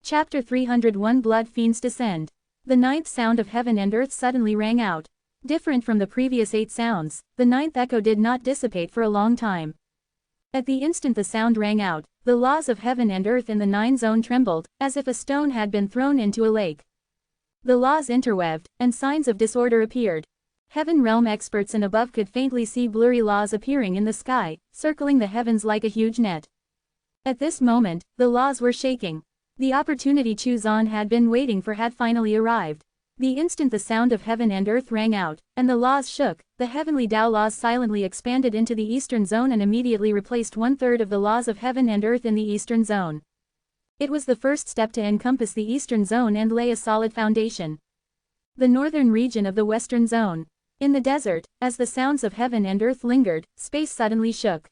Chapter 301 Blood Fiends Descend. The ninth sound of heaven and earth suddenly rang out. Different from the previous 8 sounds, the ninth echo did not dissipate for a long time. At the instant the sound rang out, the laws of heaven and earth in the 9 zone trembled, as if a stone had been thrown into a lake. The laws interweaved, and signs of disorder appeared. Heaven realm experts and above could faintly see blurry laws appearing in the sky, circling the heavens like a huge net. At this moment, the laws were shaking. The opportunity Chuzan had been waiting for had finally arrived. The instant the sound of heaven and earth rang out, and the laws shook, the heavenly Tao laws silently expanded into the eastern zone and immediately replaced 1/3 of the laws of heaven and earth in the eastern zone. It was the first step to encompass the eastern zone and lay a solid foundation. The northern region of the western zone. In the desert, as the sounds of heaven and earth lingered, space suddenly shook.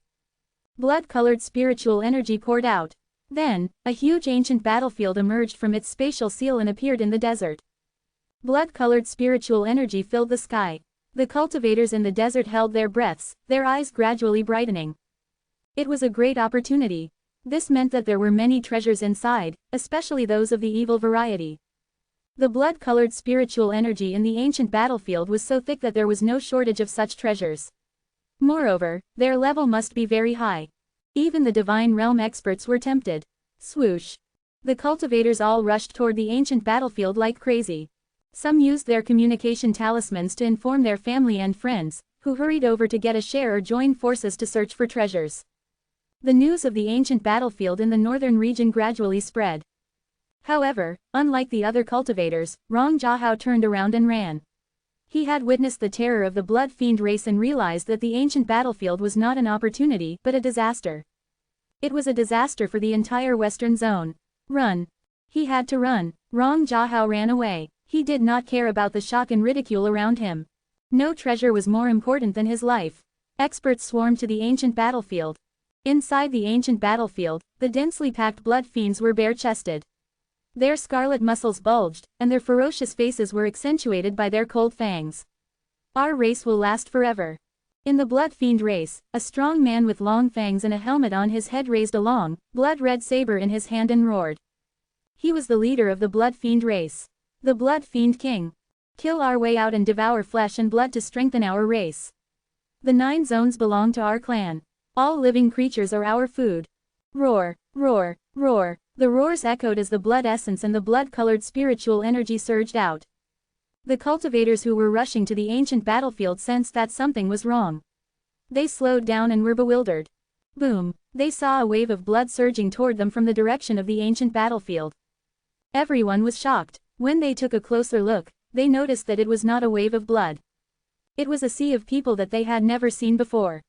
Blood-colored spiritual energy poured out. Then, a huge ancient battlefield emerged from its spatial seal and appeared in the desert. Blood-colored spiritual energy filled the sky. The cultivators in the desert held their breaths, their eyes gradually brightening. It was a great opportunity. This meant that there were many treasures inside, especially those of the evil variety. The blood-colored spiritual energy in the ancient battlefield was so thick that there was no shortage of such treasures. Moreover, their level must be very high. Even the divine realm experts were tempted. Swoosh! The cultivators all rushed toward the ancient battlefield like crazy. Some used their communication talismans to inform their family and friends, who hurried over to get a share or join forces to search for treasures. The news of the ancient battlefield in the northern region gradually spread. However, unlike the other cultivators, Rong Jiahao turned around and ran. He had witnessed the terror of the blood fiend race and realized that the ancient battlefield was not an opportunity but a disaster. It was a disaster for the entire western zone. Run! He had to run. Rong Jiahao ran away. He did not care about the shock and ridicule around him. No treasure was more important than his life. Experts swarmed to the ancient battlefield. Inside the ancient battlefield, the densely packed blood fiends were bare-chested. Their scarlet muscles bulged, and their ferocious faces were accentuated by their cold fangs. Our race will last forever. In the blood fiend race, a strong man with long fangs and a helmet on his head raised a long, blood-red saber in his hand and roared. He was the leader of the blood fiend race. The blood fiend king. Kill our way out and devour flesh and blood to strengthen our race. The 9 zones belong to our clan. All living creatures are our food. Roar, roar, roar. The roars echoed as the blood essence and the blood-colored spiritual energy surged out. The cultivators who were rushing to the ancient battlefield sensed that something was wrong. They slowed down and were bewildered. Boom! They saw a wave of blood surging toward them from the direction of the ancient battlefield. Everyone was shocked. When they took a closer look, they noticed that it was not a wave of blood. It was a sea of people that they had never seen before.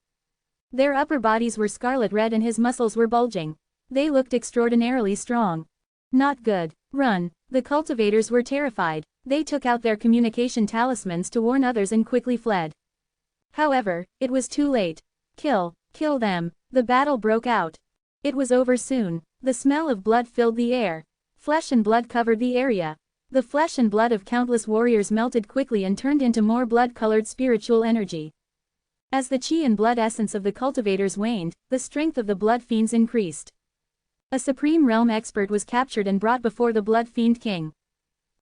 Their upper bodies were scarlet red and his muscles were bulging. They looked extraordinarily strong. Not good. Run. The cultivators were terrified. They took out their communication talismans to warn others and quickly fled. However, it was too late. Kill them. The battle broke out. It was over soon. The smell of blood filled the air. Flesh and blood covered the area. The flesh and blood of countless warriors melted quickly and turned into more blood-colored spiritual energy. As the chi and blood essence of the cultivators waned, the strength of the blood fiends increased. A supreme realm expert was captured and brought before the blood fiend king.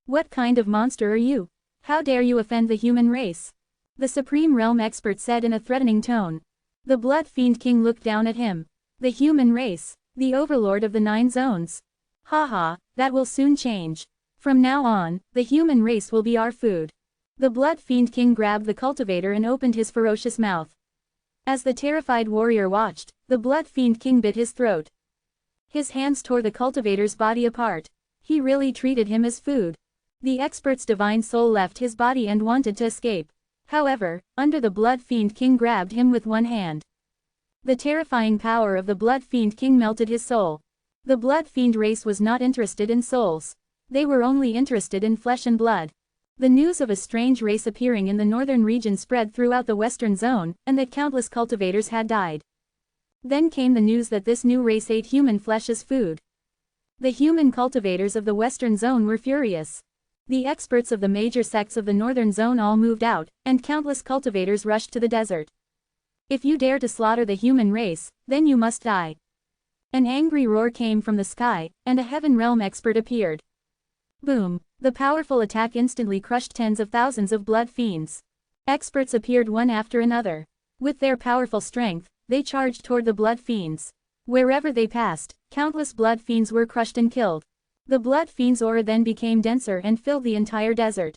What kind of monster are you? How dare you offend the human race? The supreme realm expert said in a threatening tone. The blood fiend king looked down at him. The human race, the overlord of the 9 zones. Haha, that will soon change. From now on, the human race will be our food. The blood fiend king grabbed the cultivator and opened his ferocious mouth. As the terrified warrior watched, the blood fiend king bit his throat. His hands tore the cultivator's body apart. He really treated him as food. The expert's divine soul left his body and wanted to escape. However, under the blood fiend king grabbed him with one hand. The terrifying power of the blood fiend king melted his soul. The blood fiend race was not interested in souls. They were only interested in flesh and blood. The news of a strange race appearing in the northern region spread throughout the western zone, and that countless cultivators had died. Then came the news that this new race ate human flesh as food. The human cultivators of the western zone were furious. The experts of the major sects of the northern zone all moved out, and countless cultivators rushed to the desert. If you dare to slaughter the human race, then you must die. An angry roar came from the sky, and a Heaven Realm expert appeared. Boom! The powerful attack instantly crushed tens of thousands of blood fiends. Experts appeared one after another. With their powerful strength, they charged toward the blood fiends. Wherever they passed, countless blood fiends were crushed and killed. The blood fiends' aura then became denser and filled the entire desert.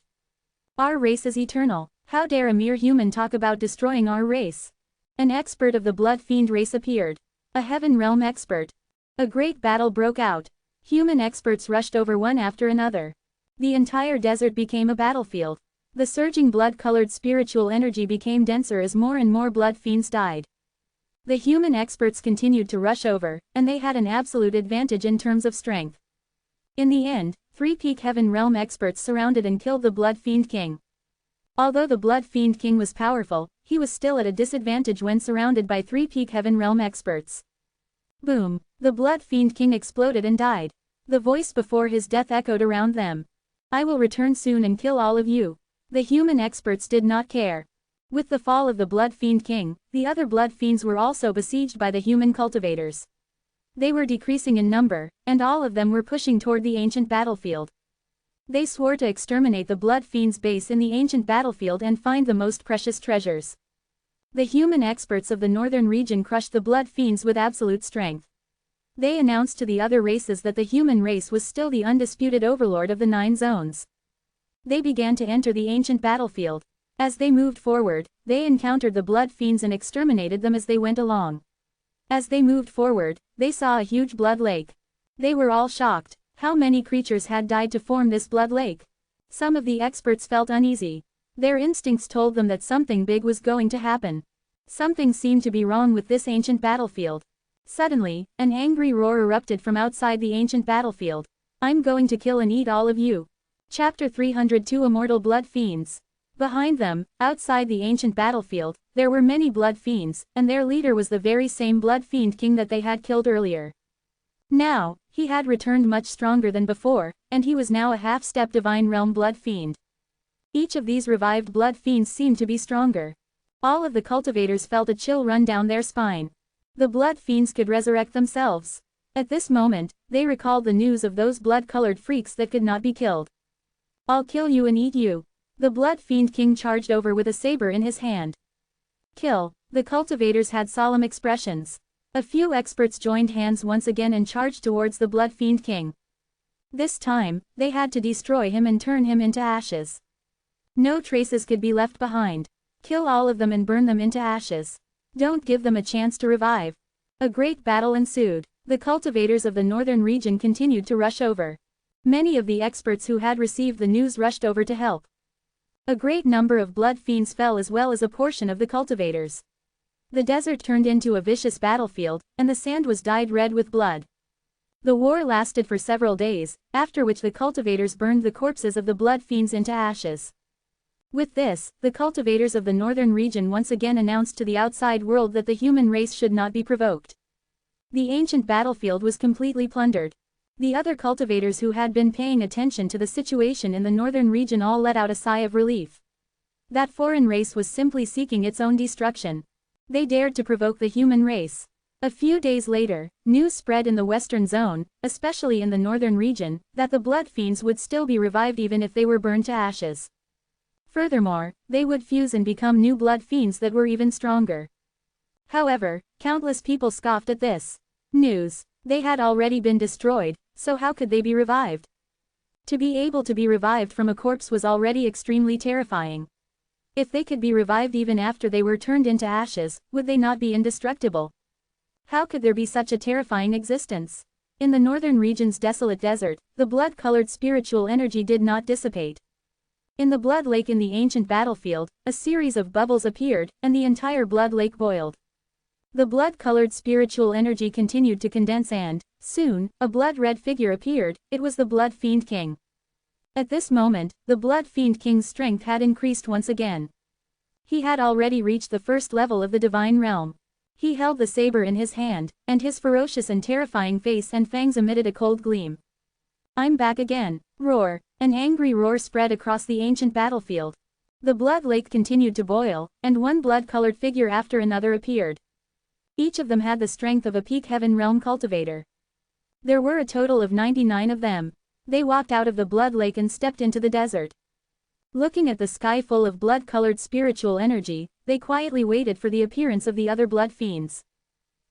Our race is eternal. How dare a mere human talk about destroying our race? An expert of the blood fiend race appeared. A Heaven Realm expert. A great battle broke out. Human experts rushed over one after another. The entire desert became a battlefield. The surging blood-colored spiritual energy became denser as more and more blood fiends died. The human experts continued to rush over, and they had an absolute advantage in terms of strength. In the end, 3 peak Heaven Realm experts surrounded and killed the Blood Fiend King. Although the Blood Fiend King was powerful, he was still at a disadvantage when surrounded by 3 peak Heaven Realm experts. Boom! The Blood Fiend King exploded and died. The voice before his death echoed around them. I will return soon and kill all of you. The human experts did not care. With the fall of the Blood Fiend King, the other Blood Fiends were also besieged by the human cultivators. They were decreasing in number, and all of them were pushing toward the ancient battlefield. They swore to exterminate the Blood Fiend's base in the ancient battlefield and find the most precious treasures. The human experts of the northern region crushed the Blood Fiends with absolute strength. They announced to the other races that the human race was still the undisputed overlord of the 9 zones. They began to enter the ancient battlefield. As they moved forward, they encountered the Blood Fiends and exterminated them as they went along. As they moved forward, they saw a huge blood lake. They were all shocked. How many creatures had died to form this blood lake? Some of the experts felt uneasy. Their instincts told them that something big was going to happen. Something seemed to be wrong with this ancient battlefield. Suddenly, an angry roar erupted from outside the ancient battlefield. I'm going to kill and eat all of you. Chapter 302 Immortal Blood Fiends. Behind them, outside the ancient battlefield, there were many blood fiends, and their leader was the very same Blood Fiend King that they had killed earlier. Now, he had returned much stronger than before, and he was now a half-step Divine Realm Blood Fiend. Each of these revived blood fiends seemed to be stronger. All of the cultivators felt a chill run down their spine. The blood fiends could resurrect themselves. At this moment, they recalled the news of those blood-colored freaks that could not be killed. I'll kill you and eat you. The Blood Fiend King charged over with a saber in his hand. Kill. The cultivators had solemn expressions. A few experts joined hands once again and charged towards the Blood Fiend King. This time, they had to destroy him and turn him into ashes. No traces could be left behind. Kill all of them and burn them into ashes. Don't give them a chance to revive. A great battle ensued. The cultivators of the northern region continued to rush over. Many of the experts who had received the news rushed over to help. A great number of blood fiends fell as well as a portion of the cultivators. The desert turned into a vicious battlefield, and the sand was dyed red with blood. The war lasted for several days, after which the cultivators burned the corpses of the blood fiends into ashes. With this, the cultivators of the northern region once again announced to the outside world that the human race should not be provoked. The ancient battlefield was completely plundered. The other cultivators who had been paying attention to the situation in the northern region all let out a sigh of relief. That foreign race was simply seeking its own destruction. They dared to provoke the human race. A few days later, news spread in the western zone, especially in the northern region, that the blood fiends would still be revived even if they were burned to ashes. Furthermore, they would fuse and become new blood fiends that were even stronger. However, countless people scoffed at this news. They had already been destroyed, so how could they be revived? To be able to be revived from a corpse was already extremely terrifying. If they could be revived even after they were turned into ashes, would they not be indestructible? How could there be such a terrifying existence? In the northern region's desolate desert, the blood-colored spiritual energy did not dissipate. In the blood lake in the ancient battlefield, a series of bubbles appeared, and the entire blood lake boiled. The blood-colored spiritual energy continued to condense and, soon, a blood-red figure appeared. It was the Blood Fiend King. At this moment, the Blood Fiend King's strength had increased once again. He had already reached the first level of the Divine Realm. He held the saber in his hand, and his ferocious and terrifying face and fangs emitted a cold gleam. I'm back again. Roar. An angry roar spread across the ancient battlefield. The blood lake continued to boil, and one blood-colored figure after another appeared. Each of them had the strength of a peak heaven realm cultivator. There were a total of 99 of them. They walked out of the blood lake and stepped into the desert. Looking at the sky full of blood-colored spiritual energy, they quietly waited for the appearance of the other blood fiends.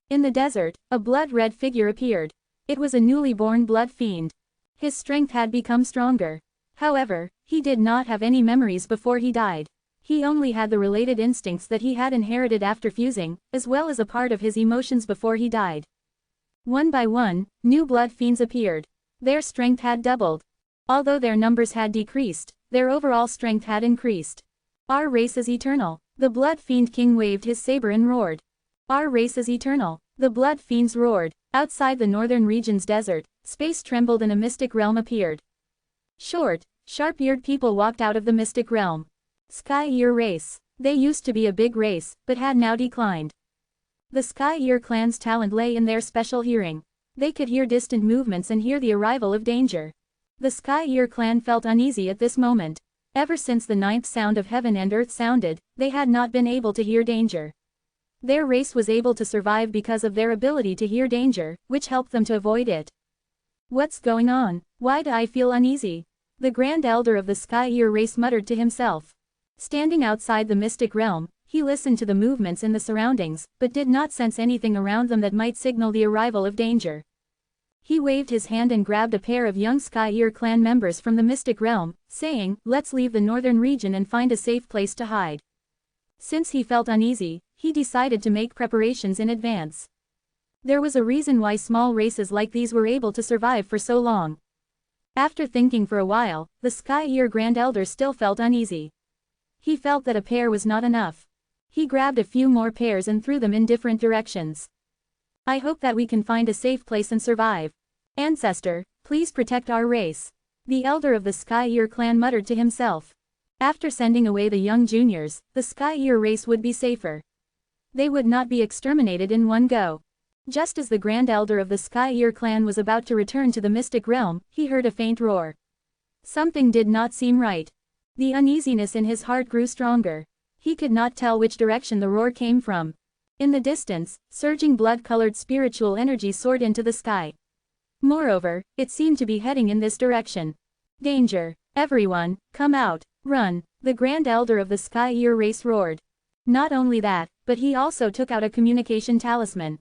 In the desert, a blood-red figure appeared. It was a newly born blood fiend. His strength had become stronger. However, he did not have any memories before he died. He only had the related instincts that he had inherited after fusing, as well as a part of his emotions before he died. One by one, new blood fiends appeared. Their strength had doubled. Although their numbers had decreased, their overall strength had increased. Our race is eternal. The blood fiend king waved his saber and roared. Our race is eternal. The blood fiends roared. Outside the northern region's desert, space trembled and a mystic realm appeared. Short, sharp-eared people walked out of the mystic realm. Sky Ear race. They used to be a big race, but had now declined. The Sky Ear clan's talent lay in their special hearing. They could hear distant movements and hear the arrival of danger. The Sky Ear clan felt uneasy at this moment. Ever since the ninth sound of heaven and earth sounded, they had not been able to hear danger. Their race was able to survive because of their ability to hear danger, which helped them to avoid it. What's going on? Why do I feel uneasy? The Grand Elder of the Sky Ear race muttered to himself. Standing outside the mystic realm, he listened to the movements in the surroundings, but did not sense anything around them that might signal the arrival of danger. He waved his hand and grabbed a pair of young Sky Ear clan members from the mystic realm, saying, "Let's leave the northern region and find a safe place to hide." Since he felt uneasy, he decided to make preparations in advance. There was a reason why small races like these were able to survive for so long. After thinking for a while, the Sky Ear Grand Elder still felt uneasy. He felt that a pair was not enough. He grabbed a few more pairs and threw them in different directions. I hope that we can find a safe place and survive. Ancestor, please protect our race. The elder of the Sky Ear clan muttered to himself. After sending away the young juniors, the Sky Ear race would be safer. They would not be exterminated in one go. Just as the Grand Elder of the Sky Ear clan was about to return to the mystic realm, he heard a faint roar. Something did not seem right. The uneasiness in his heart grew stronger. He could not tell which direction the roar came from. In the distance, surging blood-colored spiritual energy soared into the sky. Moreover, it seemed to be heading in this direction. Danger! Everyone, come out, run! The Grand Elder of the Sky Ear race roared. Not only that, but he also took out a communication talisman.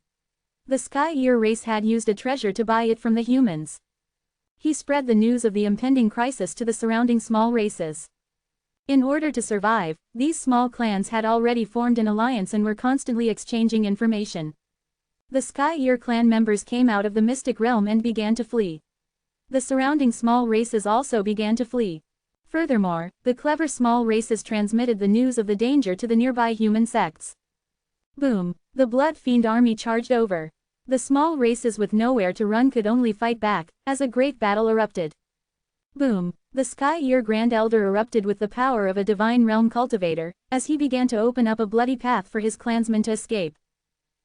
The Sky Ear race had used a treasure to buy it from the humans. He spread the news of the impending crisis to the surrounding small races. In order to survive, these small clans had already formed an alliance and were constantly exchanging information. The Sky Ear clan members came out of the mystic realm and began to flee. The surrounding small races also began to flee. Furthermore, the clever small races transmitted the news of the danger to the nearby human sects. Boom! The Blood Fiend army charged over. The small races with nowhere to run could only fight back, as a great battle erupted. Boom! The Sky Ear Grand Elder erupted with the power of a divine realm cultivator, as he began to open up a bloody path for his clansmen to escape.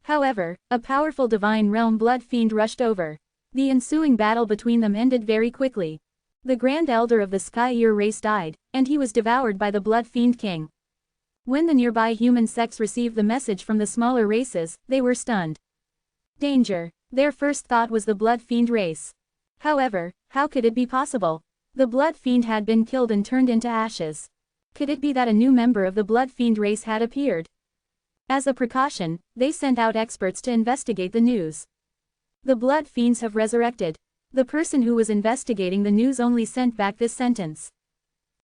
However, a powerful divine realm blood fiend rushed over. The ensuing battle between them ended very quickly. The Grand Elder of the Sky Ear race died, and he was devoured by the Blood Fiend King. When the nearby human sects received the message from the smaller races, they were stunned. Danger! Their first thought was the Blood Fiend race. However, how could it be possible? The Blood Fiend had been killed and turned into ashes. Could it be that a new member of the Blood Fiend race had appeared? As a precaution, they sent out experts to investigate the news. The Blood Fiends have resurrected. The person who was investigating the news only sent back this sentence.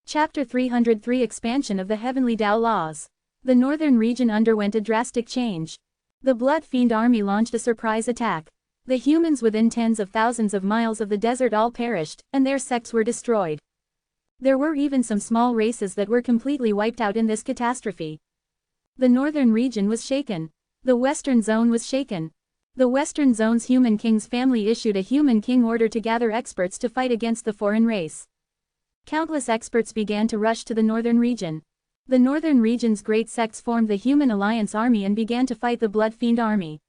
Chapter 303 Expansion of the Heavenly Tao Laws. The northern region underwent a drastic change. The Blood Fiend army launched a surprise attack. The humans within tens of thousands of miles of the desert all perished, and their sects were destroyed. There were even some small races that were completely wiped out in this catastrophe. The northern region was shaken. The western zone was shaken. The western zone's human king's family issued a human king order to gather experts to fight against the foreign race. Countless experts began to rush to the northern region. The northern region's great sects formed the Human Alliance Army and began to fight the Blood Fiend army.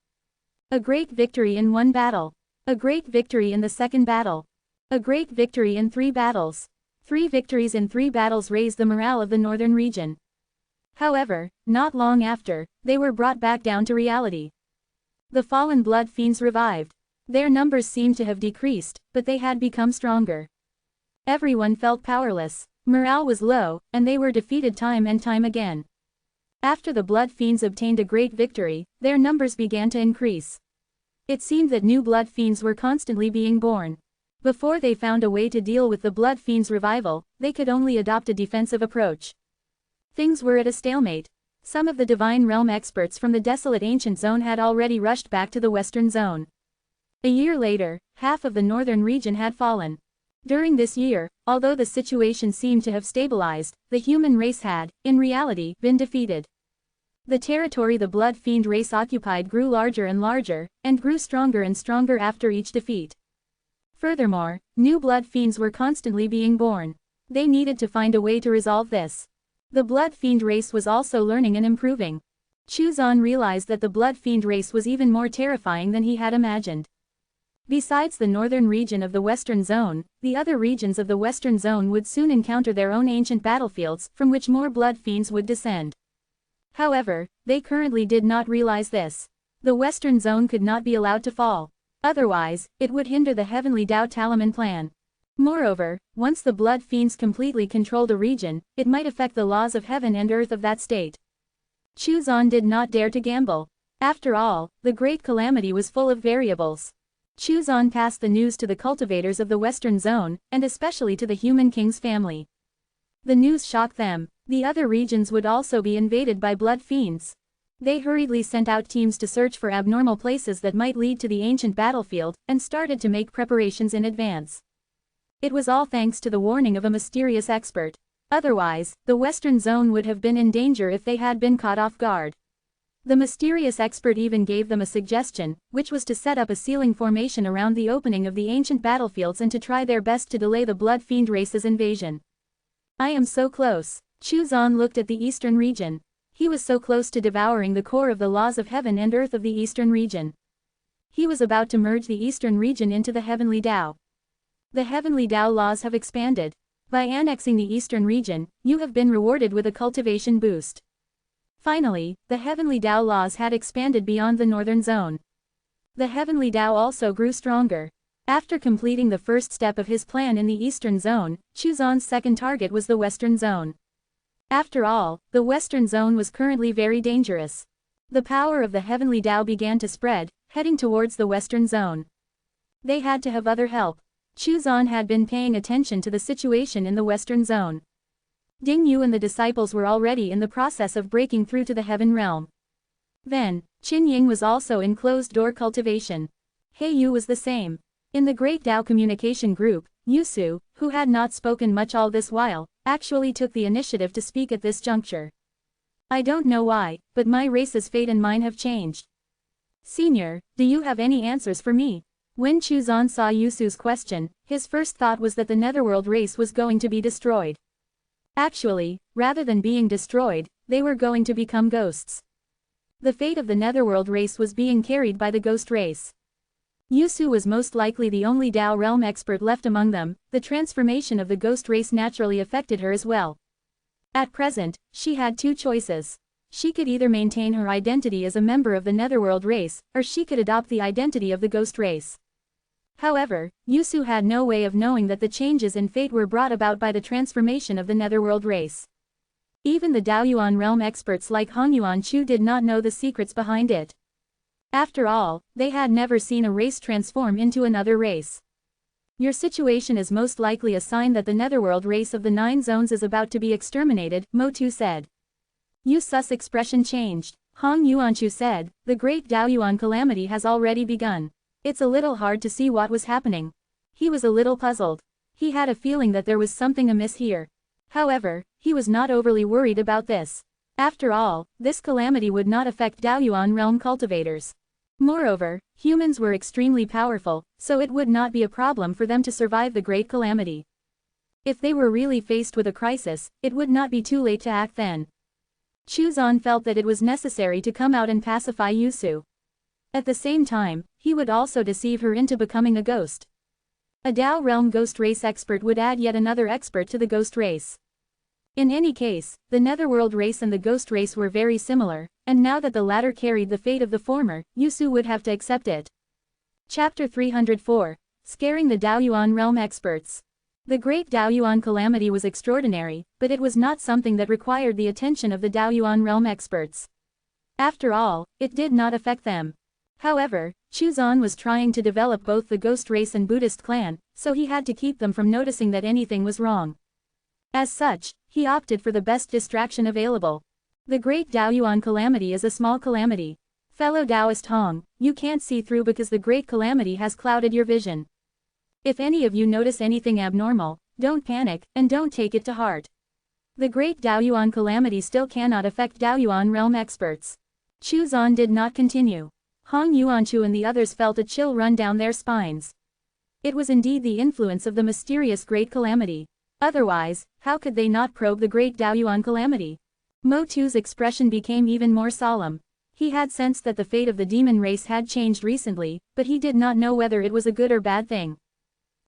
A great victory in one battle. A great victory in the second battle. A great victory in 3 battles. 3 victories in 3 battles raised the morale of the northern region. However, not long after, they were brought back down to reality. The fallen blood fiends revived. Their numbers seemed to have decreased, but they had become stronger. Everyone felt powerless. Morale was low, and they were defeated time and time again. After the blood fiends obtained a great victory, their numbers began to increase. It seemed that new blood fiends were constantly being born. Before they found a way to deal with the blood fiends' revival, they could only adopt a defensive approach. Things were at a stalemate. Some of the Divine Realm experts from the desolate ancient zone had already rushed back to the western zone. A year later, half of the northern region had fallen. During this year, although the situation seemed to have stabilized, the human race had, in reality, been defeated. The territory the blood fiend race occupied grew larger and larger, and grew stronger and stronger after each defeat. Furthermore, new blood fiends were constantly being born. They needed to find a way to resolve this. The blood fiend race was also learning and improving. Chuzan realized that the blood fiend race was even more terrifying than he had imagined. Besides the northern region of the western zone, the other regions of the western zone would soon encounter their own ancient battlefields from which more blood fiends would descend. However, they currently did not realize this. The western zone could not be allowed to fall. Otherwise, it would hinder the heavenly Dao Talaman plan. Moreover, once the blood fiends completely controlled a region, it might affect the laws of heaven and earth of that state. Chuzan did not dare to gamble. After all, the great calamity was full of variables. Chuzan passed the news to the cultivators of the western zone, and especially to the human king's family. The news shocked them. The other regions would also be invaded by blood fiends. They hurriedly sent out teams to search for abnormal places that might lead to the ancient battlefield, and started to make preparations in advance. It was all thanks to the warning of a mysterious expert. Otherwise, the western zone would have been in danger if they had been caught off guard. The mysterious expert even gave them a suggestion, which was to set up a sealing formation around the opening of the ancient battlefields and to try their best to delay the blood fiend race's invasion. I am so close. Chuzan looked at the eastern region. He was so close to devouring the core of the laws of heaven and earth of the eastern region. He was about to merge the eastern region into the heavenly Dao. The heavenly Dao laws have expanded. By annexing the eastern region, you have been rewarded with a cultivation boost. Finally, the heavenly Dao laws had expanded beyond the northern zone. The heavenly Dao also grew stronger. After completing the first step of his plan in the eastern zone, Chuzan's second target was the western zone. After all, the western zone was currently very dangerous. The power of the heavenly Dao began to spread, heading towards the western zone. They had to have other help. Chuzan had been paying attention to the situation in the western zone. Ding Yu and the disciples were already in the process of breaking through to the heaven realm. Then, Qin Ying was also in closed-door cultivation. He Yu was the same. In the Great Dao Communication Group, Yusu, who had not spoken much all this while, actually took the initiative to speak at this juncture. I don't know why, but my race's fate and mine have changed. Senior, do you have any answers for me? When Chuzan saw Yusu's question, his first thought was that the Netherworld race was going to be destroyed. Actually, rather than being destroyed, they were going to become ghosts. The fate of the Netherworld race was being carried by the ghost race. Yusu was most likely the only Dao realm expert left among them. The transformation of the ghost race naturally affected her as well. At present, she had two choices. She could either maintain her identity as a member of the Netherworld race, or she could adopt the identity of the ghost race. However, Yusu had no way of knowing that the changes in fate were brought about by the transformation of the Netherworld race. Even the Daoyuan realm experts like Hongyuan Chu did not know the secrets behind it. After all, they had never seen a race transform into another race. Your situation is most likely a sign that the Netherworld race of the 9 zones is about to be exterminated, Motu said. Yusu's expression changed. Hong Yuanchu said, the great Daoyuan calamity has already begun. It's a little hard to see what was happening. He was a little puzzled. He had a feeling that there was something amiss here. However, he was not overly worried about this. After all, this calamity would not affect Daoyuan realm cultivators. Moreover, humans were extremely powerful, so it would not be a problem for them to survive the great calamity. If they were really faced with a crisis, it would not be too late to act then. Chuzan felt that it was necessary to come out and pacify Yusu. At the same time, he would also deceive her into becoming a ghost. A Dao realm ghost race expert would add yet another expert to the ghost race. In any case, the netherworld race and the ghost race were very similar, and now that the latter carried the fate of the former, Yusu would have to accept it. Chapter 304. Scaring the Daoyuan realm experts. The great Daoyuan calamity was extraordinary, but it was not something that required the attention of the Daoyuan realm experts. After all, it did not affect them. However, Chuzan was trying to develop both the ghost race and Buddhist clan, so he had to keep them from noticing that anything was wrong. As such, he opted for the best distraction available. The great Daoyuan calamity is a small calamity. Fellow Taoist Hong, you can't see through because the great calamity has clouded your vision. If any of you notice anything abnormal, don't panic, and don't take it to heart. The great Daoyuan calamity still cannot affect Daoyuan realm experts. Chuzan did not continue. Hong Yuanchu and the others felt a chill run down their spines. It was indeed the influence of the mysterious great calamity. Otherwise, how could they not probe the great Daoyuan calamity? Mo Tu's expression became even more solemn. He had sensed that the fate of the demon race had changed recently, but he did not know whether it was a good or bad thing.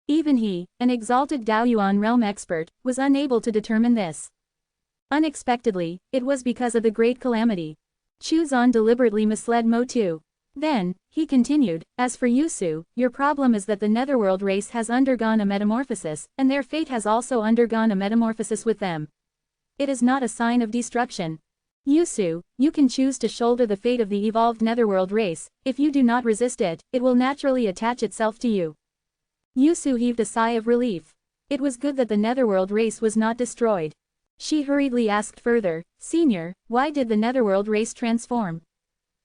Even he, an exalted Daoyuan realm expert, was unable to determine this. Unexpectedly, it was because of the great calamity. Chuzan deliberately misled Mo Tu. Then, he continued, as for Yusu, your problem is that the netherworld race has undergone a metamorphosis, and their fate has also undergone a metamorphosis with them. It is not a sign of destruction. Yusu, you can choose to shoulder the fate of the evolved netherworld race. If you do not resist it, it will naturally attach itself to you. Yusu heaved a sigh of relief. It was good that the netherworld race was not destroyed. She hurriedly asked further, Senior, why did the netherworld race transform?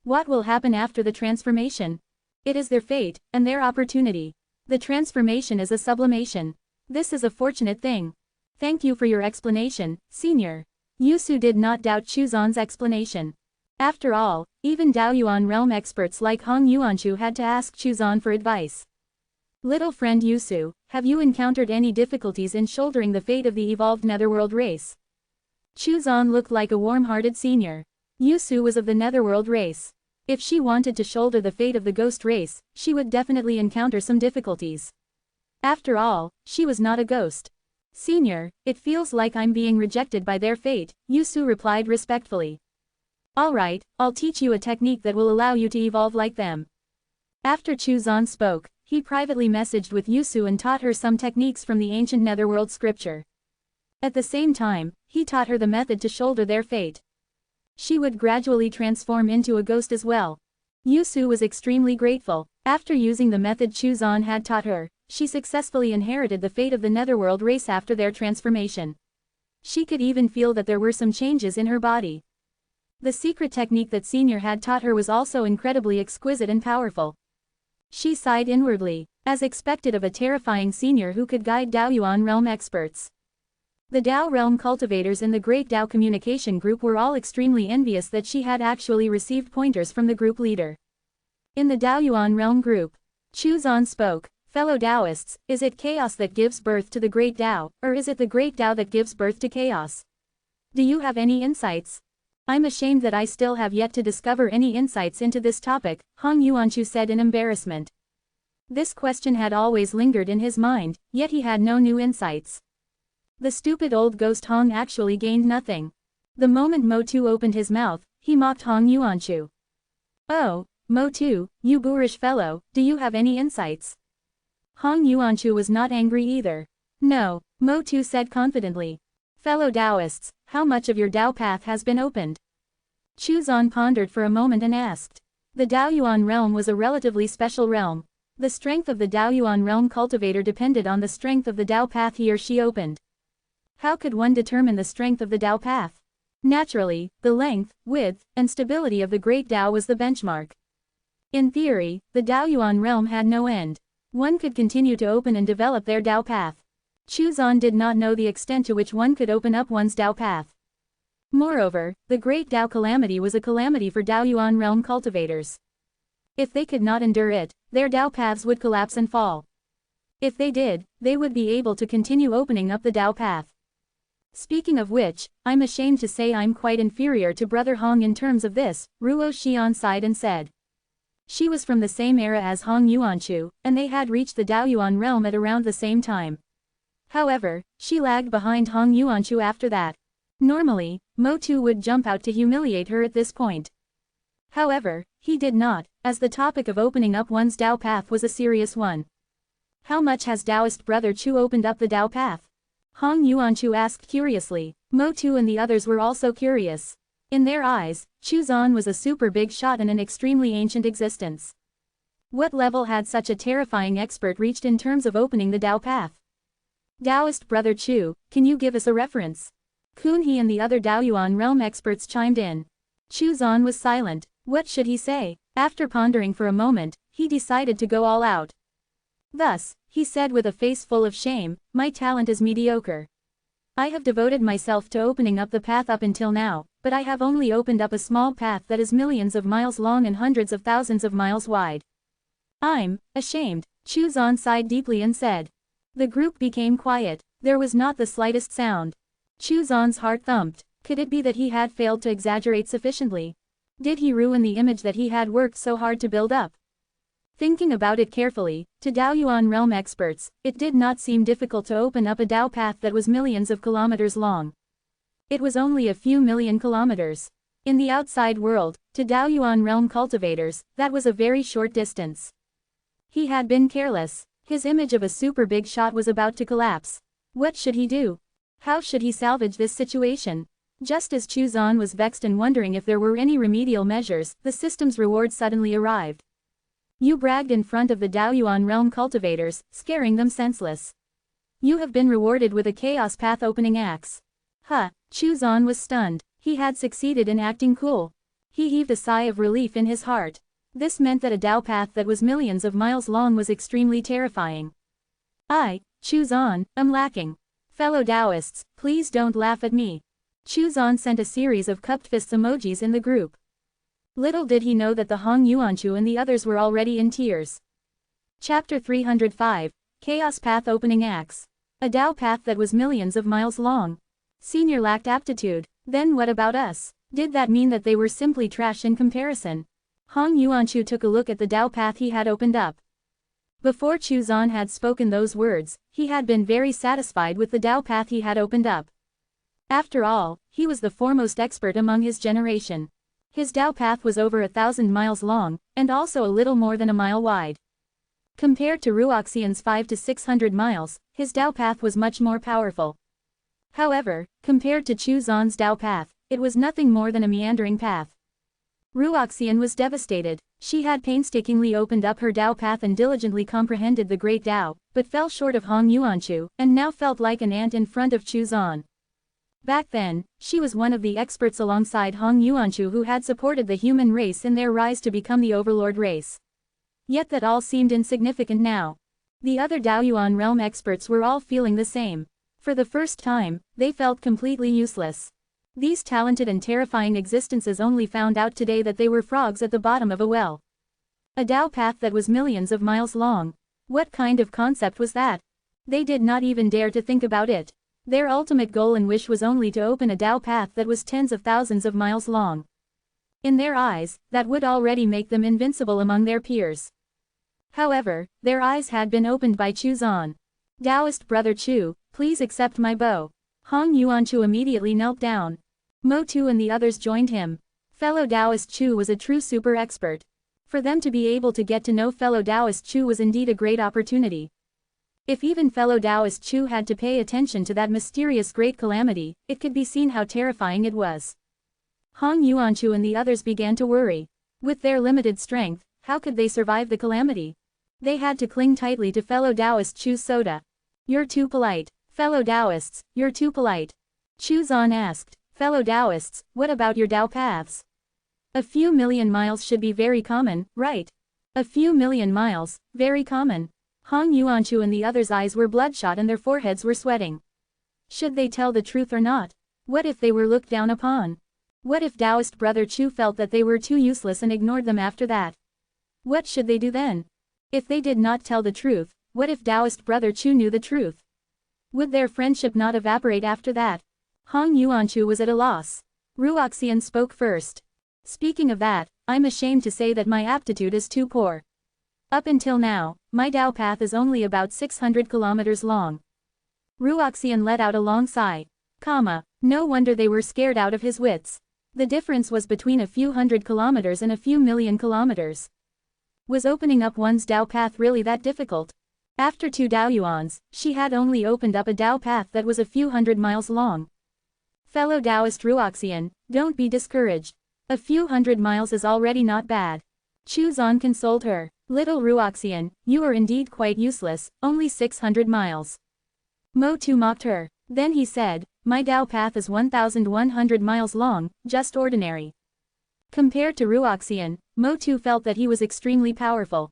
What will happen after the transformation? It is their fate, and their opportunity. The transformation is a sublimation. This is a fortunate thing. Thank you for your explanation, Senior. Yusu did not doubt Chuzan's explanation. After all, even Daoyuan realm experts like Hong Yuanchu had to ask Chuzan for advice. Little friend Yusu, have you encountered any difficulties in shouldering the fate of the evolved netherworld race? Chuzan looked like a warm-hearted senior. Yusu was of the netherworld race. If she wanted to shoulder the fate of the ghost race, she would definitely encounter some difficulties. After all, she was not a ghost. Senior, it feels like I'm being rejected by their fate, Yusu replied respectfully. Alright, I'll teach you a technique that will allow you to evolve like them. After Chuzan spoke, he privately messaged with Yusu and taught her some techniques from the ancient netherworld scripture. At the same time, he taught her the method to shoulder their fate. She would gradually transform into a ghost as well. Yusu was extremely grateful. After using the method Chuzan had taught her, she successfully inherited the fate of the netherworld race after their transformation. She could even feel that there were some changes in her body. The secret technique that Senior had taught her was also incredibly exquisite and powerful. She sighed inwardly, as expected of a terrifying senior who could guide Daoyuan realm experts. The Dao realm cultivators in the Great Dao Communication Group were all extremely envious that she had actually received pointers from the group leader. In the Daoyuan realm group, Chuzan spoke, Fellow Taoists, is it chaos that gives birth to the Great Dao, or is it the Great Dao that gives birth to chaos? Do you have any insights? I'm ashamed that I still have yet to discover any insights into this topic, Hong Yuanchu said in embarrassment. This question had always lingered in his mind, yet he had no new insights. The stupid old ghost Hong actually gained nothing. The moment Mo Tu opened his mouth, he mocked Hong Yuanchu. Oh, Mo Tu, you boorish fellow, do you have any insights? Hong Yuanchu was not angry either. No, Mo Tu said confidently. Fellow Taoists, how much of your Dao path has been opened? Chuzan pondered for a moment and asked. The Daoyuan realm was a relatively special realm. The strength of the Daoyuan realm cultivator depended on the strength of the Dao path he or she opened. How could one determine the strength of the Dao path? Naturally, the length, width, and stability of the Great Dao was the benchmark. In theory, the Daoyuan realm had no end. One could continue to open and develop their Dao path. Chuzan did not know the extent to which one could open up one's Dao path. Moreover, the Great Dao calamity was a calamity for Daoyuan realm cultivators. If they could not endure it, their Dao paths would collapse and fall. If they did, they would be able to continue opening up the Dao path. Speaking of which, I'm ashamed to say I'm quite inferior to Brother Hong in terms of this, Ruo Xian sighed and said. She was from the same era as Hong Yuanchu, and they had reached the Daoyuan realm at around the same time. However, she lagged behind Hong Yuanchu after that. Normally, Motu would jump out to humiliate her at this point. However, he did not, as the topic of opening up one's Tao path was a serious one. How much has Taoist brother Chu opened up the Tao path? Hong Yuanchu asked curiously. Motu and the others were also curious. In their eyes, Chu Zan was a super big shot in an extremely ancient existence. What level had such a terrifying expert reached in terms of opening the Tao path? Taoist brother Chu, can you give us a reference? Kun He and the other Taoyuan realm experts chimed in. Chu Zan was silent. What should he say? After pondering for a moment, he decided to go all out. Thus, he said with a face full of shame, my talent is mediocre. I have devoted myself to opening up the path up until now, but I have only opened up a small path that is millions of miles long and hundreds of thousands of miles wide. I'm ashamed. Chu Zan sighed deeply and said. The group became quiet. There was not the slightest sound. Chu Zan's heart thumped. Could it be that he had failed to exaggerate sufficiently? Did he ruin the image that he had worked so hard to build up? Thinking about it carefully, to Taoyuan realm experts, it did not seem difficult to open up a Tao path that was millions of kilometers long. It was only a few million kilometers. In the outside world, to Taoyuan realm cultivators, that was a very short distance. He had been careless. His image of a super big shot was about to collapse. What should he do? How should he salvage this situation? Just as Chu Zan was vexed and wondering if there were any remedial measures, the system's reward suddenly arrived. You bragged in front of the Taoyuan realm cultivators, scaring them senseless. You have been rewarded with a chaos path opening axe. Chu Zan was stunned. He had succeeded in acting cool. He heaved a sigh of relief in his heart. This meant that a Tao path that was millions of miles long was extremely terrifying. Chu Zan, am lacking. Fellow Taoists, please don't laugh at me. Chu Zan sent a series of cupped fists emojis in the group. Little did he know that the Hong Yuanchu and the others were already in tears. Chapter 305, Chaos Path Opening Axe. A Tao path that was millions of miles long. Senior lacked aptitude. Then what about us? Did that mean that they were simply trash in comparison? Hong Yuanchu took a look at the Tao path he had opened up. Before Chu Zan had spoken those words, he had been very satisfied with the Tao path he had opened up. After all, he was the foremost expert among his generation. His Tao path was over 1,000 miles long, and also a little more than a mile wide. Compared to Ruoxian's 500 to 600 miles, his Tao path was much more powerful. However, compared to Chu Zan's Tao path, it was nothing more than a meandering path. Ruoxian was devastated. She had painstakingly opened up her Tao path and diligently comprehended the Great Tao, but fell short of Hong Yuanchu, and now felt like an ant in front of Chu Zan. Back then, she was one of the experts alongside Hong Yuanchu who had supported the human race in their rise to become the overlord race. Yet that all seemed insignificant now. The other Taoyuan realm experts were all feeling the same. For the first time, they felt completely useless. These talented and terrifying existences only found out today that they were frogs at the bottom of a well. A Tao path that was millions of miles long. What kind of concept was that? They did not even dare to think about it. Their ultimate goal and wish was only to open a Tao path that was tens of thousands of miles long. In their eyes, that would already make them invincible among their peers. However, their eyes had been opened by Chu Zan. Taoist brother Chu, please accept my bow. Hong Yuanchu immediately knelt down. Motu and the others joined him. Fellow Taoist Chu was a true super expert. For them to be able to get to know fellow Taoist Chu was indeed a great opportunity. If even fellow Taoist Chu had to pay attention to that mysterious great calamity, it could be seen how terrifying it was. Hong Yuanchu and the others began to worry. With their limited strength, how could they survive the calamity? They had to cling tightly to fellow Taoist Chu's soda. You're too polite. Fellow Taoists, you're too polite. Chu Zan asked, fellow Taoists, what about your Tao paths? A few million miles should be very common, right? A few million miles, very common. Hong Yuanchu and the others' eyes were bloodshot and their foreheads were sweating. Should they tell the truth or not? What if they were looked down upon? What if Taoist brother Chu felt that they were too useless and ignored them after that? What should they do then? If they did not tell the truth, what if Taoist brother Chu knew the truth? Would their friendship not evaporate after that? Hong Yuanchu was at a loss. Ruoxian spoke first. Speaking of that, I'm ashamed to say that my aptitude is too poor. Up until now, my Tao path is only about 600 kilometers long. Ruoxian let out a long sigh. No wonder they were scared out of his wits. The difference was between a few hundred kilometers and a few million kilometers. Was opening up one's Dao path really that difficult? After 2 Dao Yuans, she had only opened up a Dao path that was a few hundred miles long. Fellow Taoist Ruoxian, don't be discouraged. A few hundred miles is already not bad. Chu Zan consoled her. Little Ruoxian, you are indeed quite useless, only 600 miles. Mo Tu mocked her. Then he said, my Dao path is 1,100 miles long, just ordinary. Compared to Ruoxian, Mo Tu felt that he was extremely powerful.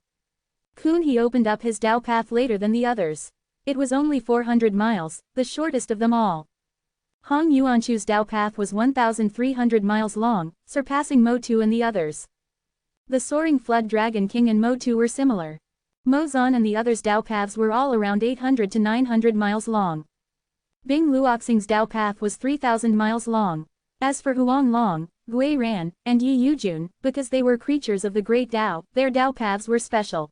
Kun he opened up his Dao path later than the others. It was only 400 miles, the shortest of them all. Hong Yuanchu's Dao path was 1,300 miles long, surpassing Mo Tu and the others. The Soaring Flood Dragon King and Mo Tu were similar. Mo Zan and the others' Dao paths were all around 800 to 900 miles long. Bing Luoxing's Dao path was 3,000 miles long. As for Huang Long, Gui Ran, and Yi Yujun, because they were creatures of the Great Dao, their Dao paths were special.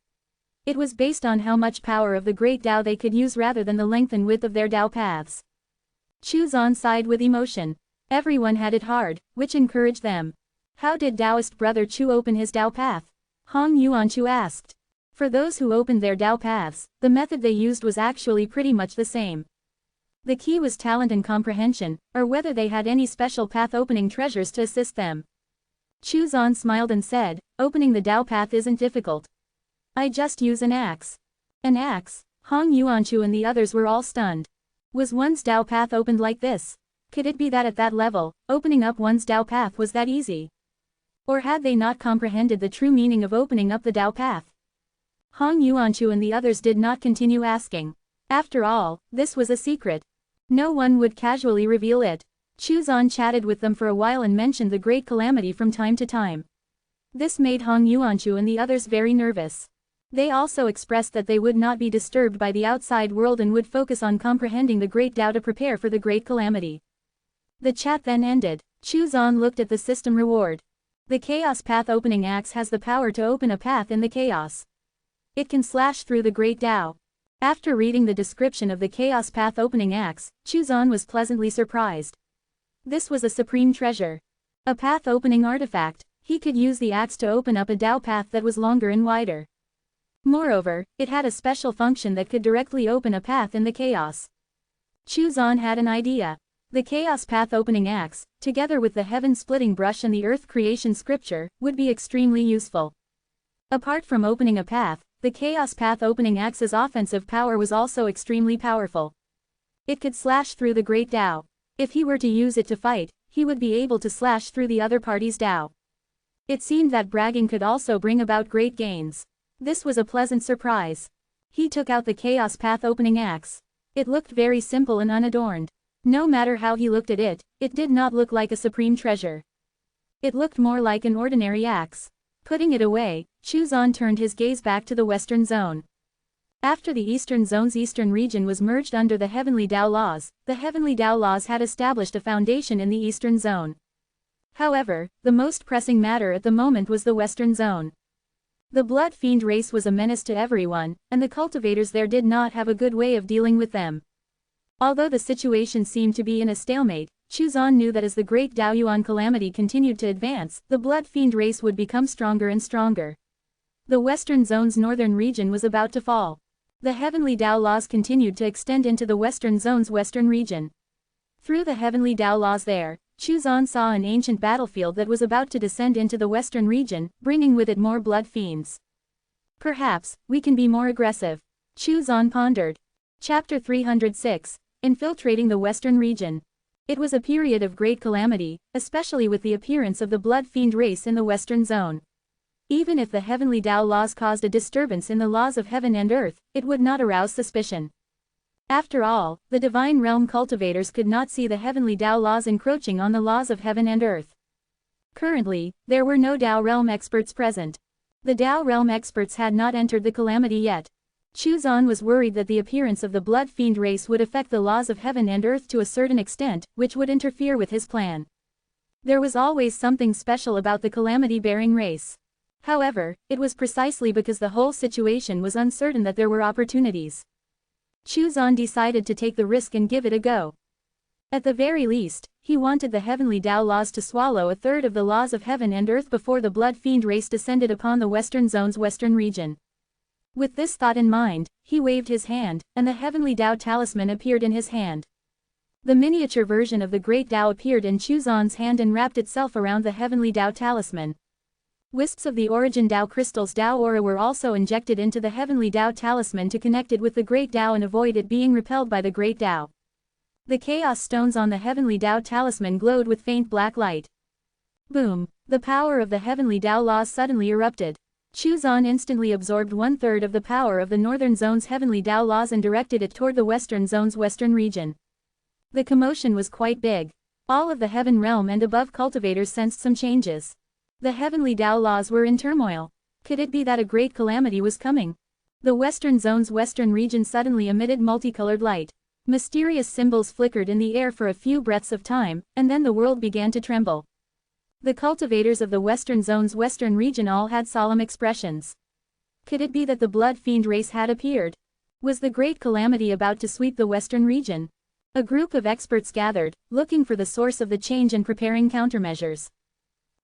It was based on how much power of the Great Dao they could use rather than the length and width of their Dao paths. Chu Zan sighed with emotion. Everyone had it hard, which encouraged them. How did Taoist brother Chu open his Dao path? Hong Yuanchu asked. For those who opened their Dao paths, the method they used was actually pretty much the same. The key was talent and comprehension, or whether they had any special path-opening treasures to assist them. Chu Zan smiled and said, opening the Dao path isn't difficult. I just use an axe. An axe? Hong Yuanchu and the others were all stunned. Was one's Dao path opened like this? Could it be that at that level, opening up one's Dao path was that easy? Or had they not comprehended the true meaning of opening up the Dao path? Hong Yuanchu and the others did not continue asking. After all, this was a secret. No one would casually reveal it. Chu Zan chatted with them for a while and mentioned the great calamity from time to time. This made Hong Yuanchu and the others very nervous. They also expressed that they would not be disturbed by the outside world and would focus on comprehending the Great Dao to prepare for the great calamity. The chat then ended. Chu Zan looked at the system reward. The Chaos Path Opening Axe has the power to open a path in the chaos. It can slash through the Great Dao. After reading the description of the Chaos Path Opening Axe, Chu Zan was pleasantly surprised. This was a supreme treasure. A path-opening artifact. He could use the axe to open up a Dao path that was longer and wider. Moreover, it had a special function that could directly open a path in the chaos. Chu Zan had an idea. The Chaos Path Opening Axe, together with the Heaven-Splitting Brush and the Earth Creation Scripture, would be extremely useful. Apart from opening a path, the Chaos Path Opening Axe's offensive power was also extremely powerful. It could slash through the Great Dao. If he were to use it to fight, he would be able to slash through the other party's Dao. It seemed that bragging could also bring about great gains. This was a pleasant surprise. He took out the Chaos Path Opening Axe. It looked very simple and unadorned. No matter how he looked at it, it did not look like a supreme treasure. It looked more like an ordinary axe. Putting it away, Chu Zan turned his gaze back to the Western Zone. After the Eastern Zone's eastern region was merged under the Heavenly Dao Laws, the Heavenly Dao Laws had established a foundation in the Eastern Zone. However, the most pressing matter at the moment was the Western Zone. The Blood Fiend race was a menace to everyone, and the cultivators there did not have a good way of dealing with them. Although the situation seemed to be in a stalemate, Chu Zan knew that as the Great Daoyuan calamity continued to advance, the Blood Fiend race would become stronger and stronger. The Western Zone's northern region was about to fall. The Heavenly Dao Laws continued to extend into the Western Zone's western region. Through the Heavenly Dao Laws there, Chu Zan saw an ancient battlefield that was about to descend into the western region, bringing with it more Blood Fiends. Perhaps, we can be more aggressive. Chu Zan pondered. Chapter 306, Infiltrating the Western Region. It was a period of great calamity, especially with the appearance of the Blood Fiend race in the Western Zone. Even if the Heavenly Dao Laws caused a disturbance in the laws of heaven and earth, it would not arouse suspicion. After all, the Divine Realm cultivators could not see the Heavenly Dao Laws encroaching on the laws of heaven and earth. Currently, there were no Dao Realm experts present. The Dao Realm experts had not entered the calamity yet. Chu Zan was worried that the appearance of the Blood Fiend race would affect the laws of heaven and earth to a certain extent, which would interfere with his plan. There was always something special about the calamity-bearing race. However, it was precisely because the whole situation was uncertain that there were opportunities. Chu Zan decided to take the risk and give it a go. At the very least, he wanted the heavenly Tao laws to swallow a third of the laws of heaven and earth before the blood fiend race descended upon the Western Zone's western region. With this thought in mind, he waved his hand, and the heavenly Tao talisman appeared in his hand. The miniature version of the great Tao appeared in Chuzan's hand and wrapped itself around the heavenly Tao talisman. Wisps of the origin Tao crystal's Tao aura were also injected into the heavenly Tao talisman to connect it with the great Tao and avoid it being repelled by the great Tao. The chaos stones on the heavenly Tao talisman glowed with faint black light. Boom! The power of the heavenly Tao laws suddenly erupted. Chuzan instantly absorbed 1/3 of the power of the northern zone's heavenly Tao laws and directed it toward the western zone's western region. The commotion was quite big. All of the heaven realm and above cultivators sensed some changes. The heavenly Tao laws were in turmoil. Could it be that a great calamity was coming? The western zone's western region suddenly emitted multicolored light. Mysterious symbols flickered in the air for a few breaths of time, and then the world began to tremble. The cultivators of the western zone's western region all had solemn expressions. Could it be that the blood fiend race had appeared? Was the great calamity about to sweep the western region? A group of experts gathered, looking for the source of the change and preparing countermeasures.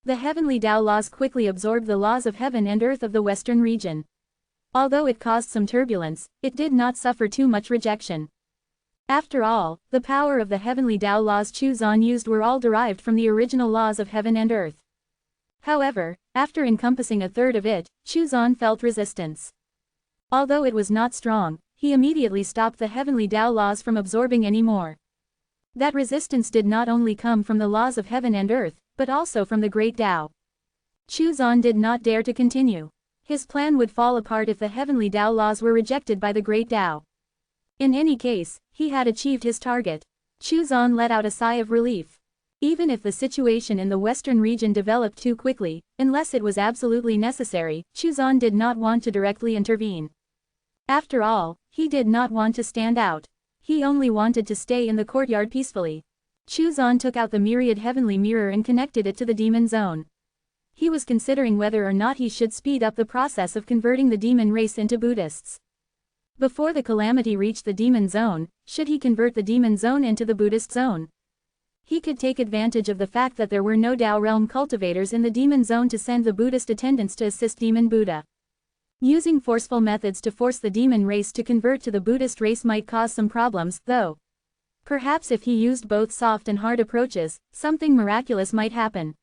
The heavenly Tao laws quickly absorbed the laws of heaven and earth of the western region. Although it caused some turbulence, it did not suffer too much rejection. After all, the power of the heavenly Tao laws Chuzan used were all derived from the original laws of heaven and earth. However, after encompassing a third of it, Chuzan felt resistance. Although it was not strong, he immediately stopped the heavenly Tao laws from absorbing any more. That resistance did not only come from the laws of heaven and earth, but also from the great Tao. Chuzan did not dare to continue. His plan would fall apart if the heavenly Tao laws were rejected by the great Tao. In any case, he had achieved his target. Chuzan let out a sigh of relief. Even if the situation in the western region developed too quickly, unless it was absolutely necessary, Chuzan did not want to directly intervene. After all, he did not want to stand out. He only wanted to stay in the courtyard peacefully. Chuzan took out the myriad heavenly mirror and connected it to the demon zone. He was considering whether or not he should speed up the process of converting the demon race into Buddhists. Before the calamity reached the demon zone, should he convert the demon zone into the Buddhist zone? He could take advantage of the fact that there were no Tao realm cultivators in the demon zone to send the Buddhist attendants to assist Demon Buddha. Using forceful methods to force the demon race to convert to the Buddhist race might cause some problems, though. Perhaps if he used both soft and hard approaches, something miraculous might happen.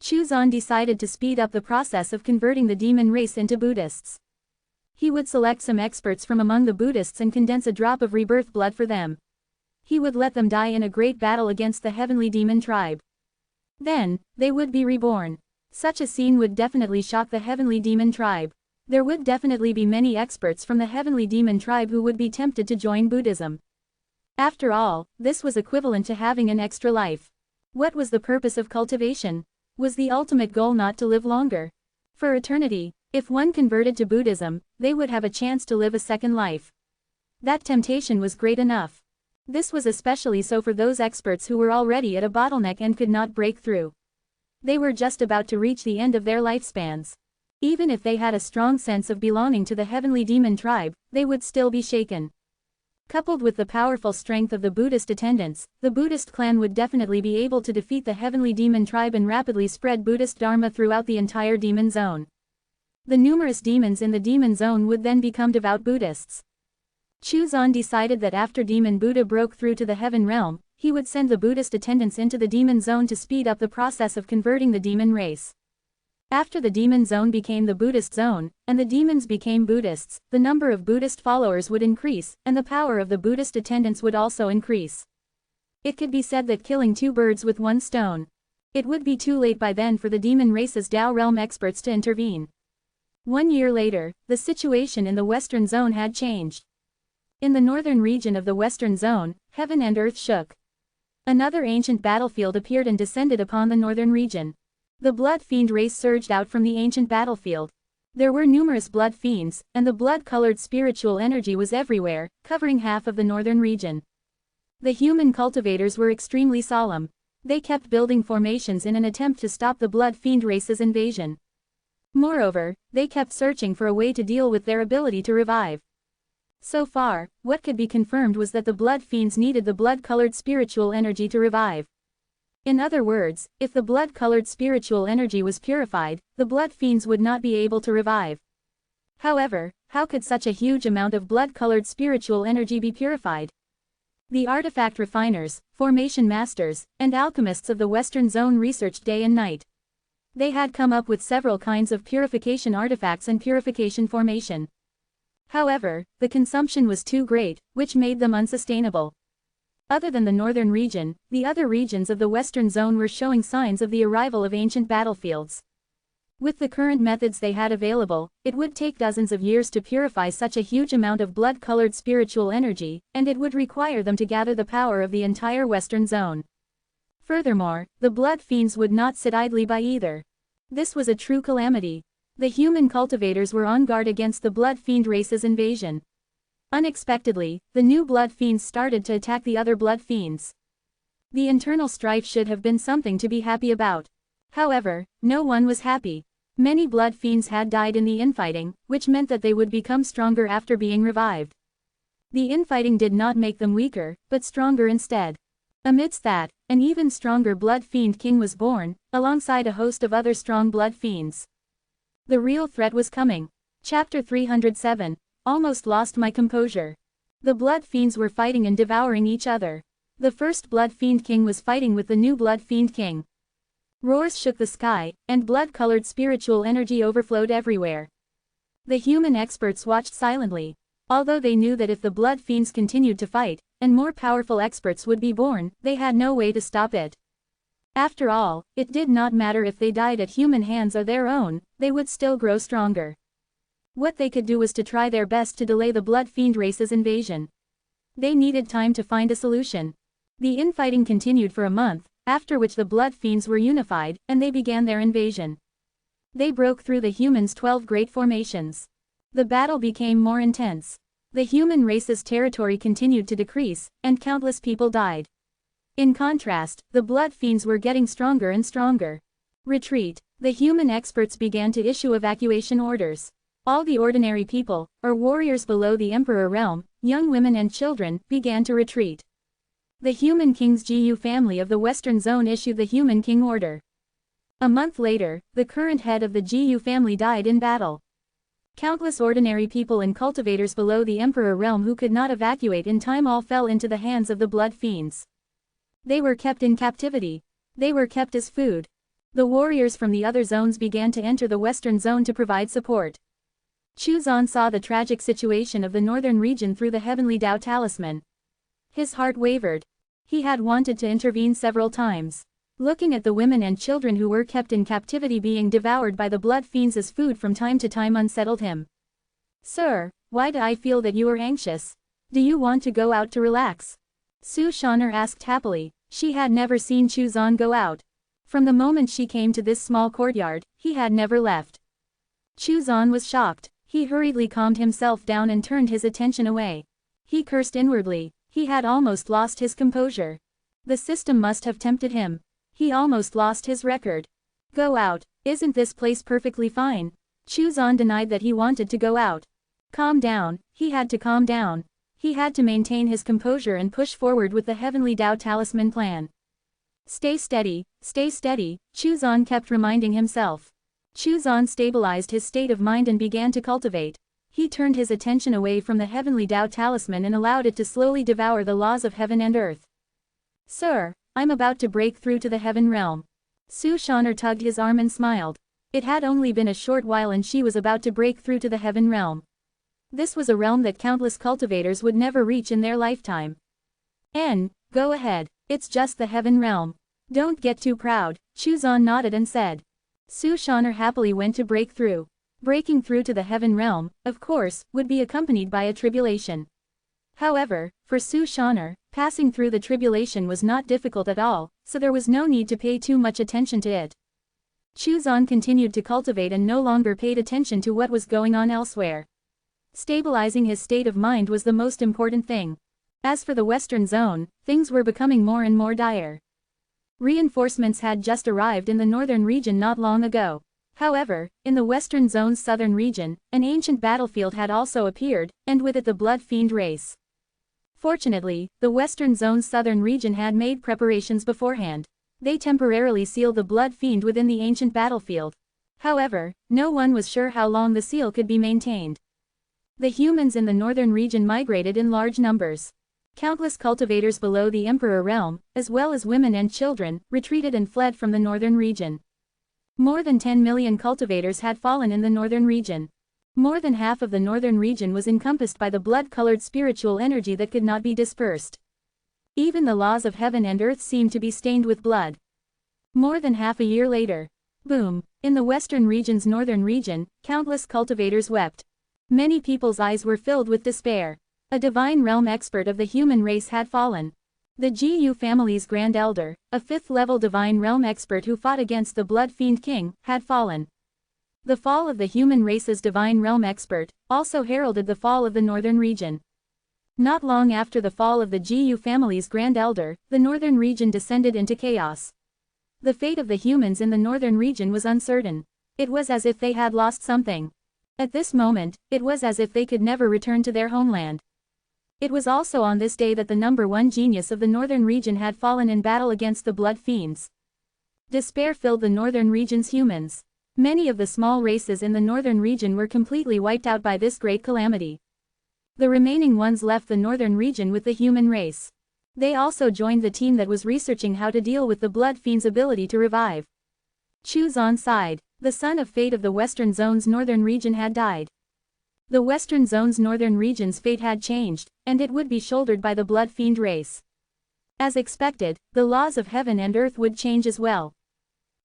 Chuzan decided to speed up the process of converting the demon race into Buddhists. He would select some experts from among the Buddhists and condense a drop of rebirth blood for them. He would let them die in a great battle against the heavenly demon tribe. Then, they would be reborn. Such a scene would definitely shock the heavenly demon tribe. There would definitely be many experts from the heavenly demon tribe who would be tempted to join Buddhism. After all, this was equivalent to having an extra life. What was the purpose of cultivation? Was the ultimate goal not to live longer? For eternity? If one converted to Buddhism, they would have a chance to live a second life. That temptation was great enough. This was especially so for those experts who were already at a bottleneck and could not break through. They were just about to reach the end of their lifespans. Even if they had a strong sense of belonging to the heavenly demon tribe, they would still be shaken. Coupled with the powerful strength of the Buddhist attendants, the Buddhist clan would definitely be able to defeat the heavenly demon tribe and rapidly spread Buddhist Dharma throughout the entire demon zone. The numerous demons in the demon zone would then become devout Buddhists. Chuzan decided that after Demon Buddha broke through to the heaven realm, he would send the Buddhist attendants into the demon zone to speed up the process of converting the demon race. After the demon zone became the Buddhist zone, and the demons became Buddhists, the number of Buddhist followers would increase, and the power of the Buddhist attendants would also increase. It could be said that killing two birds with one stone. It would be too late by then for the demon race's Tao realm experts to intervene. 1 year later, the situation in the Western Zone had changed. In the northern region of the Western Zone, heaven and earth shook. Another ancient battlefield appeared and descended upon the northern region. The blood fiend race surged out from the ancient battlefield. There were numerous blood fiends, and the blood-colored spiritual energy was everywhere, covering half of the northern region. The human cultivators were extremely solemn. They kept building formations in an attempt to stop the blood fiend race's invasion. Moreover, they kept searching for a way to deal with their ability to revive. So far, what could be confirmed was that the blood fiends needed the blood-colored spiritual energy to revive. In other words, if the blood-colored spiritual energy was purified, the blood fiends would not be able to revive. However, how could such a huge amount of blood-colored spiritual energy be purified? The artifact refiners, formation masters, and alchemists of the Western Zone researched day and night. They had come up with several kinds of purification artifacts and purification formation. However, the consumption was too great, which made them unsustainable. Other than the northern region, the other regions of the Western Zone were showing signs of the arrival of ancient battlefields. With the current methods they had available, it would take dozens of years to purify such a huge amount of blood-colored spiritual energy, and it would require them to gather the power of the entire Western Zone. Furthermore, the blood fiends would not sit idly by either. This was a true calamity. The human cultivators were on guard against the blood fiend race's invasion. Unexpectedly, the new blood fiends started to attack the other blood fiends. The internal strife should have been something to be happy about. However, no one was happy. Many blood fiends had died in the infighting, which meant that they would become stronger after being revived. The infighting did not make them weaker, but stronger instead. Amidst that, an even stronger blood fiend king was born, alongside a host of other strong blood fiends. The real threat was coming. Chapter 307. Almost lost my composure. The blood fiends were fighting and devouring each other. The first blood fiend king was fighting with the new blood fiend king. Roars shook the sky, and blood-colored spiritual energy overflowed everywhere. The human experts watched silently. Although they knew that if the blood fiends continued to fight, and more powerful experts would be born, they had no way to stop it. After all, it did not matter if they died at human hands or their own, they would still grow stronger. What they could do was to try their best to delay the blood fiend race's invasion. They needed time to find a solution. The infighting continued for a month, after which the blood fiends were unified, and they began their invasion. They broke through the humans' 12 great formations. The battle became more intense. The human race's territory continued to decrease, and countless people died. In contrast, the blood fiends were getting stronger and stronger. Retreat. The human experts began to issue evacuation orders. All the ordinary people, or warriors below the Emperor realm, young women and children, began to retreat. The Human King's GU family of the Western Zone issued the Human King order. A month later, the current head of the GU family died in battle. Countless ordinary people and cultivators below the Emperor realm who could not evacuate in time all fell into the hands of the blood fiends. They were kept in captivity. They were kept as food. The warriors from the other zones began to enter the Western Zone to provide support. Chuzan saw the tragic situation of the northern region through the heavenly Tao talisman. His heart wavered. He had wanted to intervene several times. Looking at the women and children who were kept in captivity being devoured by the blood fiends as food from time to time unsettled him. Sir, why do I feel that you are anxious? Do you want to go out to relax? Su Shaner asked happily. She had never seen Chuzan go out. From the moment she came to this small courtyard, he had never left. Chuzan was shocked. He hurriedly calmed himself down and turned his attention away. He cursed inwardly. He had almost lost his composure. The system must have tempted him. He almost lost his record. Go out. Isn't this place perfectly fine? Chuzan denied that he wanted to go out. Calm down. He had to calm down. He had to maintain his composure and push forward with the heavenly Tao talisman plan. Stay steady, Chuzan kept reminding himself. Chuzan stabilized his state of mind and began to cultivate. He turned his attention away from the heavenly Tao talisman and allowed it to slowly devour the laws of heaven and earth. Sir, I'm about to break through to the heaven realm. Su Shaner tugged his arm and smiled. It had only been a short while and she was about to break through to the heaven realm. This was a realm that countless cultivators would never reach in their lifetime. Go ahead, it's just the heaven realm. Don't get too proud, Chuzan nodded and said. Su Shaner happily went to break through. Breaking through to the heaven realm, of course, would be accompanied by a tribulation. However, for Su Shaner, passing through the tribulation was not difficult at all, so there was no need to pay too much attention to it. Chuzan continued to cultivate and no longer paid attention to what was going on elsewhere. Stabilizing his state of mind was the most important thing. As for the Western Zone, things were becoming more and more dire. Reinforcements had just arrived in the northern region not long ago. However, in the Western Zone's southern region, an ancient battlefield had also appeared, and with it the Blood Fiend race. Fortunately, the Western Zone's southern region had made preparations beforehand. They temporarily sealed the Blood Fiend within the ancient battlefield. However, no one was sure how long the seal could be maintained. The humans in the northern region migrated in large numbers. Countless cultivators below the Emperor realm, as well as women and children, retreated and fled from the northern region. More than 10 million cultivators had fallen in the northern region. More than half of the northern region was encompassed by the blood-colored spiritual energy that could not be dispersed. Even the laws of heaven and earth seemed to be stained with blood. More than half a year later. Boom! In the western region's northern region, countless cultivators wept. Many people's eyes were filled with despair. A divine realm expert of the human race had fallen. The GU family's Grand Elder, a 5th-level divine realm expert who fought against the Blood Fiend King, had fallen. The fall of the human race's divine realm expert also heralded the fall of the northern region. Not long after the fall of the GU family's Grand Elder, the northern region descended into chaos. The fate of the humans in the northern region was uncertain. It was as if they had lost something. At this moment, it was as if they could never return to their homeland. It was also on this day that the number 1 genius of the northern region had fallen in battle against the Blood Fiends. Despair filled the northern region's humans. Many of the small races in the northern region were completely wiped out by this great calamity. The remaining ones left the northern region with the human race. They also joined the team that was researching how to deal with the Blood Fiend's ability to revive. Chuzan sighed. The son of fate of the Western Zone's northern region had died. The Western Zone's northern region's fate had changed, and it would be shouldered by the Blood Fiend race. As expected, the laws of heaven and earth would change as well.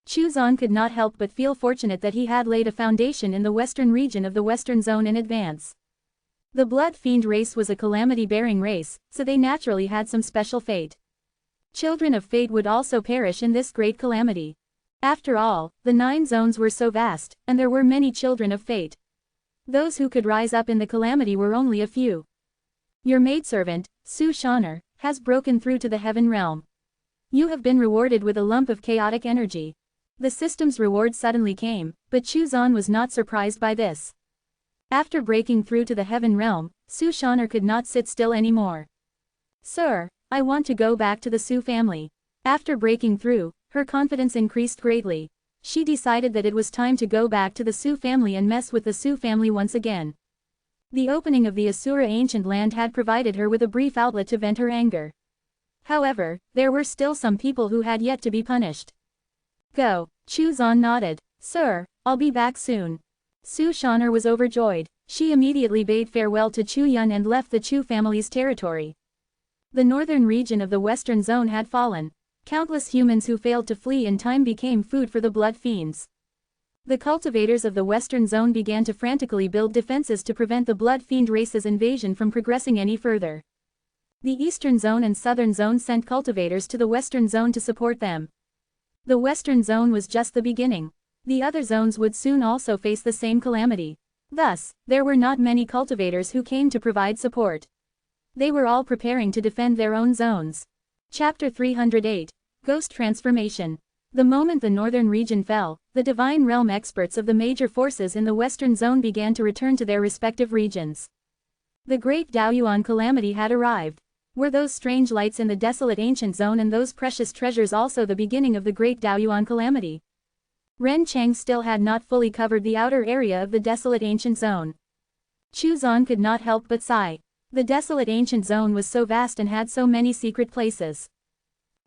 Chuzan could not help but feel fortunate that he had laid a foundation in the western region of the Western Zone in advance. The Blood Fiend race was a calamity-bearing race, so they naturally had some special fate. Children of fate would also perish in this great calamity. After all, the 9 zones were so vast, and there were many children of fate. Those who could rise up in the calamity were only a few. Your maidservant, Su Shaner, has broken through to the heaven realm. You have been rewarded with a lump of chaotic energy. The system's reward suddenly came, but Chuzan was not surprised by this. After breaking through to the heaven realm, Su Shaner could not sit still anymore. Sir, I want to go back to the Su family. After breaking through, her confidence increased greatly. She decided that it was time to go back to the Su family and mess with the Su family once again. The opening of the Asura ancient land had provided her with a brief outlet to vent her anger. However, there were still some people who had yet to be punished. Go, Chuzan nodded. Sir, I'll be back soon. Su Shaner was overjoyed. She immediately bade farewell to Chu Yun and left the Chu family's territory. The northern region of the Western Zone had fallen. Countless humans who failed to flee in time became food for the Blood Fiends. The cultivators of the Western Zone began to frantically build defenses to prevent the Blood Fiend race's invasion from progressing any further. The Eastern Zone and Southern Zone sent cultivators to the Western Zone to support them. The Western Zone was just the beginning. The other zones would soon also face the same calamity. Thus, there were not many cultivators who came to provide support. They were all preparing to defend their own zones. Chapter 308. Ghost Transformation. The moment the northern region fell, the divine realm experts of the major forces in the Western Zone began to return to their respective regions. The great Daoyuan calamity had arrived. Were those strange lights in the desolate ancient zone and those precious treasures also the beginning of the great Daoyuan calamity? Ren Cheng still had not fully covered the outer area of the desolate ancient zone. Chuzan could not help but sigh. The desolate ancient zone was so vast and had so many secret places.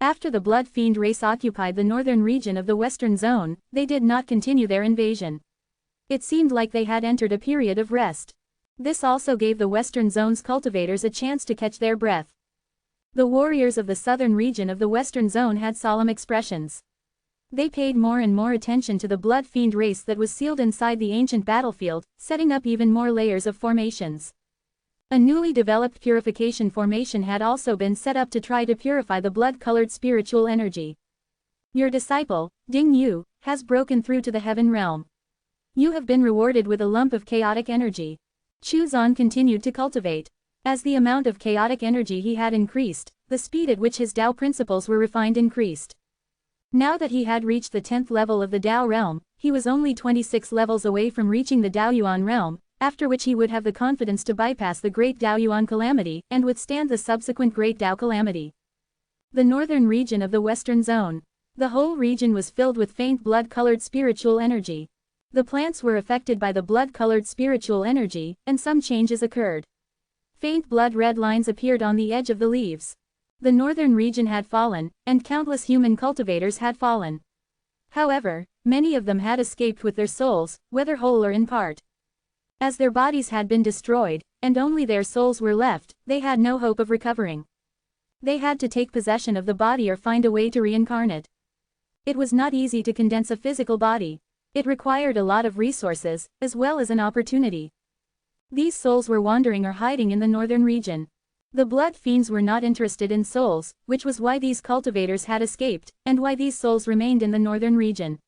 After the Blood Fiend race occupied the northern region of the Western Zone, they did not continue their invasion. It seemed like they had entered a period of rest. This also gave the Western Zone's cultivators a chance to catch their breath. The warriors of the southern region of the Western Zone had solemn expressions. They paid more and more attention to the Blood Fiend race that was sealed inside the ancient battlefield, setting up even more layers of formations. A newly developed purification formation had also been set up to try to purify the blood-colored spiritual energy. Your disciple, Ding Yu, has broken through to the heaven realm. You have been rewarded with a lump of chaotic energy. Chuzan continued to cultivate. As the amount of chaotic energy he had increased, the speed at which his Tao principles were refined increased. Now that he had reached the 10th level of the Tao realm, he was only 26 levels away from reaching the Daoyuan realm, after which he would have the confidence to bypass the Great Daoyuan calamity and withstand the subsequent Great Dao calamity. The northern region of the Western Zone. The whole region was filled with faint blood-colored spiritual energy. The plants were affected by the blood-colored spiritual energy, and some changes occurred. Faint blood-red lines appeared on the edge of the leaves. The northern region had fallen, and countless human cultivators had fallen. However, many of them had escaped with their souls, whether whole or in part. As their bodies had been destroyed, and only their souls were left, they had no hope of recovering. They had to take possession of the body or find a way to reincarnate. It was not easy to condense a physical body. It required a lot of resources, as well as an opportunity. These souls were wandering or hiding in the northern region. The blood fiends were not interested in souls, which was why these cultivators had escaped, and why these souls remained in the northern region.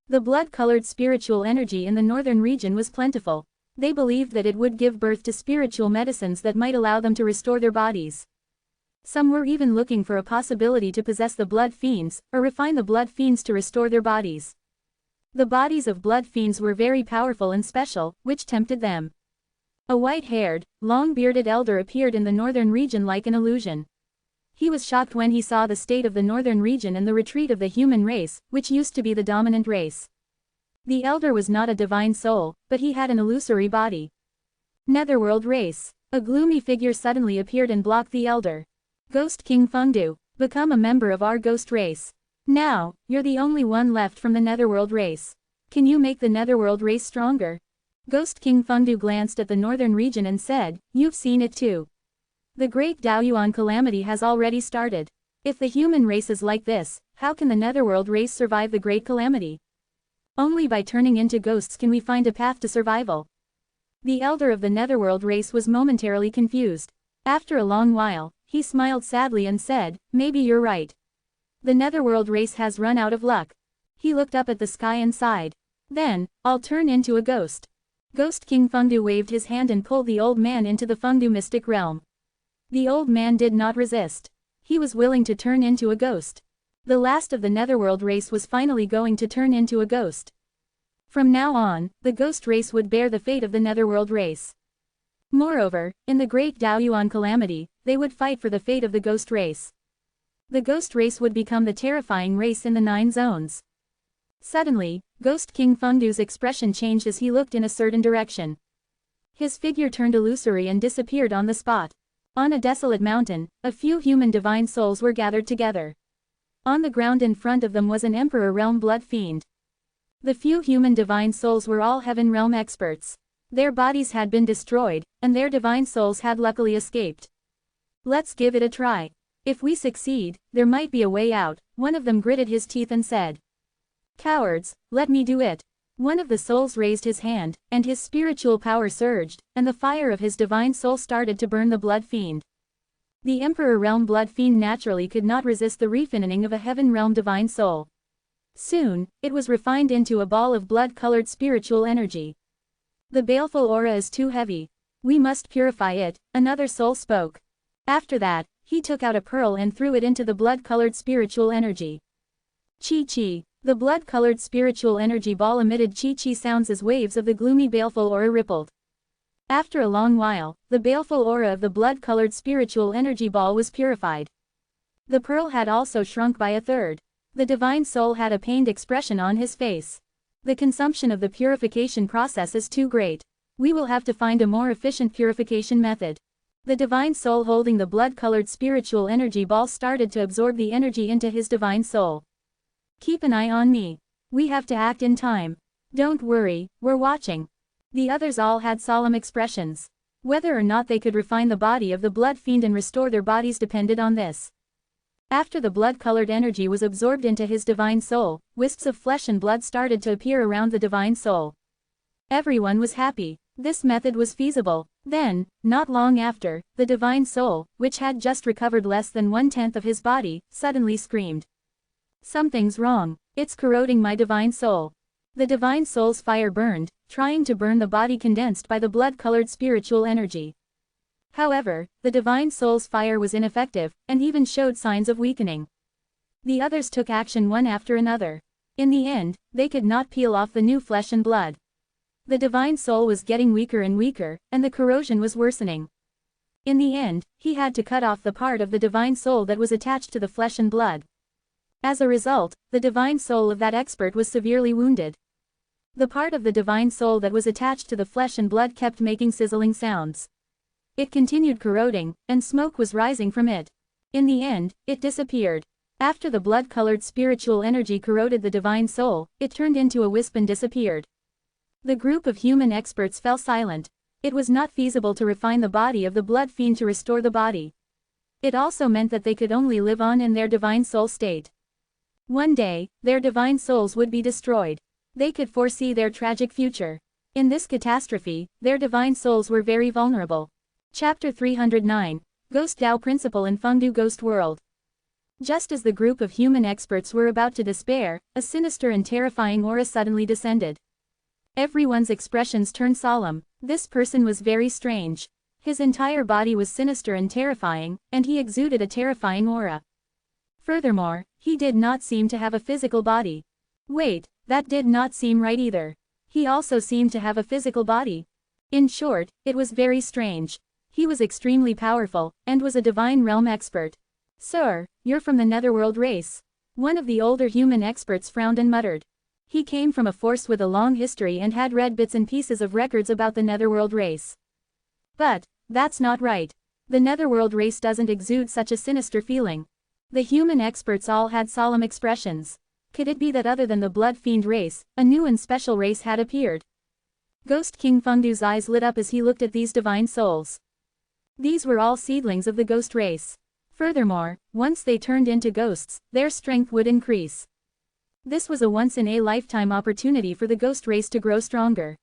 The blood-colored spiritual energy in the northern region was plentiful. They believed that it would give birth to spiritual medicines that might allow them to restore their bodies. Some were even looking for a possibility to possess the blood fiends, or refine the blood fiends to restore their bodies. The bodies of blood fiends were very powerful and special, which tempted them. A white-haired, long-bearded elder appeared in the northern region like an illusion. He was shocked when he saw the state of the northern region and the retreat of the human race, which used to be the dominant race. The elder was not a divine soul, but he had an illusory body. Netherworld race. A gloomy figure suddenly appeared and blocked the elder. Ghost King Fengdu, become a member of our ghost race. Now, you're the only one left from the Netherworld race. Can you make the Netherworld race stronger? Ghost King Fengdu glanced at the northern region and said, you've seen it too. The Great Daoyuan calamity has already started. If the human race is like this, how can the Netherworld race survive the Great Calamity? Only by turning into ghosts can we find a path to survival. The elder of the Netherworld race was momentarily confused. After a long while, he smiled sadly and said, maybe you're right. The Netherworld race has run out of luck. He looked up at the sky and sighed. Then, I'll turn into a ghost. Ghost King Fengdu waved his hand and pulled the old man into the Fengdu mystic realm. The old man did not resist. He was willing to turn into a ghost. The last of the Netherworld race was finally going to turn into a ghost. From now on, the ghost race would bear the fate of the Netherworld race. Moreover, in the Great Daoyuan calamity, they would fight for the fate of the ghost race. The ghost race would become the terrifying race in the 9 zones. Suddenly, Ghost King Fengdu's expression changed as he looked in a certain direction. His figure turned illusory and disappeared on the spot. On a desolate mountain, a few human divine souls were gathered together. On the ground in front of them was an Emperor Realm blood fiend. The few human divine souls were all Heaven Realm experts. Their bodies had been destroyed, and their divine souls had luckily escaped. Let's give it a try. If we succeed, there might be a way out, one of them gritted his teeth and said. Cowards, let me do it. One of the souls raised his hand, and his spiritual power surged, and the fire of his divine soul started to burn the blood fiend. The Emperor Realm blood fiend naturally could not resist the refining of a Heaven Realm divine soul. Soon, it was refined into a ball of blood-colored spiritual energy. The baleful aura is too heavy. We must purify it, another soul spoke. After that, he took out a pearl and threw it into the blood-colored spiritual energy. Chi-chi. The blood-colored spiritual energy ball emitted chi-chi sounds as waves of the gloomy baleful aura rippled. After a long while, the baleful aura of the blood-colored spiritual energy ball was purified. The pearl had also shrunk by a third. The divine soul had a pained expression on his face. The consumption of the purification process is too great. We will have to find a more efficient purification method. The divine soul holding the blood-colored spiritual energy ball started to absorb the energy into his divine soul. Keep an eye on me. We have to act in time. Don't worry, we're watching. The others all had solemn expressions. Whether or not they could refine the body of the blood fiend and restore their bodies depended on this. After the blood-colored energy was absorbed into his divine soul, wisps of flesh and blood started to appear around the divine soul. Everyone was happy. This method was feasible. Then, not long after, the divine soul, which had just recovered less than 1/10 of his body, suddenly screamed. Something's wrong. It's corroding my divine soul. The divine soul's fire burned, trying to burn the body condensed by the blood-colored spiritual energy. However, the divine soul's fire was ineffective, and even showed signs of weakening. The others took action one after another. In the end, they could not peel off the new flesh and blood. The divine soul was getting weaker and weaker, and the corrosion was worsening. In the end, he had to cut off the part of the divine soul that was attached to the flesh and blood. As a result, the divine soul of that expert was severely wounded. The part of the divine soul that was attached to the flesh and blood kept making sizzling sounds. It continued corroding, and smoke was rising from it. In the end, it disappeared. After the blood-colored spiritual energy corroded the divine soul, it turned into a wisp and disappeared. The group of human experts fell silent. It was not feasible to refine the body of the blood fiend to restore the body. It also meant that they could only live on in their divine soul state. One day, their divine souls would be destroyed. They could foresee their tragic future. In this catastrophe, their divine souls were very vulnerable. Chapter 309, Ghost Dao Principle in Fengdu Ghost World. Just as the group of human experts were about to despair, a sinister and terrifying aura suddenly descended. Everyone's expressions turned solemn. This person was very strange. His entire body was sinister and terrifying, and he exuded a terrifying aura. Furthermore, he did not seem to have a physical body. Wait, that did not seem right either. He also seemed to have a physical body. In short, it was very strange. He was extremely powerful, and was a divine realm expert. Sir, you're from the netherworld race. One of the older human experts frowned and muttered. He came from a force with a long history and had read bits and pieces of records about the netherworld race. But, that's not right. The netherworld race doesn't exude such a sinister feeling. The human experts all had solemn expressions. Could it be that other than the blood fiend race, a new and special race had appeared? Ghost King Fengdu's eyes lit up as he looked at these divine souls. These were all seedlings of the ghost race. Furthermore, once they turned into ghosts, their strength would increase. This was a once-in-a-lifetime opportunity for the ghost race to grow stronger.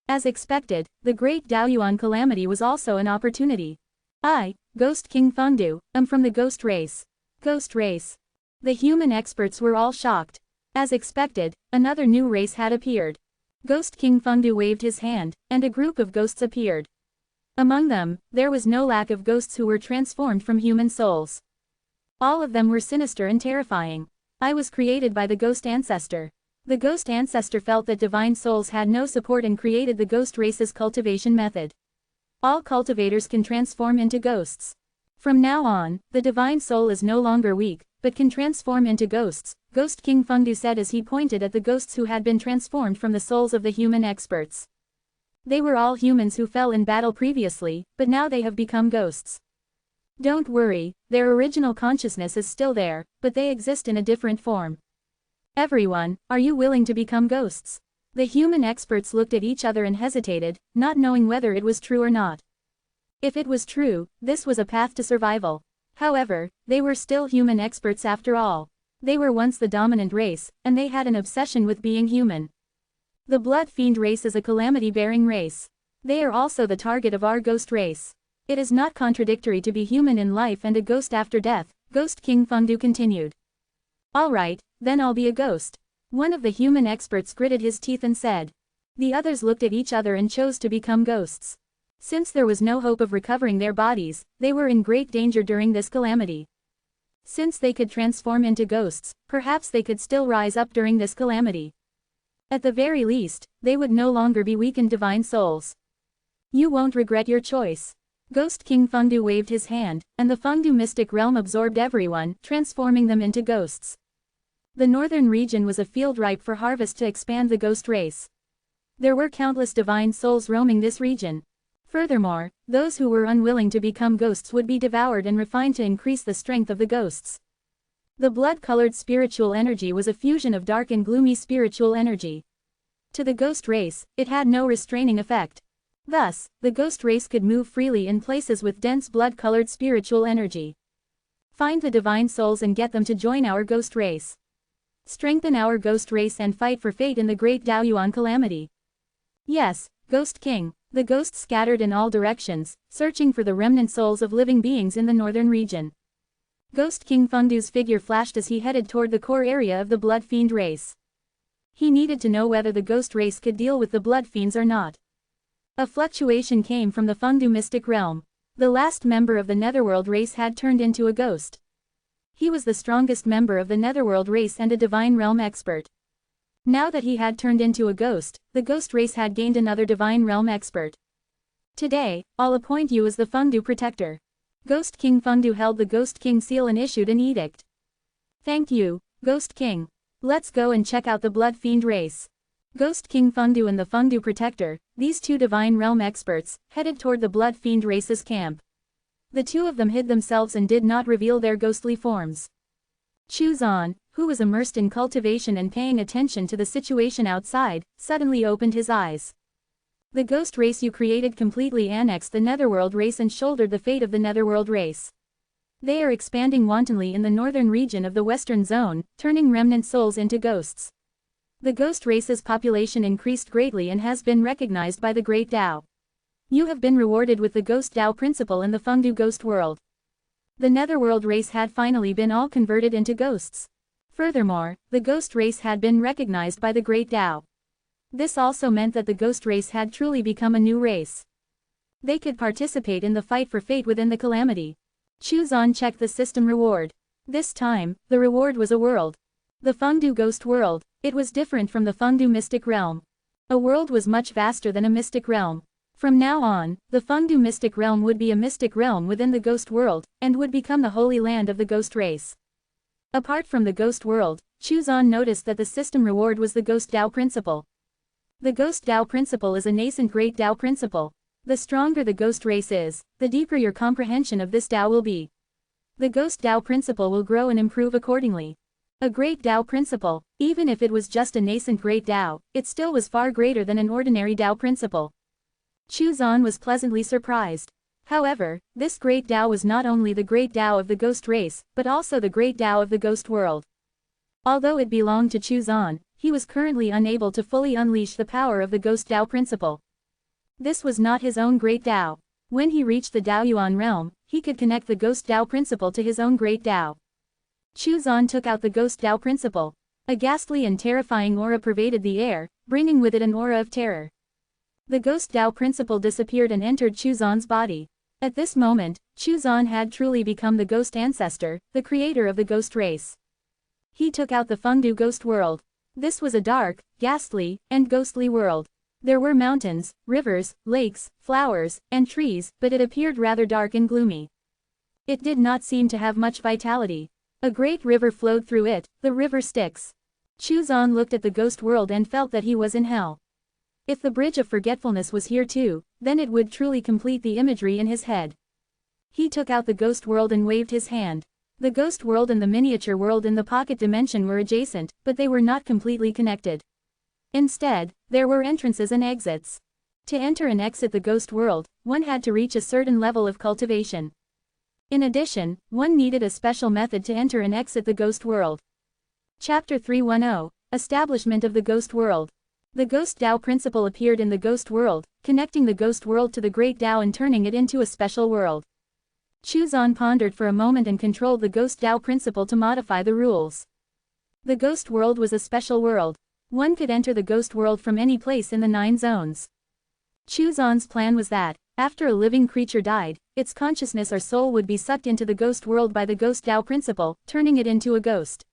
As expected, the Great Daoyuan Calamity was also an opportunity. I, Ghost King Fengdu, am from the ghost race. Ghost race. The human experts were all shocked. As expected, another new race had appeared. Ghost King Fengdu waved his hand, and a group of ghosts appeared. Among them, there was no lack of ghosts who were transformed from human souls. All of them were sinister and terrifying. I was created by the ghost ancestor. The ghost ancestor felt that divine souls had no support and created the ghost race's cultivation method. All cultivators can transform into ghosts. From now on, the divine soul is no longer weak, but can transform into ghosts, Ghost King Fengdu said as he pointed at the ghosts who had been transformed from the souls of the human experts. They were all humans who fell in battle previously, but now they have become ghosts. Don't worry, their original consciousness is still there, but they exist in a different form. Everyone, are you willing to become ghosts? The human experts looked at each other and hesitated, not knowing whether it was true or not. If it was true, this was a path to survival. However, they were still human experts after all. They were once the dominant race, and they had an obsession with being human. The Blood Fiend race is a calamity-bearing race. They are also the target of our ghost race. It is not contradictory to be human in life and a ghost after death, Ghost King Fengdu continued. Alright, then I'll be a ghost. One of the human experts gritted his teeth and said. The others looked at each other and chose to become ghosts. Since there was no hope of recovering their bodies, they were in great danger during this calamity. Since they could transform into ghosts, perhaps they could still rise up during this calamity. At the very least, they would no longer be weakened divine souls. You won't regret your choice. Ghost King Fengdu waved his hand, and the Fengdu mystic realm absorbed everyone, transforming them into ghosts. The northern region was a field ripe for harvest to expand the ghost race. There were countless divine souls roaming this region. Furthermore, those who were unwilling to become ghosts would be devoured and refined to increase the strength of the ghosts. The blood-colored spiritual energy was a fusion of dark and gloomy spiritual energy. To the ghost race, it had no restraining effect. Thus, the ghost race could move freely in places with dense blood-colored spiritual energy. Find the divine souls and get them to join our ghost race. Strengthen our ghost race and fight for fate in the Great Daoyuan Calamity. Yes, Ghost King. The ghosts scattered in all directions, searching for the remnant souls of living beings in the northern region. Ghost King Fengdu's figure flashed as he headed toward the core area of the Blood Fiend race. He needed to know whether the ghost race could deal with the Blood Fiends or not. A fluctuation came from the Fengdu mystic realm. The last member of the Netherworld race had turned into a ghost. He was the strongest member of the Netherworld race and a divine realm expert. Now that he had turned into a ghost, the ghost race had gained another divine realm expert. Today, I'll appoint you as the Fengdu protector. Ghost King Fengdu held the Ghost King seal and issued an edict. Thank you, Ghost King. Let's go and check out the Blood Fiend race. Ghost King Fengdu and the Fengdu protector, these two divine realm experts, headed toward the Blood Fiend race's camp. The two of them hid themselves and did not reveal their ghostly forms. Chuzan, who was immersed in cultivation and paying attention to the situation outside, suddenly opened his eyes. The ghost race you created completely annexed the Netherworld race and shouldered the fate of the Netherworld race. They are expanding wantonly in the northern region of the Western Zone, turning remnant souls into ghosts. The ghost race's population increased greatly and has been recognized by the Great Tao. You have been rewarded with the Ghost Tao principle in the Fengdu Ghost World. The Netherworld race had finally been all converted into ghosts. Furthermore, the ghost race had been recognized by the Great Tao. This also meant that the ghost race had truly become a new race. They could participate in the fight for fate within the calamity. Chuzan checked the system reward. This time, the reward was a world. The Fengdu Ghost World. It was different from the Fengdu Mystic Realm. A world was much vaster than a mystic realm. From now on, the Fengdu Mystic Realm would be a mystic realm within the Ghost World, and would become the holy land of the ghost race. Apart from the Ghost World, Chuzan noticed that the system reward was the Ghost Tao principle. The Ghost Tao principle is a nascent Great Tao principle. The stronger the ghost race is, the deeper your comprehension of this Tao will be. The Ghost Tao principle will grow and improve accordingly. A Great Tao principle, even if it was just a nascent Great Tao, it still was far greater than an ordinary Tao principle. Chuzan was pleasantly surprised. However, this Great Tao was not only the Great Tao of the ghost race, but also the Great Tao of the ghost world. Although it belonged to Chuzan, he was currently unable to fully unleash the power of the Ghost Tao principle. This was not his own Great Tao. When he reached the Daoyuan realm, he could connect the Ghost Tao principle to his own Great Tao. Chuzan took out the Ghost Tao principle. A ghastly and terrifying aura pervaded the air, bringing with it an aura of terror. The Ghost Tao principle disappeared and entered Chuzan's body. At this moment, Chuzan had truly become the Ghost Ancestor, the creator of the ghost race. He took out the Fengdu Ghost World. This was a dark, ghastly, and ghostly world. There were mountains, rivers, lakes, flowers, and trees, but it appeared rather dark and gloomy. It did not seem to have much vitality. A great river flowed through it, the river Styx. Chuzan looked at the ghost world and felt that he was in hell. If the Bridge of Forgetfulness was here too, then it would truly complete the imagery in his head. He took out the ghost world and waved his hand. The ghost world and the miniature world in the pocket dimension were adjacent, but they were not completely connected. Instead, there were entrances and exits. To enter and exit the ghost world, one had to reach a certain level of cultivation. In addition, one needed a special method to enter and exit the ghost world. Chapter 310, Establishment of the Ghost World. The Ghost Tao principle appeared in the ghost world, connecting the ghost world to the Great Tao and turning it into a special world. Chuzan pondered for a moment and controlled the Ghost Tao principle to modify the rules. The ghost world was a special world. One could enter the ghost world from any place in the 9 zones. Chuzan's plan was that, after a living creature died, its consciousness or soul would be sucked into the ghost world by the Ghost Tao principle, turning it into a ghost.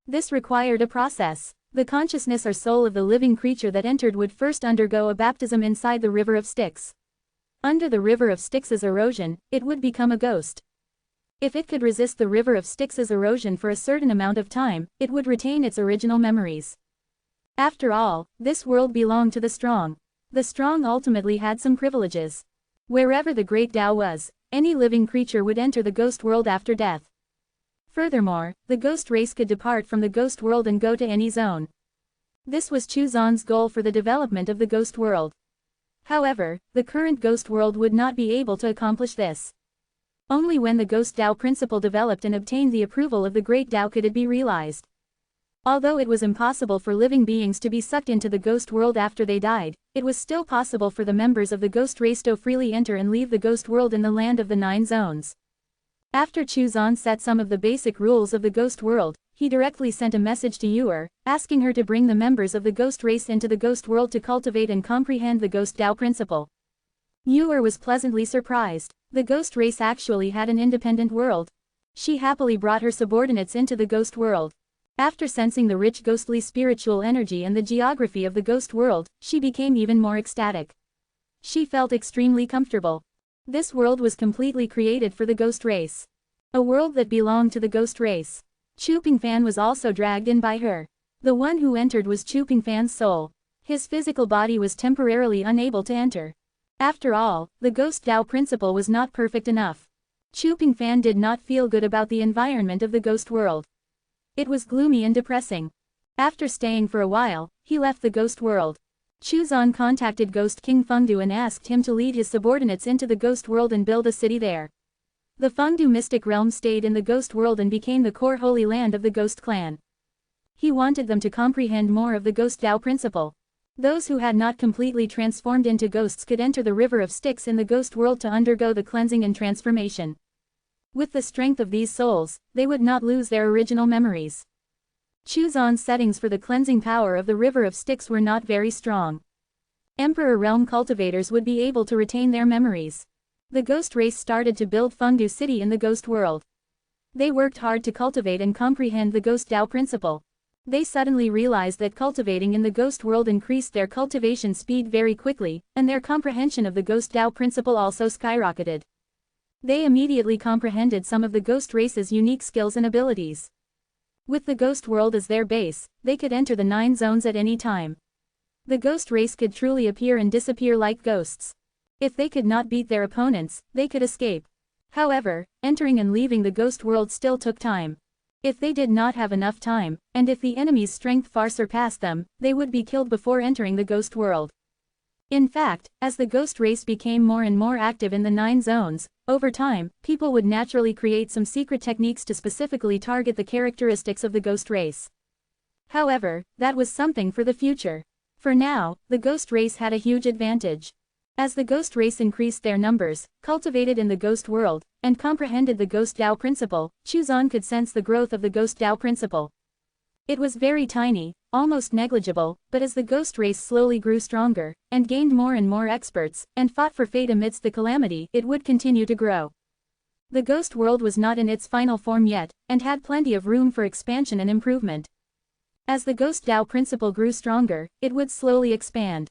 This required a process. The consciousness or soul of the living creature that entered would first undergo a baptism inside the river of Styx. Under the river of Styx's erosion, it would become a ghost. If it could resist the river of Styx's erosion for a certain amount of time, it would retain its original memories. After all, this world belonged to the strong. The strong ultimately had some privileges. Wherever the Great Tao was, any living creature would enter the ghost world after death. Furthermore, the ghost race could depart from the ghost world and go to any zone. This was Chuzan's goal for the development of the ghost world. However, the current ghost world would not be able to accomplish this. Only when the Ghost Tao principle developed and obtained the approval of the Great Tao could it be realized. Although it was impossible for living beings to be sucked into the ghost world after they died, it was still possible for the members of the ghost race to freely enter and leave the ghost world in the land of the 9 zones. After Chuzan set some of the basic rules of the ghost world, he directly sent a message to Yuer, asking her to bring the members of the ghost race into the ghost world to cultivate and comprehend the Ghost Tao principle. Yuer was pleasantly surprised. The ghost race actually had an independent world. She happily brought her subordinates into the ghost world. After sensing the rich ghostly spiritual energy and the geography of the ghost world, she became even more ecstatic. She felt extremely comfortable. This world was completely created for the ghost race. A world that belonged to the ghost race. Chu Pingfan was also dragged in by her. The one who entered was Chu Pingfan's soul. His physical body was temporarily unable to enter. After all, the ghost Tao principle was not perfect enough. Chu Pingfan did not feel good about the environment of the ghost world. It was gloomy and depressing. After staying for a while, he left the ghost world. Chu Zan contacted Ghost King Fengdu and asked him to lead his subordinates into the ghost world and build a city there. The Fengdu mystic realm stayed in the ghost world and became the core holy land of the ghost clan. He wanted them to comprehend more of the ghost Tao principle. Those who had not completely transformed into ghosts could enter the river of Styx in the ghost world to undergo the cleansing and transformation. With the strength of these souls, they would not lose their original memories. Chu Zan's settings for the cleansing power of the river of Styx were not very strong. Emperor realm cultivators would be able to retain their memories. The ghost race started to build Fengdu City in the ghost world. They worked hard to cultivate and comprehend the ghost Tao principle. They suddenly realized that cultivating in the ghost world increased their cultivation speed very quickly, and their comprehension of the ghost Tao principle also skyrocketed. They immediately comprehended some of the ghost race's unique skills and abilities. With the ghost world as their base, they could enter the 9 zones at any time. The ghost race could truly appear and disappear like ghosts. If they could not beat their opponents, they could escape. However, entering and leaving the ghost world still took time. If they did not have enough time, and if the enemy's strength far surpassed them, they would be killed before entering the ghost world. In fact, as the ghost race became more and more active in the 9 zones, over time, people would naturally create some secret techniques to specifically target the characteristics of the ghost race. However, that was something for the future. For now, the ghost race had a huge advantage. As the ghost race increased their numbers, cultivated in the ghost world, and comprehended the ghost Tao principle, Chu Zan could sense the growth of the ghost Tao principle. It was very tiny, almost negligible, but as the ghost race slowly grew stronger, and gained more and more experts, and fought for fate amidst the calamity, it would continue to grow. The ghost world was not in its final form yet, and had plenty of room for expansion and improvement. As the ghost Tao principle grew stronger, it would slowly expand.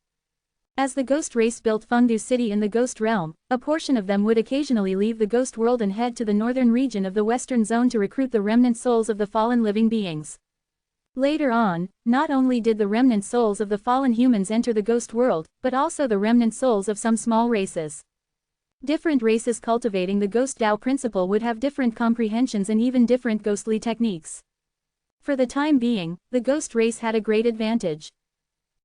As the ghost race built Fengdu City in the ghost realm, a portion of them would occasionally leave the ghost world and head to the northern region of the western zone to recruit the remnant souls of the fallen living beings. Later on, not only did the remnant souls of the fallen humans enter the ghost world, but also the remnant souls of some small races. Different races cultivating the ghost Tao principle would have different comprehensions and even different ghostly techniques. For the time being, the ghost race had a great advantage.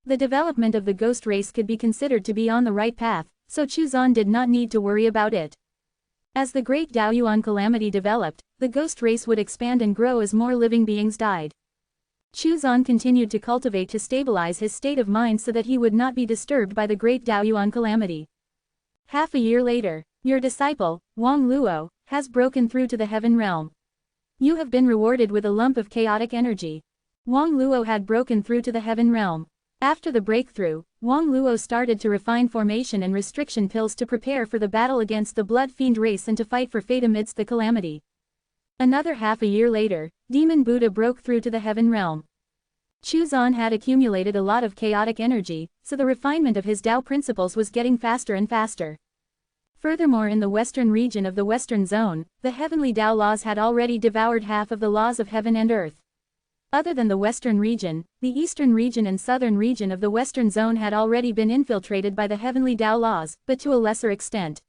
The development of the ghost race could be considered to be on the right path, so Chu Zan did not need to worry about it. As the great Daoyuan calamity developed, the ghost race would expand and grow as more living beings died. Chu Zan continued to cultivate to stabilize his state of mind so that he would not be disturbed by the great Daoyuan calamity. Half a year later, your disciple, Wang Luo, has broken through to the heaven realm. You have been rewarded with a lump of chaotic energy. Wang Luo had broken through to the heaven realm. After the breakthrough, Wang Luo started to refine formation and restriction pills to prepare for the battle against the blood fiend race and to fight for fate amidst the calamity. Another half a year later, Demon Buddha broke through to the heaven realm. Chu Zan had accumulated a lot of chaotic energy, so the refinement of his Tao principles was getting faster and faster. Furthermore, in the western region of the western zone, the heavenly Tao laws had already devoured half of the laws of heaven and earth. Other than the western region, the eastern region and southern region of the western zone had already been infiltrated by the heavenly Tao laws, but to a lesser extent.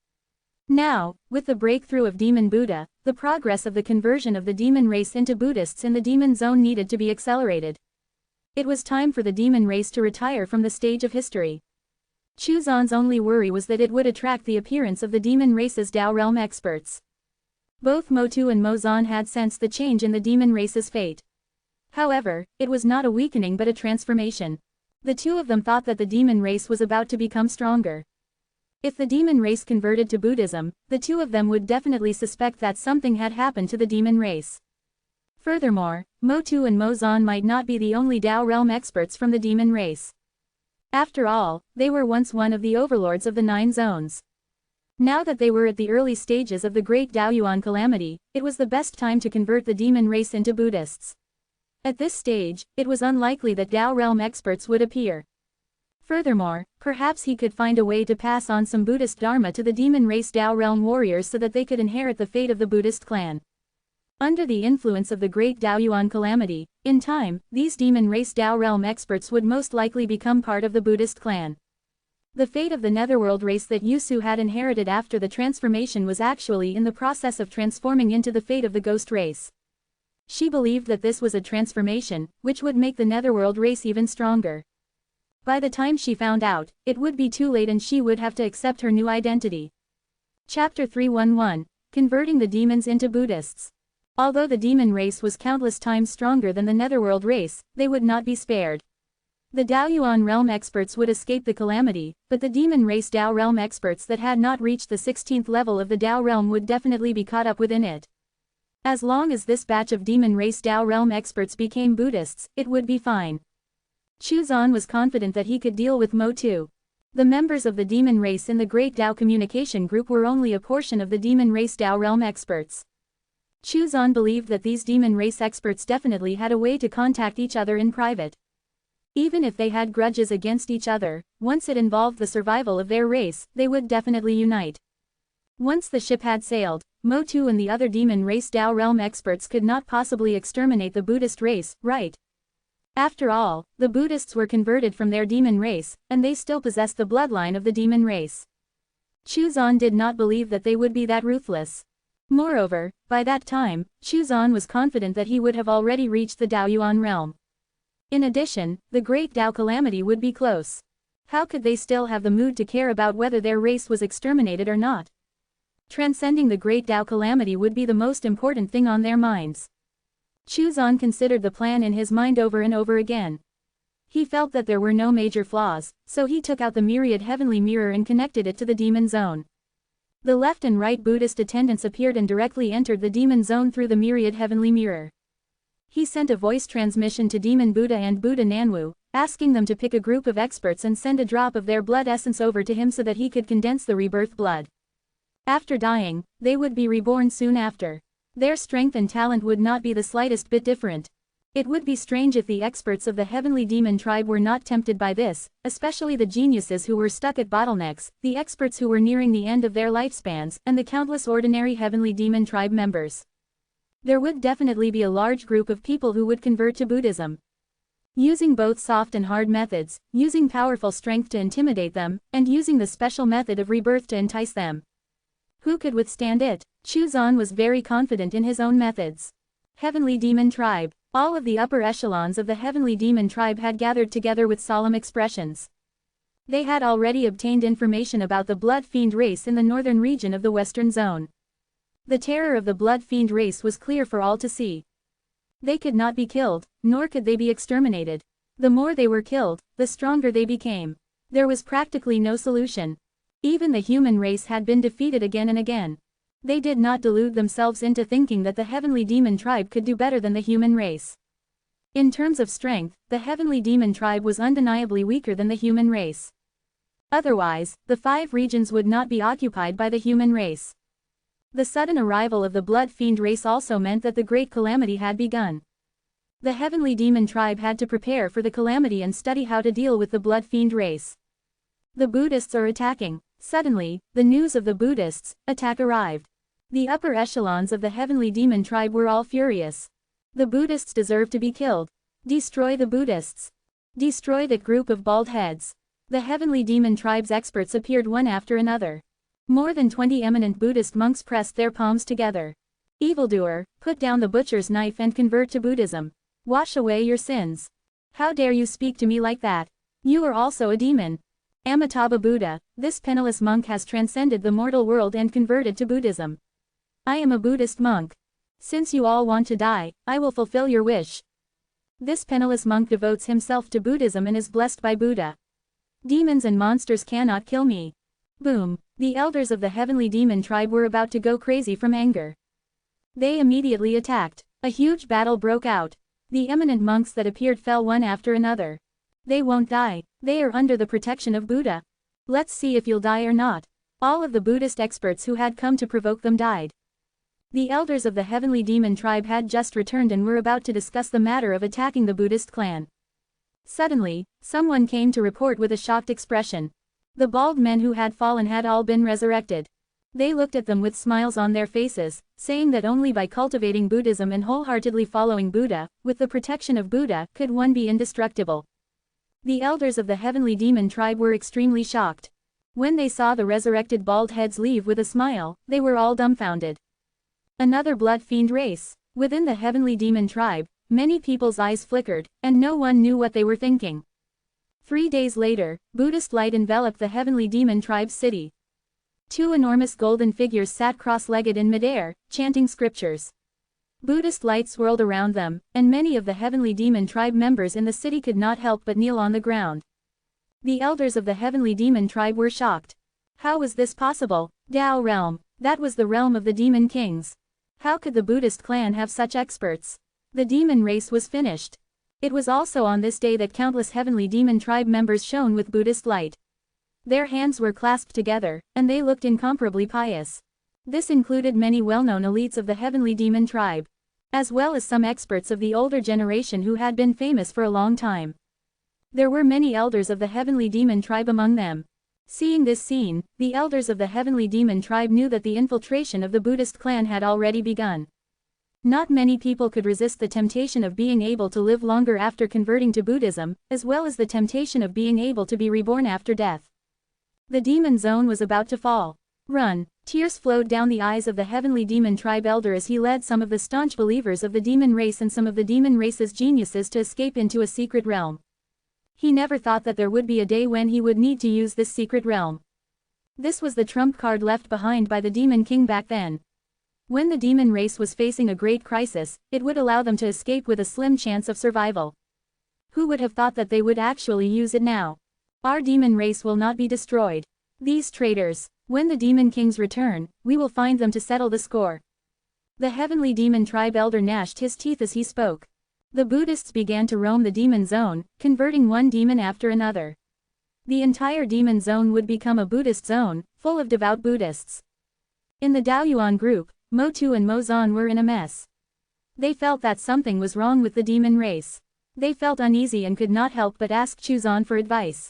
Now, with the breakthrough of Demon Buddha, the progress of the conversion of the demon race into Buddhists in the demon zone needed to be accelerated. It was time for the demon race to retire from the stage of history. Chu Zan's only worry was that it would attract the appearance of the demon race's Tao realm experts. Both Motu and Mozan had sensed the change in the demon race's fate. However, it was not a weakening but a transformation. The two of them thought that the demon race was about to become stronger. If the demon race converted to Buddhism, the two of them would definitely suspect that something had happened to the demon race. Furthermore, Motu and Mozan might not be the only Tao realm experts from the demon race. After all, they were once one of the overlords of the 9 zones. Now that they were at the early stages of the great Daoyuan calamity, it was the best time to convert the demon race into Buddhists. At this stage, it was unlikely that Tao realm experts would appear. Furthermore, perhaps he could find a way to pass on some Buddhist dharma to the demon race Tao realm warriors so that they could inherit the fate of the Buddhist clan. Under the influence of the great Daoyuan calamity, in time, these demon race Tao realm experts would most likely become part of the Buddhist clan. The fate of the netherworld race that Yusu had inherited after the transformation was actually in the process of transforming into the fate of the ghost race. She believed that this was a transformation, which would make the netherworld race even stronger. By the time she found out, it would be too late and she would have to accept her new identity. Chapter 311, Converting the Demons into Buddhists. Although the demon race was countless times stronger than the netherworld race, they would not be spared. The Daoyuan realm experts would escape the calamity, but the demon race Dao realm experts that had not reached the 16th level of the Dao realm would definitely be caught up within it. As long as this batch of demon race Dao realm experts became Buddhists, it would be fine. Chuzan was confident that he could deal with Mo too. The members of the demon race in the Great Dao Communication Group were only a portion of the demon race Dao realm experts. Chuzan believed that these demon race experts definitely had a way to contact each other in private. Even if they had grudges against each other, once it involved the survival of their race, they would definitely unite. Once the ship had sailed, Mo Tu and the other demon race Dao realm experts could not possibly exterminate the Buddhist race, right? After all, the Buddhists were converted from their demon race, and they still possessed the bloodline of the demon race. Chuzan did not believe that they would be that ruthless. Moreover, by that time, Chuzan was confident that he would have already reached the Daoyuan realm. In addition, the Great Dao Calamity would be close. How could they still have the mood to care about whether their race was exterminated or not? Transcending the Great Dao Calamity would be the most important thing on their minds. Chuzan considered the plan in his mind over and over again. He felt that there were no major flaws, so he took out the myriad heavenly mirror and connected it to the demon zone. The left and right Buddhist attendants appeared and directly entered the demon zone through the myriad heavenly mirror. He sent a voice transmission to Demon Buddha and Buddha Nanwu, asking them to pick a group of experts and send a drop of their blood essence over to him so that he could condense the rebirth blood. After dying, they would be reborn soon after. Their strength and talent would not be the slightest bit different. It would be strange if the experts of the heavenly demon tribe were not tempted by this, especially the geniuses who were stuck at bottlenecks, the experts who were nearing the end of their lifespans, and the countless ordinary heavenly demon tribe members. There would definitely be a large group of people who would convert to Buddhism. Using both soft and hard methods, using powerful strength to intimidate them, and using the special method of rebirth to entice them. Who could withstand it? Chuzan was very confident in his own methods. Heavenly Demon Tribe. All of the upper echelons of the Heavenly Demon Tribe had gathered together with solemn expressions. They had already obtained information about the Blood Fiend race in the northern region of the Western Zone. The terror of the Blood Fiend race was clear for all to see. They could not be killed, nor could they be exterminated. The more they were killed, the stronger they became. There was practically no solution. Even the human race had been defeated again and again. They did not delude themselves into thinking that the Heavenly Demon Tribe could do better than the human race. In terms of strength, the Heavenly Demon Tribe was undeniably weaker than the human race. Otherwise, the 5 regions would not be occupied by the human race. The sudden arrival of the Blood Fiend race also meant that the Great Calamity had begun. The Heavenly Demon Tribe had to prepare for the calamity and study how to deal with the Blood Fiend race. The Buddhists are attacking. Suddenly, the news of the Buddhists' attack arrived. The upper echelons of the Heavenly Demon Tribe were all furious. The Buddhists deserve to be killed. Destroy the Buddhists. Destroy that group of bald heads. The Heavenly Demon Tribe's experts appeared one after another. More than 20 eminent Buddhist monks pressed their palms together. Evildoer, put down the butcher's knife and convert to Buddhism. Wash away your sins. How dare you speak to me like that? You are also a demon. Amitabha Buddha, this penniless monk has transcended the mortal world and converted to Buddhism. I am a Buddhist monk. Since you all want to die, I will fulfill your wish. This penniless monk devotes himself to Buddhism and is blessed by Buddha. Demons and monsters cannot kill me. Boom. The elders of the Heavenly Demon Tribe were about to go crazy from anger. They immediately attacked. A huge battle broke out. The eminent monks that appeared fell one after another. They won't die. They are under the protection of Buddha. Let's see if you'll die or not. All of the Buddhist experts who had come to provoke them died. The elders of the heavenly demon tribe had just returned and were about to discuss the matter of attacking the Buddhist clan. Suddenly, someone came to report with a shocked expression. The bald men who had fallen had all been resurrected. They looked at them with smiles on their faces, saying that only by cultivating Buddhism and wholeheartedly following Buddha, with the protection of Buddha, could one be indestructible. The elders of the heavenly demon tribe were extremely shocked. When they saw the resurrected bald heads leave with a smile, they were all dumbfounded. Another blood fiend race. Within the heavenly demon tribe, many people's eyes flickered, and no one knew what they were thinking. 3 days later, Buddhist light enveloped the heavenly demon tribe's city. 2 enormous golden figures sat cross-legged in midair, chanting scriptures. Buddhist light swirled around them, and many of the heavenly demon tribe members in the city could not help but kneel on the ground. The elders of the heavenly demon tribe were shocked. How was this possible? Tao realm, that was the realm of the demon kings. How could the Buddhist clan have such experts? The demon race was finished. It was also on this day that countless heavenly demon tribe members shone with Buddhist light. Their hands were clasped together, and they looked incomparably pious. This included many well-known elites of the heavenly demon tribe, as well as some experts of the older generation who had been famous for a long time. There were many elders of the heavenly demon tribe among them. Seeing this scene, the elders of the heavenly demon tribe knew that the infiltration of the Buddhist clan had already begun. Not many people could resist the temptation of being able to live longer after converting to Buddhism, as well as the temptation of being able to be reborn after death. The demon zone was about to fall. Run! Tears flowed down the eyes of the heavenly demon tribe elder as he led some of the staunch believers of the demon race and some of the demon race's geniuses to escape into a secret realm. He never thought that there would be a day when he would need to use this secret realm. This was the trump card left behind by the demon king back then. When the demon race was facing a great crisis, it would allow them to escape with a slim chance of survival. Who would have thought that they would actually use it now? Our demon race will not be destroyed. These traitors, when the demon kings return, we will find them to settle the score. The heavenly demon tribe elder gnashed his teeth as he spoke. The Buddhists began to roam the demon zone, converting one demon after another. The entire demon zone would become a Buddhist zone, full of devout Buddhists. In the Daoyuan group, Motu and Mozan were in a mess. They felt that something was wrong with the demon race. They felt uneasy and could not help but ask Chuzan for advice.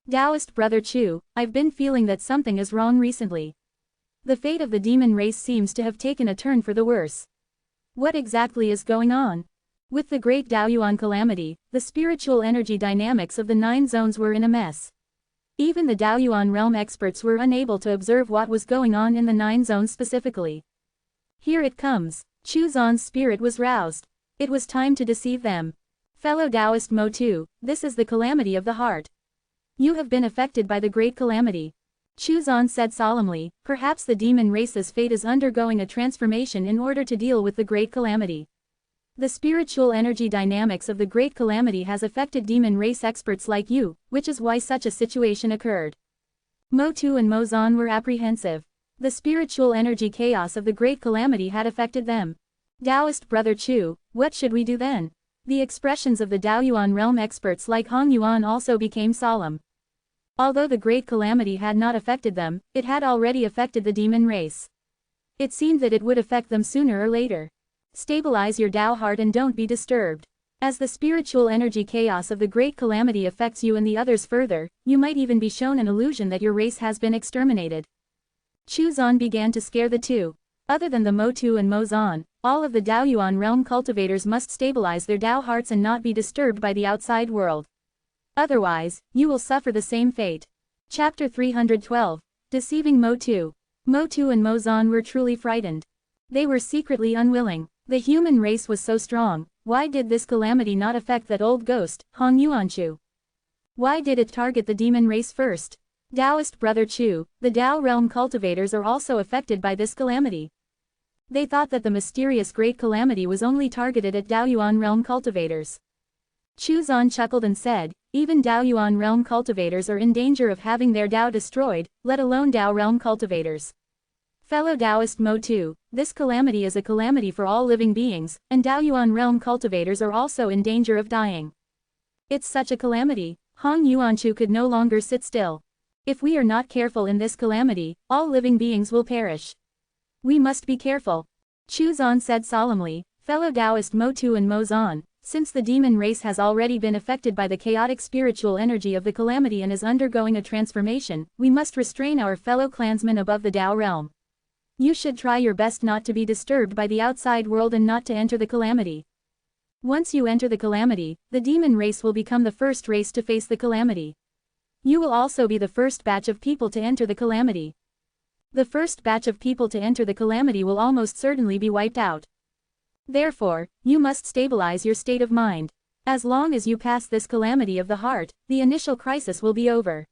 Taoist brother Chu, I've been feeling that something is wrong recently. The fate of the demon race seems to have taken a turn for the worse. What exactly is going on? With the great Daoyuan calamity, the spiritual energy dynamics of the 9 zones were in a mess. Even the Daoyuan realm experts were unable to observe what was going on in the 9 zones specifically. Here it comes. Chuzan's spirit was roused. It was time to deceive them. Fellow Taoist Motu, this is the calamity of the heart. You have been affected by the great calamity. Chuzan said solemnly, perhaps the demon race's fate is undergoing a transformation in order to deal with the great calamity. The spiritual energy dynamics of the great calamity has affected demon race experts like you, which is why such a situation occurred. Motu and Mozan were apprehensive. The spiritual energy chaos of the great calamity had affected them. Taoist brother Chu, what should we do then? The expressions of the Daoyuan realm experts like Hong Yuan also became solemn. Although the great calamity had not affected them, it had already affected the demon race. It seemed that it would affect them sooner or later. Stabilize your Tao heart and don't be disturbed. As the spiritual energy chaos of the great calamity affects you and the others further, you might even be shown an illusion that your race has been exterminated. Chuzan began to scare the two. Other than the Motu and Mozan, all of the Daoyuan realm cultivators must stabilize their Tao hearts and not be disturbed by the outside world. Otherwise, you will suffer the same fate. Chapter 312. Deceiving Motu. Motu and Mozan were truly frightened. They were secretly unwilling. The human race was so strong, why did this calamity not affect that old ghost, Hong Yuanchu? Why did it target the demon race first? Taoist brother Chu, the Tao realm cultivators are also affected by this calamity. They thought that the mysterious great calamity was only targeted at Daoyuan realm cultivators. Chuzan chuckled and said, even Daoyuan realm cultivators are in danger of having their Tao destroyed, let alone Tao realm cultivators. Fellow Taoist Motu, this calamity is a calamity for all living beings, and Daoyuan realm cultivators are also in danger of dying. It's such a calamity, Hong Yuanchu could no longer sit still. If we are not careful in this calamity, all living beings will perish. We must be careful. Chu Zan said solemnly, fellow Taoist Mo Tu and Mo Zan, since the demon race has already been affected by the chaotic spiritual energy of the calamity and is undergoing a transformation, we must restrain our fellow clansmen above the Tao realm. You should try your best not to be disturbed by the outside world and not to enter the calamity. Once you enter the calamity, the demon race will become the first race to face the calamity. You will also be the first batch of people to enter the calamity. The first batch of people to enter the calamity will almost certainly be wiped out. Therefore, you must stabilize your state of mind. As long as you pass this calamity of the heart, the initial crisis will be over.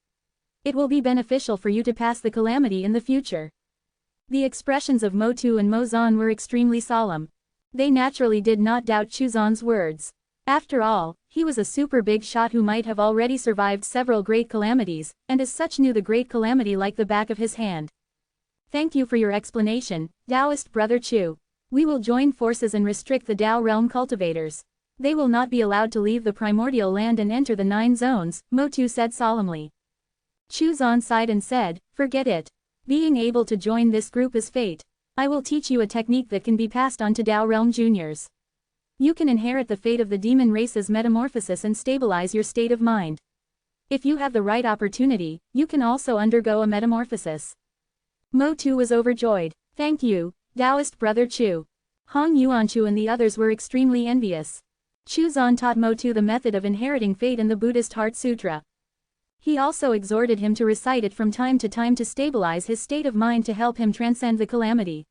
It will be beneficial for you to pass the calamity in the future. The expressions of Mo Tu and Mo Zan were extremely solemn. They naturally did not doubt Chu Zan's words. After all, he was a super big shot who might have already survived several great calamities, and as such knew the great calamity like the back of his hand. Thank you for your explanation, Taoist brother Chu. We will join forces and restrict the Tao realm cultivators. They will not be allowed to leave the primordial land and enter the 9 zones, Mo Tu said solemnly. Chu Zan sighed and said, forget it. Being able to join this group is fate. I will teach you a technique that can be passed on to Tao realm juniors. You can inherit the fate of the demon race's metamorphosis and stabilize your state of mind. If you have the right opportunity, you can also undergo a metamorphosis. Mo Tu was overjoyed. Thank you, Taoist brother Chu. Hong Yuanchu and the others were extremely envious. Chu Zan taught Mo Tu the method of inheriting fate in the Buddhist Heart Sutra. He also exhorted him to recite it from time to time to stabilize his state of mind to help him transcend the calamity.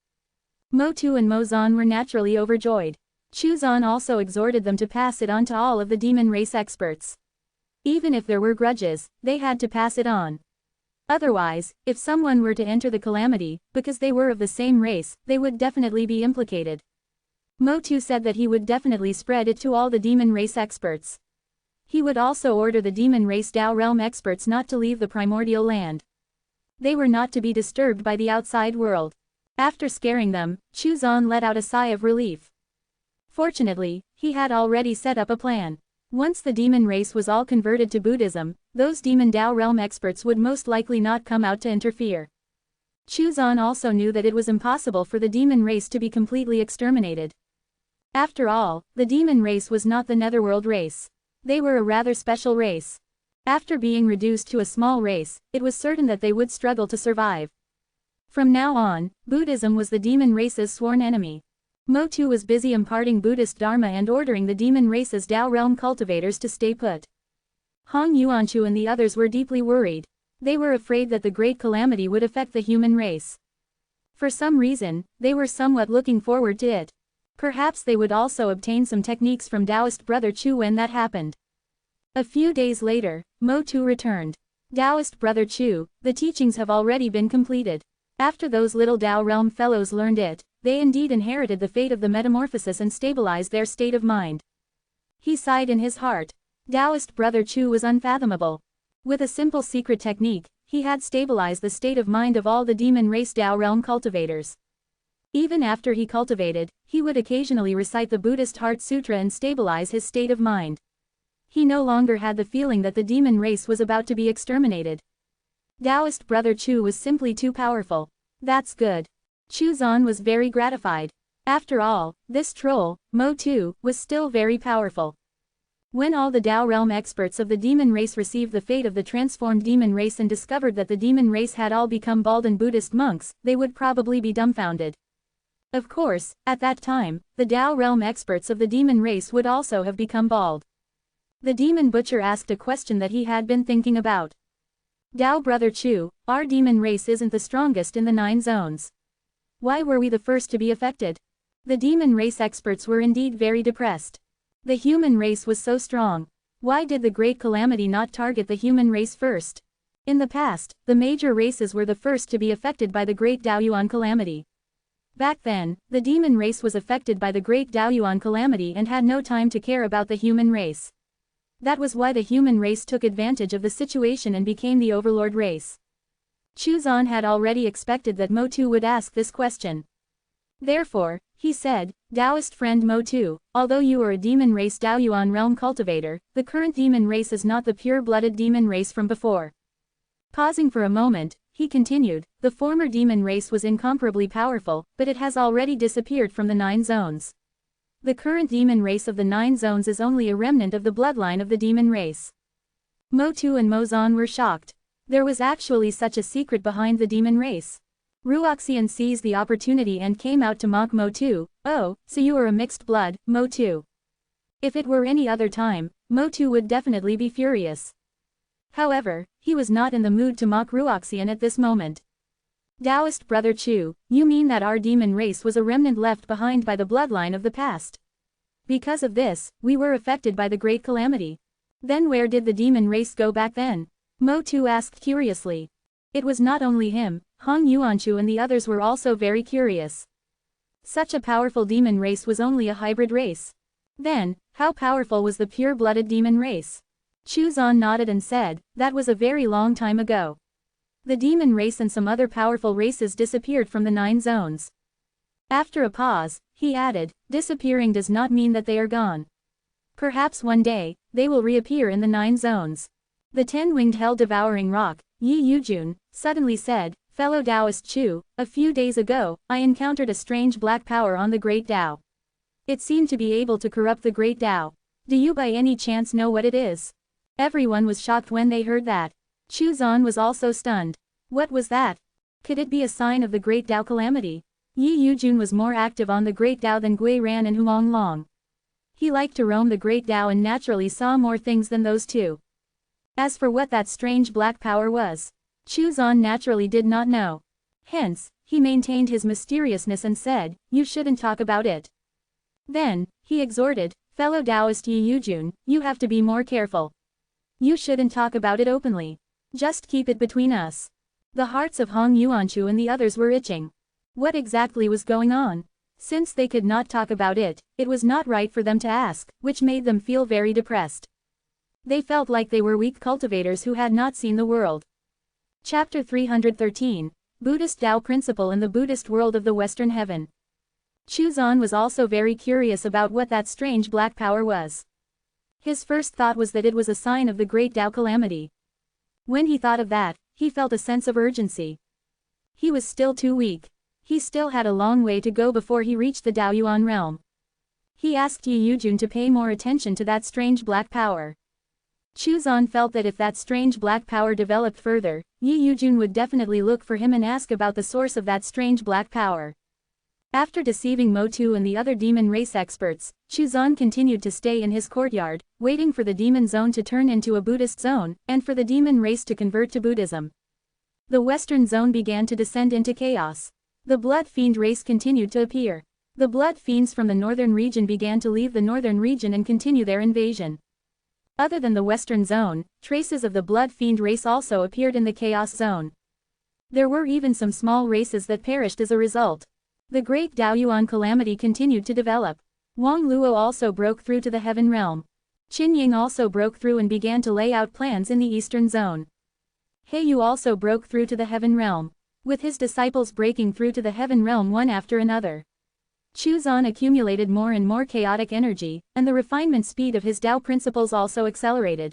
Mo Tu and Mo Zan were naturally overjoyed. Chu Zan also exhorted them to pass it on to all of the demon race experts. Even if there were grudges, they had to pass it on. Otherwise, if someone were to enter the calamity, because they were of the same race, they would definitely be implicated. Mo Tu said that he would definitely spread it to all the demon race experts. He would also order the demon race Tao realm experts not to leave the primordial land. They were not to be disturbed by the outside world. After scaring them, Chu Zan let out a sigh of relief. Fortunately, he had already set up a plan. Once the demon race was all converted to Buddhism, those demon Tao realm experts would most likely not come out to interfere. Chu Zan also knew that it was impossible for the demon race to be completely exterminated. After all, the demon race was not the netherworld race. They were a rather special race. After being reduced to a small race, it was certain that they would struggle to survive. From now on, Buddhism was the demon race's sworn enemy. Mo Tu was busy imparting Buddhist Dharma and ordering the demon race's Tao realm cultivators to stay put. Hong Yuanchu and the others were deeply worried. They were afraid that the great calamity would affect the human race. For some reason, they were somewhat looking forward to it. Perhaps they would also obtain some techniques from Taoist brother Chu when that happened. A few days later, Mo Tu returned. Taoist brother Chu, the teachings have already been completed. After those little Tao realm fellows learned it, they indeed inherited the fate of the metamorphosis and stabilized their state of mind. He sighed in his heart. Taoist brother Chu was unfathomable. With a simple secret technique, he had stabilized the state of mind of all the demon race Tao realm cultivators. Even after he cultivated, he would occasionally recite the Buddhist Heart Sutra and stabilize his state of mind. He no longer had the feeling that the demon race was about to be exterminated. Taoist brother Chu was simply too powerful. That's good. Chu Zan was very gratified. After all, this troll, Mo Tu, was still very powerful. When all the Tao realm experts of the demon race received the fate of the transformed demon race and discovered that the demon race had all become bald and Buddhist monks, they would probably be dumbfounded. Of course, at that time, the Tao realm experts of the demon race would also have become bald. The demon butcher asked a question that he had been thinking about. Tao brother Chu, our demon race isn't the strongest in the 9 zones. Why were we the first to be affected? The demon race experts were indeed very depressed. The human race was so strong. Why did the great calamity not target the human race first? In the past, the major races were the first to be affected by the great Daoyuan calamity. Back then, the demon race was affected by the great Daoyuan calamity and had no time to care about the human race. That was why the human race took advantage of the situation and became the overlord race. Chu Zan had already expected that Mo Tu would ask this question. Therefore, he said, Taoist friend Mo Tu, although you are a demon race Daoyuan realm cultivator, the current demon race is not the pure-blooded demon race from before. Pausing for a moment, he continued, the former demon race was incomparably powerful, but it has already disappeared from the 9 zones. The current demon race of the 9 zones is only a remnant of the bloodline of the demon race. Mo2 and Mo-zan were shocked. There was actually such a secret behind the demon race. Ruoxian seized the opportunity and came out to mock Mo2. Oh, so you are a mixed blood, Mo2. If it were any other time, Mo2 would definitely be furious. However, he was not in the mood to mock Ruoxian at this moment. Taoist brother Chu, you mean that our demon race was a remnant left behind by the bloodline of the past? Because of this, we were affected by the great calamity. Then where did the demon race go back then? Mo2 asked curiously. It was not only him, Hong Yuanchu and the others were also very curious. Such a powerful demon race was only a hybrid race. Then, how powerful was the pure-blooded demon race? Chu-zan nodded and said, that was a very long time ago. The demon race and some other powerful races disappeared from the 9 zones. After a pause, he added, disappearing does not mean that they are gone. Perhaps one day, they will reappear in the 9 zones. The 10-winged hell-devouring rock, Yi Yujun, suddenly said, fellow Taoist Chu, a few days ago, I encountered a strange black power on the Great Tao. It seemed to be able to corrupt the Great Tao. Do you by any chance know what it is? Everyone was shocked when they heard that. Chu-zan was also stunned. What was that? Could it be a sign of the Great Tao calamity? Yi Yujun was more active on the Great Tao than Gui Ran and Huang Long. He liked to roam the Great Tao and naturally saw more things than those two. As for what that strange black power was, Chu-zan naturally did not know. Hence, he maintained his mysteriousness and said, you shouldn't talk about it. Then, he exhorted, fellow Taoist Yi Yujun, you have to be more careful. You shouldn't talk about it openly. Just keep it between us. The hearts of Hong Yuanchu and the others were itching. What exactly was going on? Since they could not talk about it, it was not right for them to ask, which made them feel very depressed. They felt like they were weak cultivators who had not seen the world. Chapter 313, Buddhist Tao Principle in the Buddhist World of the Western Heaven. Chu-zan was also very curious about what that strange black power was. His first thought was that it was a sign of the Great Tao calamity. When he thought of that, he felt a sense of urgency. He was still too weak. He still had a long way to go before he reached the Taoyuan realm. He asked Yi Yujun to pay more attention to that strange black power. Chu-zan felt that if that strange black power developed further, Yi Yujun would definitely look for him and ask about the source of that strange black power. After deceiving Mo2 and the other demon race experts, Chu-zan continued to stay in his courtyard, waiting for the demon zone to turn into a Buddhist zone, and for the demon race to convert to Buddhism. The western zone began to descend into chaos. The blood fiend race continued to appear. The blood fiends from the northern region began to leave the northern region and continue their invasion. Other than the western zone, traces of the blood fiend race also appeared in the chaos zone. There were even some small races that perished as a result. The great Taoyuan calamity continued to develop. Wang Luo also broke through to the heaven realm. Qin Ying also broke through and began to lay out plans in the eastern zone. He Yu also broke through to the heaven realm, with his disciples breaking through to the heaven realm one after another. Chu-zan accumulated more and more chaotic energy, and the refinement speed of his Tao principles also accelerated.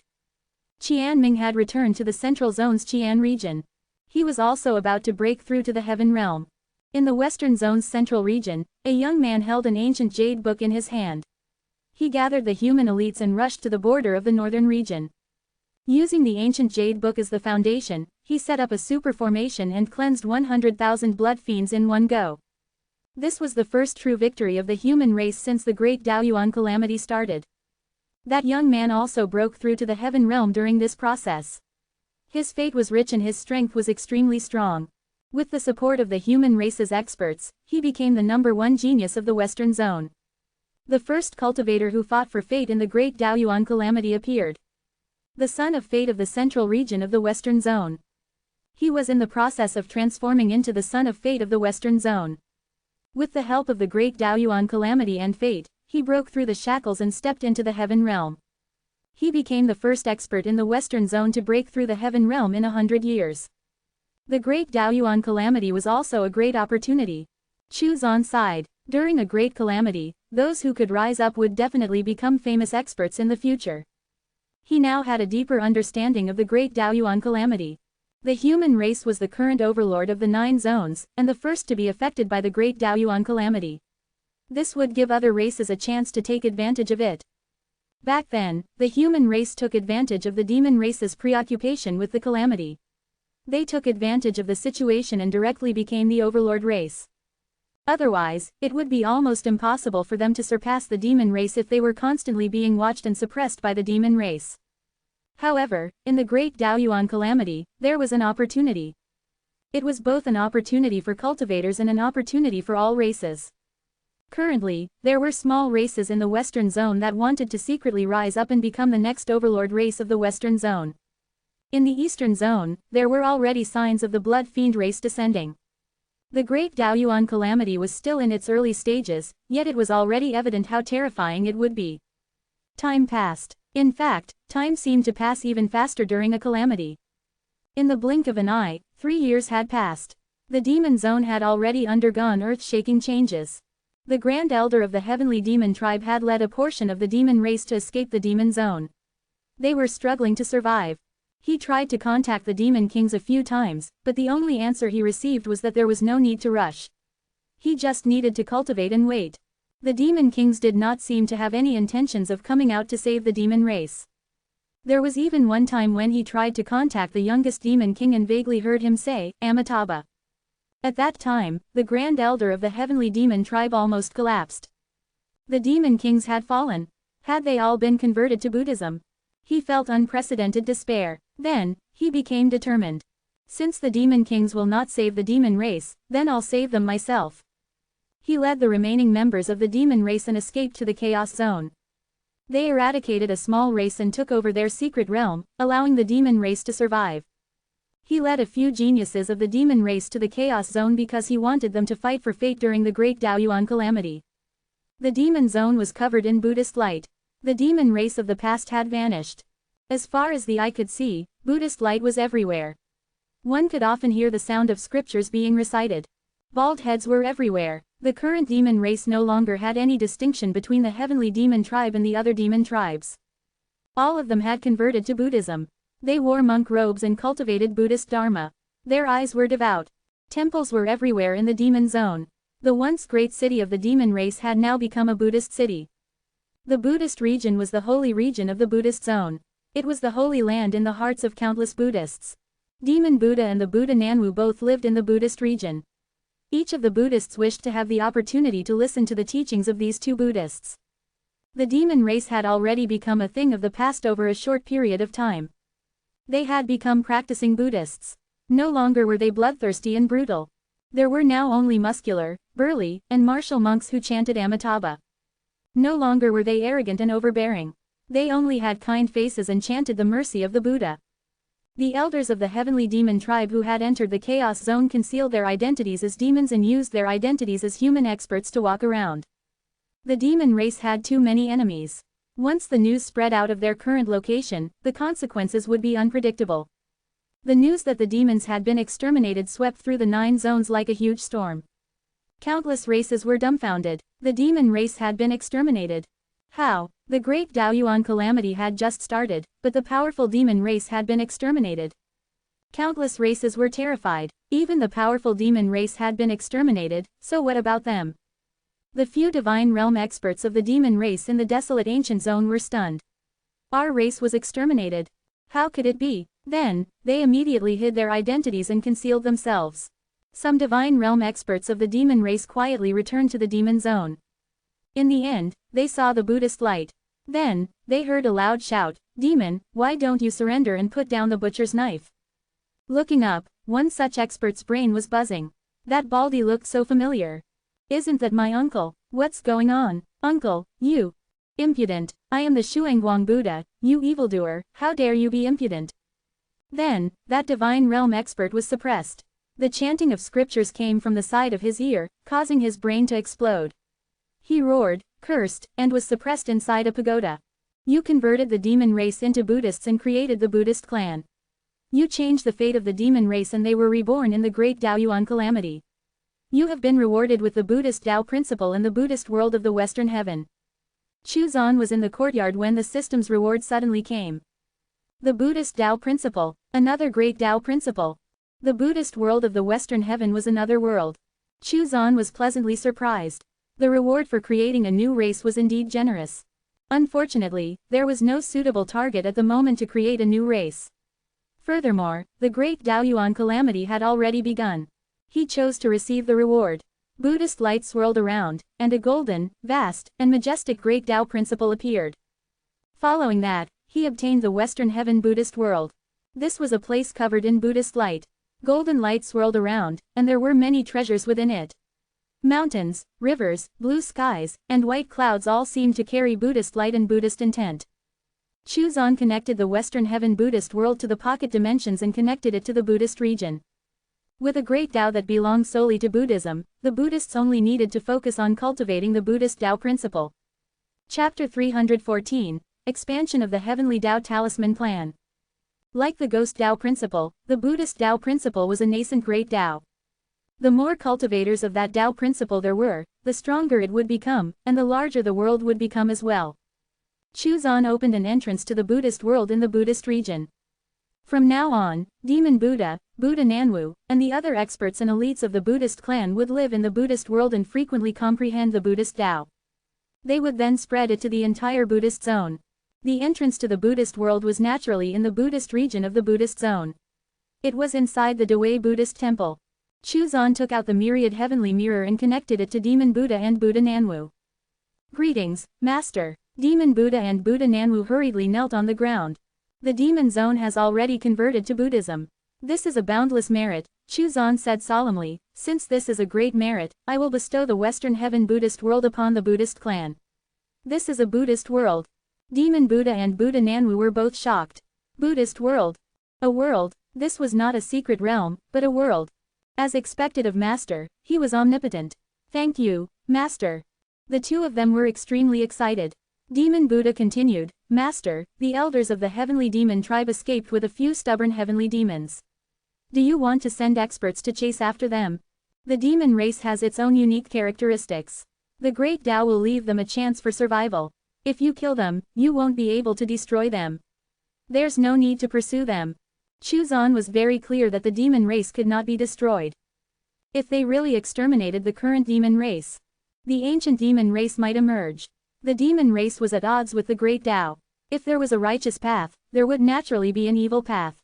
Qianming had returned to the central zone's Qian region. He was also about to break through to the heaven realm. In the western zone's central region, a young man held an ancient jade book in his hand. He gathered the human elites and rushed to the border of the northern region. Using the ancient jade book as the foundation, he set up a super formation and cleansed 100,000 blood fiends in one go. This was the first true victory of the human race since the great Taoyuan calamity started. That young man also broke through to the heaven realm during this process. His fate was rich and his strength was extremely strong. With the support of the human race's experts, he became the #1 genius of the Western Zone. The first cultivator who fought for fate in the great Taoyuan calamity appeared. The son of fate of the central region of the Western Zone. He was in the process of transforming into the son of fate of the Western Zone. With the help of the great Taoyuan calamity and fate, he broke through the shackles and stepped into the heaven realm. He became the first expert in the Western Zone to break through the heaven realm in 100 years. The great Taoyuan calamity was also a great opportunity. Chu-zan sighed. During a great calamity, those who could rise up would definitely become famous experts in the future. He now had a deeper understanding of the great Taoyuan calamity. The human race was the current overlord of the 9 zones, and the first to be affected by the Great Daoyuan calamity. This would give other races a chance to take advantage of it. Back then, the human race took advantage of the demon race's preoccupation with the calamity. They took advantage of the situation and directly became the overlord race. Otherwise, it would be almost impossible for them to surpass the demon race if they were constantly being watched and suppressed by the demon race. However, in the Great Daoyuan calamity, there was an opportunity. It was both an opportunity for cultivators and an opportunity for all races. Currently, there were small races in the Western Zone that wanted to secretly rise up and become the next overlord race of the Western Zone. In the Eastern Zone, there were already signs of the Blood Fiend race descending. The Great Daoyuan calamity was still in its early stages, yet it was already evident how terrifying it would be. Time passed. In fact, time seemed to pass even faster during a calamity. In the blink of an eye, 3 years had passed. The Demon Zone had already undergone earth-shaking changes. The Grand Elder of the Heavenly Demon Tribe had led a portion of the demon race to escape the Demon Zone. They were struggling to survive. He tried to contact the Demon Kings a few times, but the only answer he received was that there was no need to rush. He just needed to cultivate and wait. The Demon Kings did not seem to have any intentions of coming out to save the demon race. There was even one time when he tried to contact the youngest Demon King and vaguely heard him say, Amitabha. At that time, the Grand Elder of the Heavenly Demon Tribe almost collapsed. The Demon Kings had fallen. Had they all been converted to Buddhism? He felt unprecedented despair. Then, he became determined. Since the Demon Kings will not save the demon race, then I'll save them myself. He led the remaining members of the demon race and escaped to the Chaos Zone. They eradicated a small race and took over their secret realm, allowing the demon race to survive. He led a few geniuses of the demon race to the Chaos Zone because he wanted them to fight for fate during the Great Daoyuan calamity. The Demon Zone was covered in Buddhist light. The demon race of the past had vanished. As far as the eye could see, Buddhist light was everywhere. One could often hear the sound of scriptures being recited. Bald heads were everywhere. The current demon race no longer had any distinction between the Heavenly Demon Tribe and the other demon tribes. All of them had converted to Buddhism. They wore monk robes and cultivated Buddhist Dharma. Their eyes were devout. Temples were everywhere in the Demon Zone. The once great city of the demon race had now become a Buddhist city. The Buddhist region was the holy region of the Buddhist Zone. It was the holy land in the hearts of countless Buddhists. Demon Buddha and the Buddha Nanwu both lived in the Buddhist region. Each of the Buddhists wished to have the opportunity to listen to the teachings of these two Buddhists. The demon race had already become a thing of the past over a short period of time. They had become practicing Buddhists. No longer were they bloodthirsty and brutal. There were now only muscular, burly, and martial monks who chanted Amitabha. No longer were they arrogant and overbearing. They only had kind faces and chanted the mercy of the Buddha. The elders of the Heavenly Demon Tribe who had entered the Chaos Zone concealed their identities as demons and used their identities as human experts to walk around. The demon race had too many enemies. Once the news spread out of their current location, the consequences would be unpredictable. The news that the demons had been exterminated swept through the 9 zones like a huge storm. Countless races were dumbfounded. The demon race had been exterminated. How? The Great Daoyuan calamity had just started, but the powerful demon race had been exterminated. Countless races were terrified. Even the powerful demon race had been exterminated, so what about them? The few divine realm experts of the demon race in the desolate ancient zone were stunned. Our race was exterminated. How could it be? Then, they immediately hid their identities and concealed themselves. Some divine realm experts of the demon race quietly returned to the demon zone. In the end, they saw the Buddhist light. Then, they heard a loud shout, "Demon, why don't you surrender and put down the butcher's knife?" Looking up, one such expert's brain was buzzing. That Baldy looked so familiar. Isn't that my uncle? What's going on? Uncle, you! Impudent! I am the Shuangguang Buddha, you evildoer, how dare you be impudent? Then, that divine realm expert was suppressed. The chanting of scriptures came from the side of his ear, causing his brain to explode. He roared, cursed, and was suppressed inside a pagoda. You converted the demon race into Buddhists and created the Buddhist clan. You changed the fate of the demon race and they were reborn in the Great Daoyuan calamity. You have been rewarded with the Buddhist Tao principle in the Buddhist world of the Western Heaven. Chu Zan was in the courtyard when the system's reward suddenly came. The Buddhist Tao Principle, another great Tao principle. The Buddhist world of the Western Heaven was another world. Chu Zan was pleasantly surprised. The reward for creating a new race was indeed generous. Unfortunately, there was no suitable target at the moment to create a new race. Furthermore, the great Daoyuan calamity had already begun. He chose to receive the reward. Buddhist light swirled around, and a golden, vast, and majestic great Tao principle appeared. Following that, he obtained the Western Heaven Buddhist world. This was a place covered in Buddhist light. Golden light swirled around, and there were many treasures within it. Mountains, rivers, blue skies, and white clouds all seemed to carry Buddhist light and Buddhist intent. Chu Zan connected the Western Heaven Buddhist world to the pocket dimensions and connected it to the Buddhist region. With a great Tao that belonged solely to Buddhism, the Buddhists only needed to focus on cultivating the Buddhist Tao principle. Chapter 314, Expansion of the Heavenly Tao Talisman Plan. Like the Ghost Tao principle, the Buddhist Tao principle was a nascent great Tao. The more cultivators of that Tao principle there were, the stronger it would become, and the larger the world would become as well. Chu Zan opened an entrance to the Buddhist world in the Buddhist region. From now on, Demon Buddha, Buddha Nanwu, and the other experts and elites of the Buddhist clan would live in the Buddhist world and frequently comprehend the Buddhist Tao. They would then spread it to the entire Buddhist zone. The entrance to the Buddhist world was naturally in the Buddhist region of the Buddhist zone. It was inside the Dawei Buddhist temple. Chu Zan took out the myriad heavenly mirror and connected it to Demon Buddha and Buddha Nanwu. Greetings, Master. Demon Buddha and Buddha Nanwu hurriedly knelt on the ground. The demon zone has already converted to Buddhism. This is a boundless merit, Chu Zan said solemnly. Since this is a great merit, I will bestow the Western Heaven Buddhist world upon the Buddhist clan. This is a Buddhist world. Demon Buddha and Buddha Nanwu were both shocked. Buddhist world. A world. This was not a secret realm, but a world. As expected of Master, he was omnipotent. Thank you, Master. The two of them were extremely excited. Demon Buddha continued, Master, the elders of the heavenly demon tribe escaped with a few stubborn heavenly demons. Do you want to send experts to chase after them? The demon race has its own unique characteristics. The great Tao will leave them a chance for survival. If you kill them, you won't be able to destroy them. There's no need to pursue them. Chu Zan was very clear that the demon race could not be destroyed. If they really exterminated the current demon race, the ancient demon race might emerge. The demon race was at odds with the great Tao. If there was a righteous path, there would naturally be an evil path.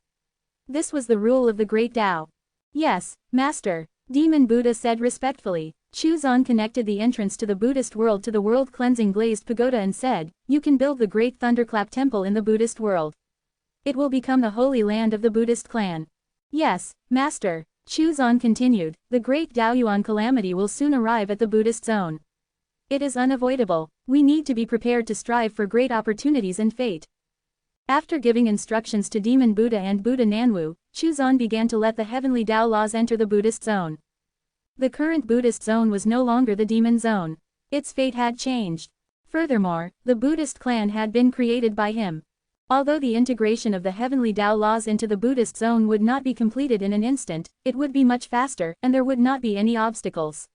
This was the rule of the great Tao. Yes, Master, Demon Buddha said respectfully. Chu Zan connected the entrance to the Buddhist world to the world-cleansing glazed pagoda and said, you can build the great thunderclap temple in the Buddhist world. It will become the holy land of the Buddhist clan. Yes, Master, Chu Zan continued, the great Daoyuan calamity will soon arrive at the Buddhist zone. It is unavoidable. We need to be prepared to strive for great opportunities and fate. After giving instructions to Demon Buddha and Buddha Nanwu, Chu Zan began to let the heavenly Tao laws enter the Buddhist zone. The current Buddhist zone was no longer the demon zone. Its fate had changed. Furthermore, the Buddhist clan had been created by him. Although the integration of the heavenly Tao laws into the Buddhist zone would not be completed in an instant, it would be much faster, and there would not be any obstacles.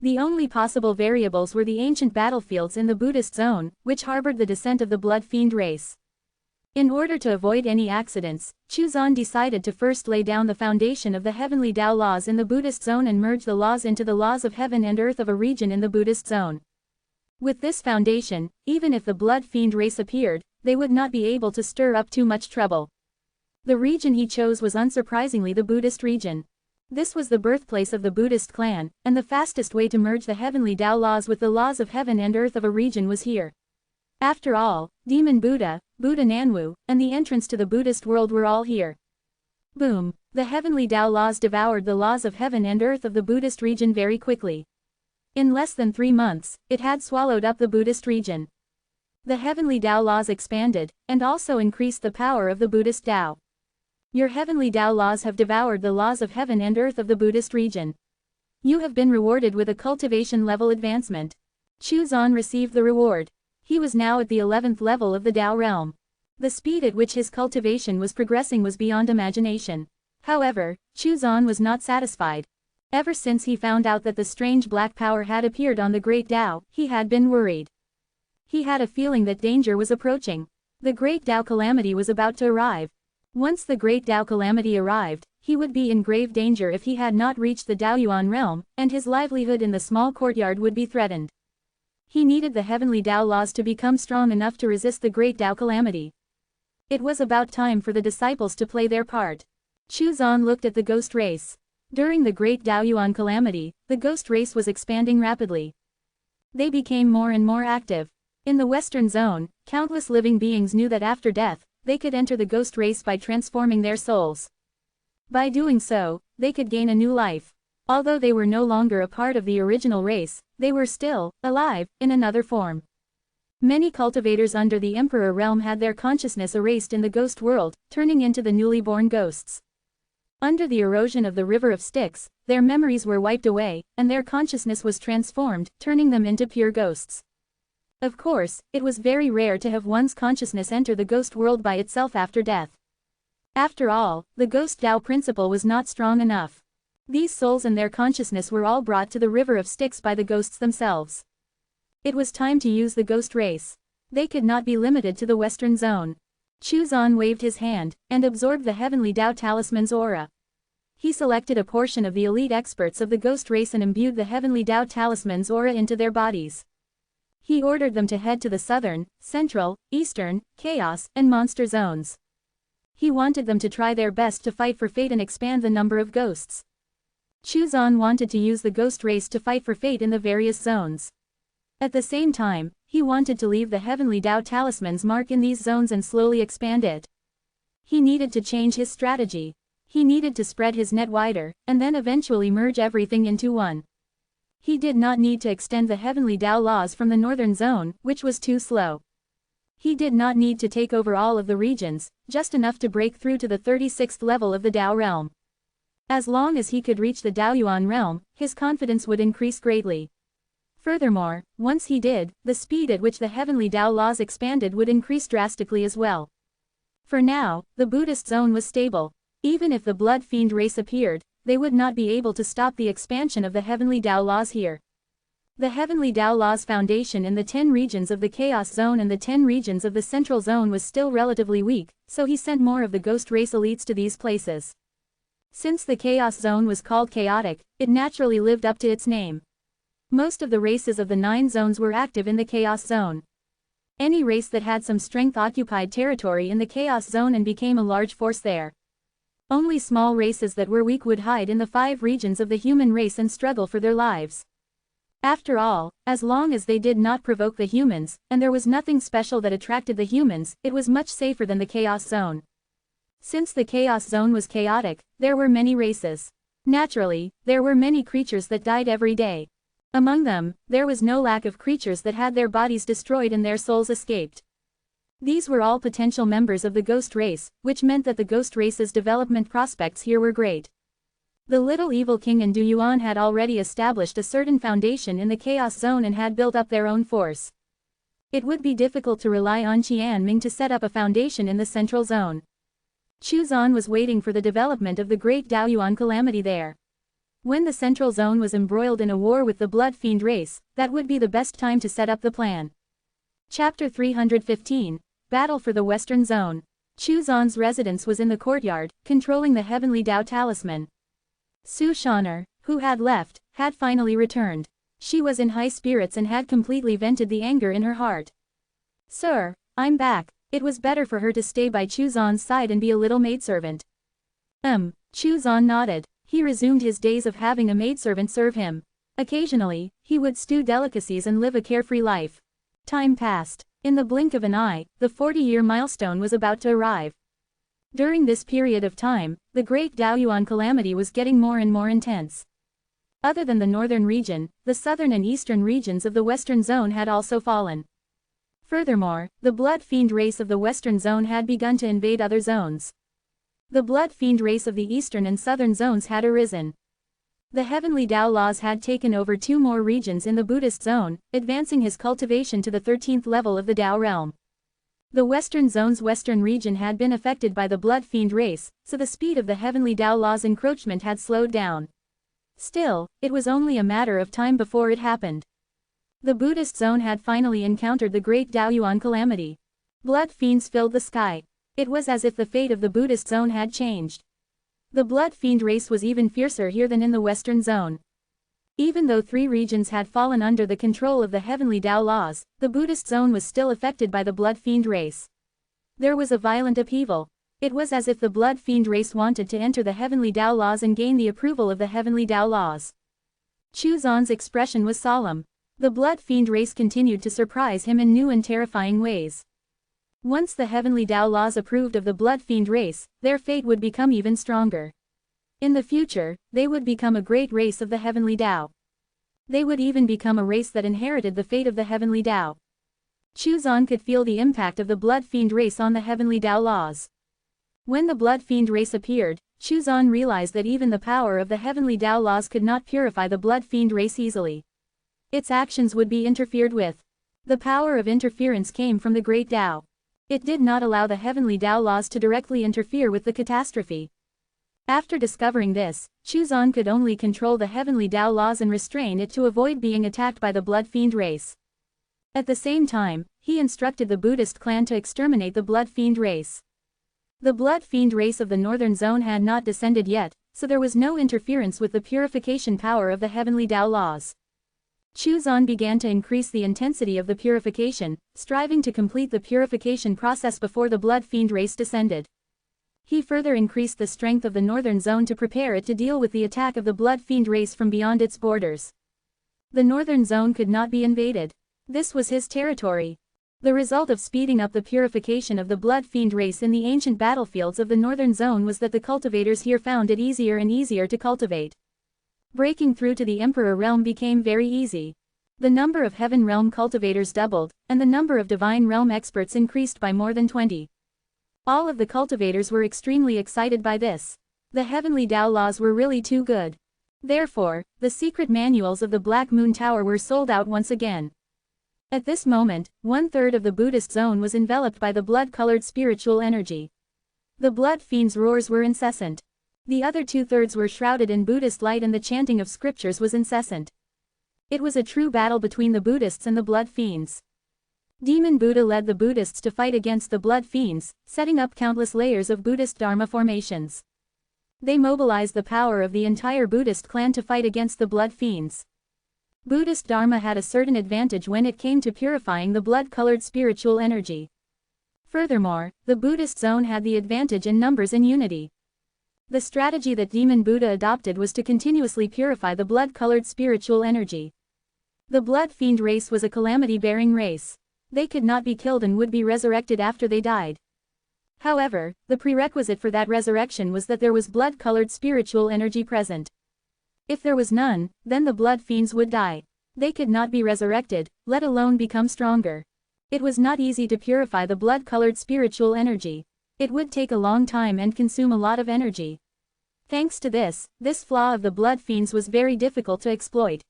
The only possible variables were the ancient battlefields in the Buddhist zone, which harbored the descent of the blood fiend race. In order to avoid any accidents, Chu Zan decided to first lay down the foundation of the heavenly Tao laws in the Buddhist zone and merge the laws into the laws of heaven and earth of a region in the Buddhist zone. With this foundation, even if the blood fiend race appeared, they would not be able to stir up too much trouble. The region he chose was unsurprisingly the Buddhist region. This was the birthplace of the Buddhist clan, and the fastest way to merge the heavenly Tao laws with the laws of heaven and earth of a region was here. After all, Demon Buddha, Buddha Nanwu, and the entrance to the Buddhist world were all here. Boom! The heavenly Tao laws devoured the laws of heaven and earth of the Buddhist region very quickly. In less than 3 months, it had swallowed up the Buddhist region. The heavenly Tao laws expanded, and also increased the power of the Buddhist Tao. Your heavenly Tao laws have devoured the laws of heaven and earth of the Buddhist region. You have been rewarded with a cultivation level advancement. Chu Zan received the reward. He was now at the 11th level of the Tao realm. The speed at which his cultivation was progressing was beyond imagination. However, Chu Zan was not satisfied. Ever since he found out that the strange black power had appeared on the great Tao, he had been worried. He had a feeling that danger was approaching. The Great Tao Calamity was about to arrive. Once the Great Tao Calamity arrived, he would be in grave danger if he had not reached the Daoyuan realm, and his livelihood in the small courtyard would be threatened. He needed the heavenly Tao laws to become strong enough to resist the Great Tao Calamity. It was about time for the disciples to play their part. Chu Zan looked at the ghost race. During the Great Daoyuan Calamity, the ghost race was expanding rapidly. They became more and more active. In the Western Zone, countless living beings knew that after death, they could enter the ghost race by transforming their souls. By doing so, they could gain a new life. Although they were no longer a part of the original race, they were still alive, in another form. Many cultivators under the Emperor realm had their consciousness erased in the ghost world, turning into the newly born ghosts. Under the erosion of the River of Styx, their memories were wiped away, and their consciousness was transformed, turning them into pure ghosts. Of course, it was very rare to have one's consciousness enter the ghost world by itself after death. After all, the Ghost Tao principle was not strong enough. These souls and their consciousness were all brought to the River of Styx by the ghosts themselves. It was time to use the ghost race. They could not be limited to the Western Zone. Chu Zan waved his hand, and absorbed the heavenly Tao talisman's aura. He selected a portion of the elite experts of the ghost race and imbued the heavenly Tao talisman's aura into their bodies. He ordered them to head to the southern, central, eastern, chaos, and monster zones. He wanted them to try their best to fight for fate and expand the number of ghosts. Chu Zan wanted to use the ghost race to fight for fate in the various zones. At the same time, he wanted to leave the heavenly Tao talisman's mark in these zones and slowly expand it. He needed to change his strategy. He needed to spread his net wider, and then eventually merge everything into one. He did not need to extend the heavenly Tao laws from the northern zone, which was too slow. He did not need to take over all of the regions, just enough to break through to the 36th level of the Tao realm. As long as he could reach the Daoyuan realm, his confidence would increase greatly. Furthermore, once he did, the speed at which the heavenly Tao laws expanded would increase drastically as well. For now, the Buddhist zone was stable. Even if the blood fiend race appeared, they would not be able to stop the expansion of the heavenly Tao laws here. The heavenly Tao laws foundation in the 10 regions of the chaos zone and the 10 regions of the central zone was still relatively weak, so he sent more of the ghost race elites to these places. Since the chaos zone was called chaotic, it naturally lived up to its name. Most of the races of the 9 zones were active in the chaos zone. Any race that had some strength occupied territory in the chaos zone and became a large force there. Only small races that were weak would hide in the 5 regions of the human race and struggle for their lives. After all, as long as they did not provoke the humans, and there was nothing special that attracted the humans, it was much safer than the chaos zone. Since the chaos zone was chaotic, there were many races. Naturally, there were many creatures that died every day. Among them, there was no lack of creatures that had their bodies destroyed and their souls escaped. These were all potential members of the ghost race, which meant that the ghost race's development prospects here were great. The little evil king and Du Yuan had already established a certain foundation in the chaos zone and had built up their own force. It would be difficult to rely on Qianming to set up a foundation in the central zone. Chu Zan was waiting for the development of the Great Daoyuan Calamity there. When the central zone was embroiled in a war with the blood fiend race, that would be the best time to set up the plan. Chapter 315, Battle for the Western Zone. Chu Zan's residence was in the courtyard, controlling the heavenly Tao talisman. Su Shaner, who had left, had finally returned. She was in high spirits and had completely vented the anger in her heart. "Sir, I'm back." It was better for her to stay by Chu Zan's side and be a little maidservant. Chu Zan nodded. He resumed his days of having a maidservant serve him. Occasionally, he would stew delicacies and live a carefree life. Time passed. In the blink of an eye, the 40-year milestone was about to arrive. During this period of time, the Great Daoyuan Calamity was getting more and more intense. Other than the northern region, the southern and eastern regions of the western zone had also fallen. Furthermore, the blood fiend race of the western zone had begun to invade other zones. The blood fiend race of the eastern and southern zones had arisen. The heavenly Tao laws had taken over 2 more regions in the Buddhist zone, advancing his cultivation to the 13th level of the Tao realm. The western zone's western region had been affected by the blood fiend race, so the speed of the heavenly Tao law's encroachment had slowed down. Still, it was only a matter of time before it happened. The Buddhist zone had finally encountered the Great Daoyuan Calamity. Blood fiends filled the sky. It was as if the fate of the Buddhist zone had changed. The blood fiend race was even fiercer here than in the Western zone. Even though 3 regions had fallen under the control of the heavenly Tao laws, the Buddhist zone was still affected by the blood fiend race. There was a violent upheaval. It was as if the blood fiend race wanted to enter the heavenly Tao laws and gain the approval of the heavenly Tao laws. Chu Xuan's expression was solemn. The blood fiend race continued to surprise him in new and terrifying ways. Once the heavenly Tao laws approved of the blood fiend race, their fate would become even stronger. In the future, they would become a great race of the heavenly Tao. They would even become a race that inherited the fate of the heavenly Tao. Chu Xuan could feel the impact of the blood fiend race on the heavenly Tao laws. When the blood fiend race appeared, Chu Xuan realized that even the power of the heavenly Tao laws could not purify the blood fiend race easily. Its actions would be interfered with. The power of interference came from the great Tao. It did not allow the heavenly Tao laws to directly interfere with the catastrophe. After discovering this, Chu Xuan could only control the heavenly Tao laws and restrain it to avoid being attacked by the blood fiend race. At the same time, he instructed the Buddhist clan to exterminate the blood fiend race. The blood fiend race of the northern zone had not descended yet, so there was no interference with the purification power of the heavenly Tao laws. Chu Xuan began to increase the intensity of the purification, striving to complete the purification process before the blood fiend race descended. He further increased the strength of the northern zone to prepare it to deal with the attack of the blood fiend race from beyond its borders. The northern zone could not be invaded. This was his territory. The result of speeding up the purification of the blood fiend race in the ancient battlefields of the northern zone was that the cultivators here found it easier and easier to cultivate. Breaking through to the Emperor realm became very easy. The number of Heaven realm cultivators doubled, and the number of Divine realm experts increased by more than 20. All of the cultivators were extremely excited by this. The heavenly Tao laws were really too good. Therefore, the secret manuals of the Black Moon Tower were sold out once again. At this moment, 1/3 of the Buddhist zone was enveloped by the blood-colored spiritual energy. The blood fiend's roars were incessant. The other 2/3 were shrouded in Buddhist light and the chanting of scriptures was incessant. It was a true battle between the Buddhists and the blood fiends. Demon Buddha led the Buddhists to fight against the blood fiends, setting up countless layers of Buddhist Dharma formations. They mobilized the power of the entire Buddhist clan to fight against the blood fiends. Buddhist Dharma had a certain advantage when it came to purifying the blood-colored spiritual energy. Furthermore, the Buddhist zone had the advantage in numbers and unity. The strategy that Demon Buddha adopted was to continuously purify the blood-colored spiritual energy. The blood fiend race was a calamity-bearing race. They could not be killed and would be resurrected after they died. However, the prerequisite for that resurrection was that there was blood-colored spiritual energy present. If there was none, then the blood fiends would die. They could not be resurrected, let alone become stronger. It was not easy to purify the blood-colored spiritual energy. It would take a long time and consume a lot of energy. Thanks to this flaw of the blood fiends was very difficult to exploit.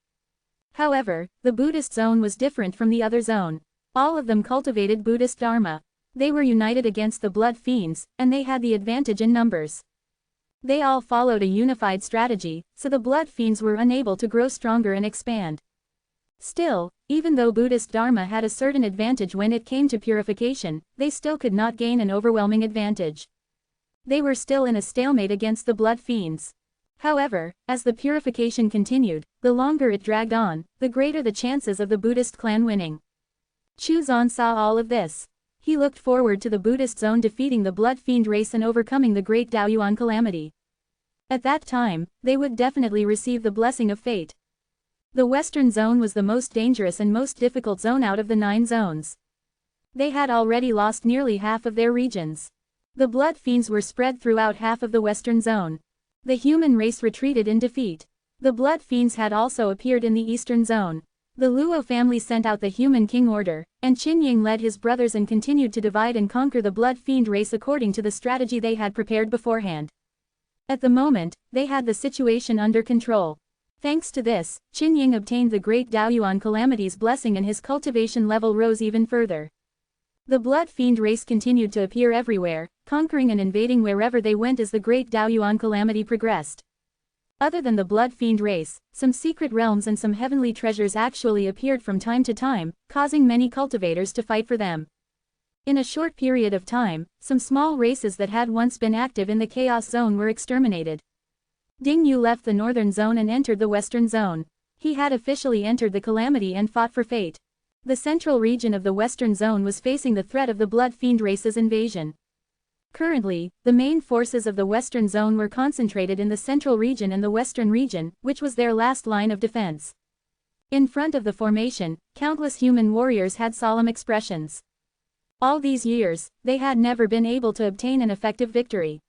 However, the Buddhist zone was different from the other zone. All of them cultivated Buddhist Dharma. They were united against the blood fiends, and they had the advantage in numbers. They all followed a unified strategy, so the blood fiends were unable to grow stronger and expand. Still, even though Buddhist Dharma had a certain advantage when it came to purification, they still could not gain an overwhelming advantage. They were still in a stalemate against the blood fiends. However, as the purification continued, the longer it dragged on, the greater the chances of the Buddhist clan winning. Chu Xuan saw all of this. He looked forward to the Buddhist zone defeating the blood fiend race and overcoming the great Daoyuan calamity. At that time, they would definitely receive the blessing of fate. The Western zone was the most dangerous and most difficult zone out of the 9 zones. They had already lost nearly half of their regions. The blood fiends were spread throughout half of the Western zone. The human race retreated in defeat. The blood fiends had also appeared in the Eastern zone. The Luo family sent out the human king order, and Qin Ying led his brothers and continued to divide and conquer the blood fiend race according to the strategy they had prepared beforehand. At the moment, they had the situation under control. Thanks to this, Qin Ying obtained the great Daoyuan calamity's blessing and his cultivation level rose even further. The blood fiend race continued to appear everywhere, conquering and invading wherever they went as the great Daoyuan calamity progressed. Other than the blood fiend race, some secret realms and some heavenly treasures actually appeared from time to time, causing many cultivators to fight for them. In a short period of time, some small races that had once been active in the Chaos Zone were exterminated. Ding Yu left the Northern Zone and entered the Western Zone. He had officially entered the Calamity and fought for fate. The central region of the Western Zone was facing the threat of the Blood Fiend race's invasion. Currently, the main forces of the Western Zone were concentrated in the Central region and the Western region, which was their last line of defense. In front of the formation, countless human warriors had solemn expressions. All these years, they had never been able to obtain an effective victory.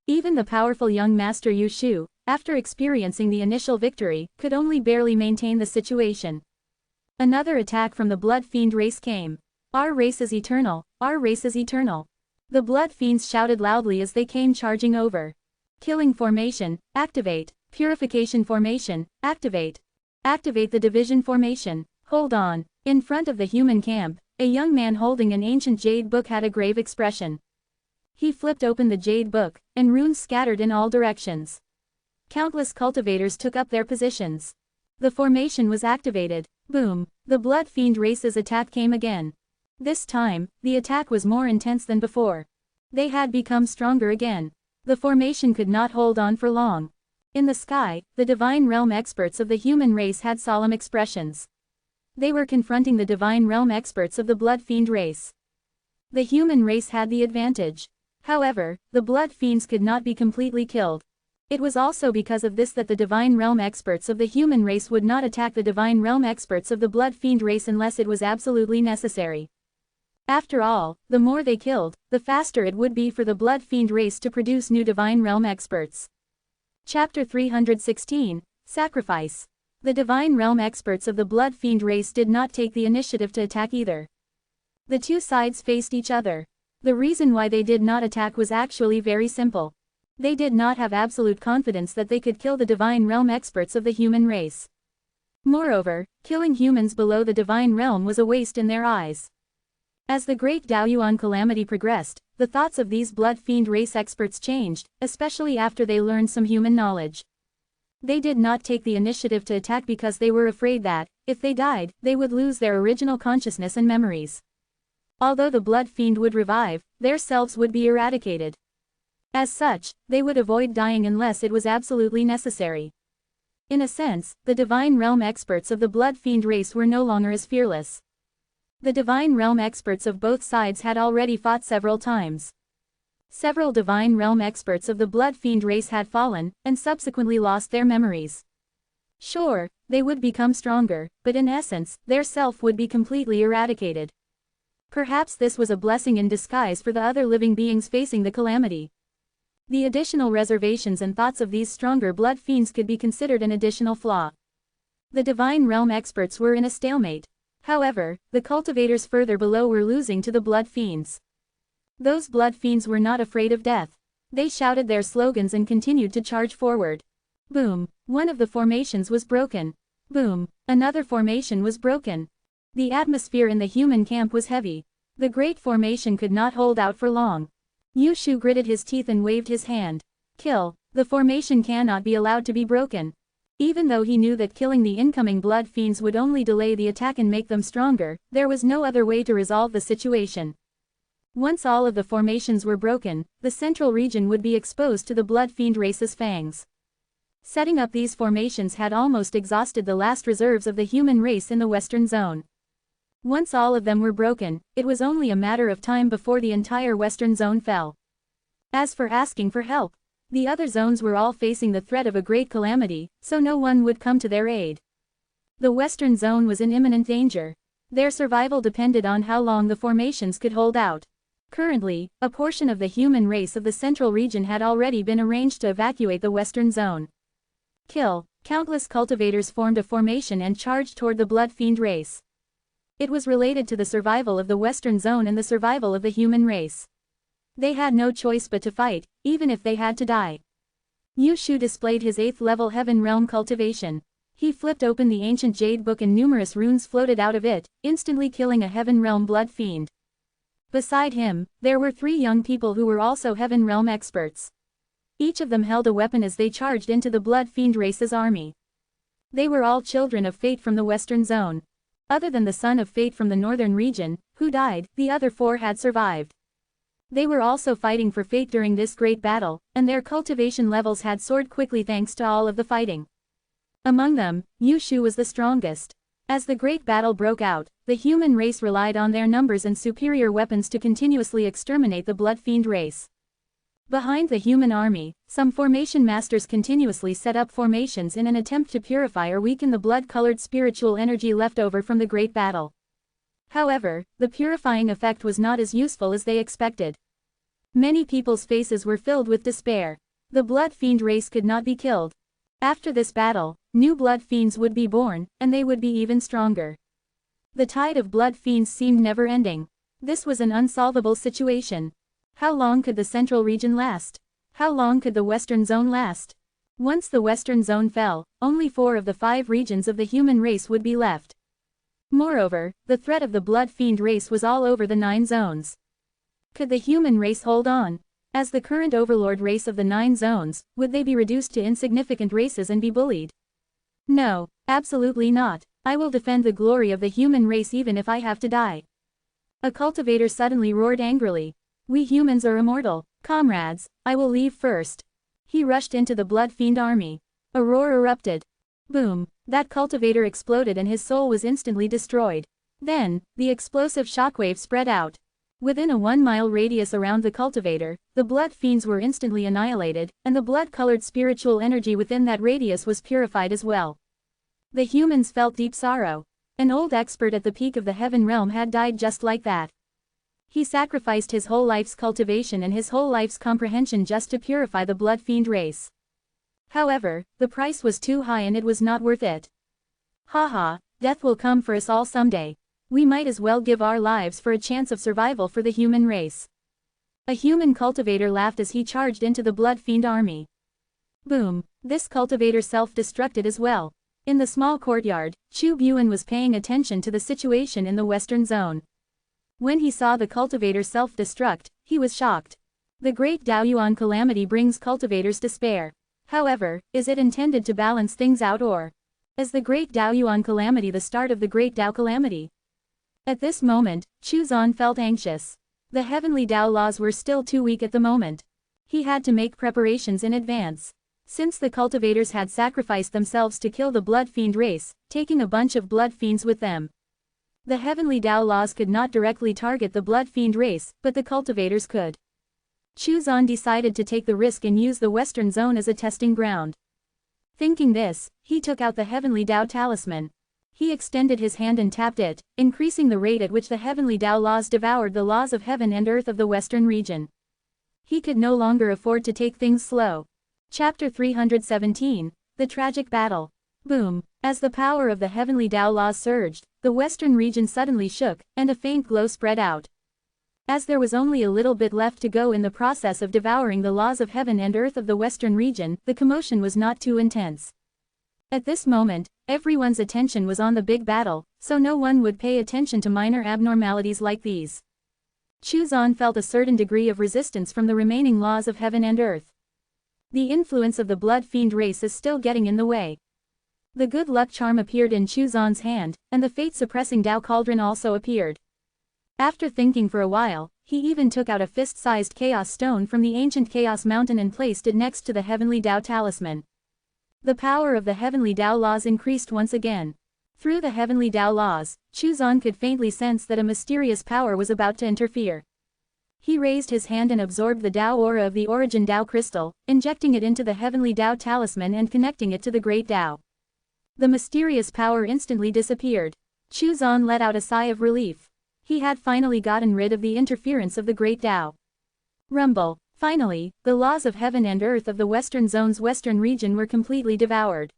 Even the powerful young master Yu Shu, after experiencing the initial victory, could only barely maintain the situation. Another attack from the Blood Fiend race came. Our race is eternal, our race is eternal. The Blood Fiends shouted loudly as they came charging over. Killing formation, activate. Purification formation, activate. Activate the division formation. Hold on. In front of the human camp, a young man holding an ancient jade book had a grave expression. He flipped open the jade book, and runes scattered in all directions. Countless cultivators took up their positions. The formation was activated. Boom! The Blood Fiend race's attack came again. This time, the attack was more intense than before. They had become stronger again. The formation could not hold on for long. In the sky, the Divine Realm experts of the human race had solemn expressions. They were confronting the Divine Realm experts of the Blood Fiend race. The human race had the advantage. However, the Blood Fiends could not be completely killed. It was also because of this that the Divine Realm experts of the human race would not attack the Divine Realm experts of the Blood Fiend race unless it was absolutely necessary. After all, the more they killed, the faster it would be for the Blood Fiend race to produce new Divine Realm experts. Chapter 316, Sacrifice. The Divine Realm experts of the Blood Fiend race did not take the initiative to attack either. The two sides faced each other. The reason why they did not attack was actually very simple. They did not have absolute confidence that they could kill the Divine Realm experts of the human race. Moreover, killing humans below the Divine Realm was a waste in their eyes. As the Great Daoyuan Calamity progressed, the thoughts of these Blood Fiend race experts changed, especially after they learned some human knowledge. They did not take the initiative to attack because they were afraid that, if they died, they would lose their original consciousness and memories. Although the Blood Fiend would revive, their selves would be eradicated. As such, they would avoid dying unless it was absolutely necessary. In a sense, the Divine Realm experts of the Blood Fiend race were no longer as fearless. The Divine Realm experts of both sides had already fought several times. Several Divine Realm experts of the Blood Fiend race had fallen, and subsequently lost their memories. Sure, they would become stronger, but in essence, their self would be completely eradicated. Perhaps this was a blessing in disguise for the other living beings facing the calamity. The additional reservations and thoughts of these stronger Blood Fiends could be considered an additional flaw. The Divine Realm experts were in a stalemate. However, the cultivators further below were losing to the Blood Fiends. Those Blood Fiends were not afraid of death. They shouted their slogans and continued to charge forward. Boom! One of the formations was broken. Boom! Another formation was broken. The atmosphere in the human camp was heavy. The great formation could not hold out for long. Yu Shu gritted his teeth and waved his hand. Kill! The formation cannot be allowed to be broken. Even though he knew that killing the incoming Blood Fiends would only delay the attack and make them stronger, there was no other way to resolve the situation. Once all of the formations were broken, the central region would be exposed to the Blood Fiend race's fangs. Setting up these formations had almost exhausted the last reserves of the human race in the Western Zone. Once all of them were broken, it was only a matter of time before the entire Western Zone fell. As for asking for help, the other zones were all facing the threat of a great calamity, so no one would come to their aid. The Western Zone was in imminent danger. Their survival depended on how long the formations could hold out. Currently, a portion of the human race of the central region had already been arranged to evacuate the Western Zone. Kill! Countless cultivators formed a formation and charged toward the Blood Fiend race. It was related to the survival of the Western Zone and the survival of the human race. They had no choice but to fight, even if they had to die. Yu Shu displayed his 8th level Heaven Realm cultivation. He flipped open the ancient jade book and numerous runes floated out of it, instantly killing a Heaven Realm Blood Fiend. Beside him, there were 3 young people who were also Heaven Realm experts. Each of them held a weapon as they charged into the Blood Fiend race's army. They were all children of fate from the Western Zone. Other than the son of fate from the northern region, who died, the other 4 had survived. They were also fighting for fate during this great battle, and their cultivation levels had soared quickly thanks to all of the fighting. Among them, Yushu was the strongest. As the great battle broke out, the human race relied on their numbers and superior weapons to continuously exterminate the blood fiend race. Behind the human army, some formation masters continuously set up formations in an attempt to purify or weaken the blood-colored spiritual energy left over from the great battle. However, the purifying effect was not as useful as they expected. Many people's faces were filled with despair. The blood fiend race could not be killed. After this battle, new blood fiends would be born, and they would be even stronger. The tide of blood fiends seemed never-ending. This was an unsolvable situation. How long could the central region last? How long could the western zone last? Once the western zone fell, only 4 of the 5 regions of the human race would be left. Moreover, the threat of the blood fiend race was all over the 9 zones. Could the human race hold on? As the current overlord race of the 9 zones, would they be reduced to insignificant races and be bullied? No, absolutely not. I will defend the glory of the human race even if I have to die. A cultivator suddenly roared angrily. We humans are immortal. Comrades, I will leave first. He rushed into the blood fiend army. A roar erupted. Boom, that cultivator exploded and his soul was instantly destroyed. Then, the explosive shockwave spread out. Within a 1-mile radius around the cultivator, the blood fiends were instantly annihilated, and the blood-colored spiritual energy within that radius was purified as well. The humans felt deep sorrow. An old expert at the peak of the heaven realm had died just like that. He sacrificed his whole life's cultivation and his whole life's comprehension just to purify the blood fiend race. However, the price was too high and it was not worth it. Haha, death will come for us all someday. We might as well give our lives for a chance of survival for the human race. A human cultivator laughed as he charged into the blood fiend army. Boom, this cultivator self-destructed as well. In the small courtyard, Chu Buan was paying attention to the situation in the western zone. When he saw the cultivator self-destruct, he was shocked. The Great Daoyuan calamity brings cultivators despair. However, is it intended to balance things out or is the Great Daoyuan calamity the start of the Great Dao calamity? At this moment, Chu Zan felt anxious. The heavenly Dao laws were still too weak at the moment. He had to make preparations in advance. Since the cultivators had sacrificed themselves to kill the blood fiend race, taking a bunch of blood fiends with them. The heavenly Dao laws could not directly target the blood fiend race, but the cultivators could. Chu Zan decided to take the risk and use the western zone as a testing ground. Thinking this, he took out the heavenly Dao talisman. He extended his hand and tapped it, increasing the rate at which the heavenly Dao laws devoured the laws of heaven and earth of the western region. He could no longer afford to take things slow. Chapter 317, The Tragic Battle. Boom. As the power of the heavenly Dao laws surged, the western region suddenly shook, and a faint glow spread out. As there was only a little bit left to go in the process of devouring the laws of heaven and earth of the western region, the commotion was not too intense. At this moment, everyone's attention was on the big battle, so no one would pay attention to minor abnormalities like these. Chu Zan felt a certain degree of resistance from the remaining laws of heaven and earth. The influence of the blood fiend race is still getting in the way. The good luck charm appeared in Chu Zan's hand, and the fate-suppressing Dao cauldron also appeared. After thinking for a while, he even took out a fist-sized chaos stone from the ancient chaos mountain and placed it next to the heavenly Dao talisman. The power of the heavenly Dao laws increased once again. Through the heavenly Dao laws, Chu Zan could faintly sense that a mysterious power was about to interfere. He raised his hand and absorbed the Dao aura of the origin Dao crystal, injecting it into the heavenly Dao talisman and connecting it to the great Dao. The mysterious power instantly disappeared. Chu Zan let out a sigh of relief. He had finally gotten rid of the interference of the great Dao. Rumble. Finally, the laws of heaven and earth of the western zone's western region were completely devoured.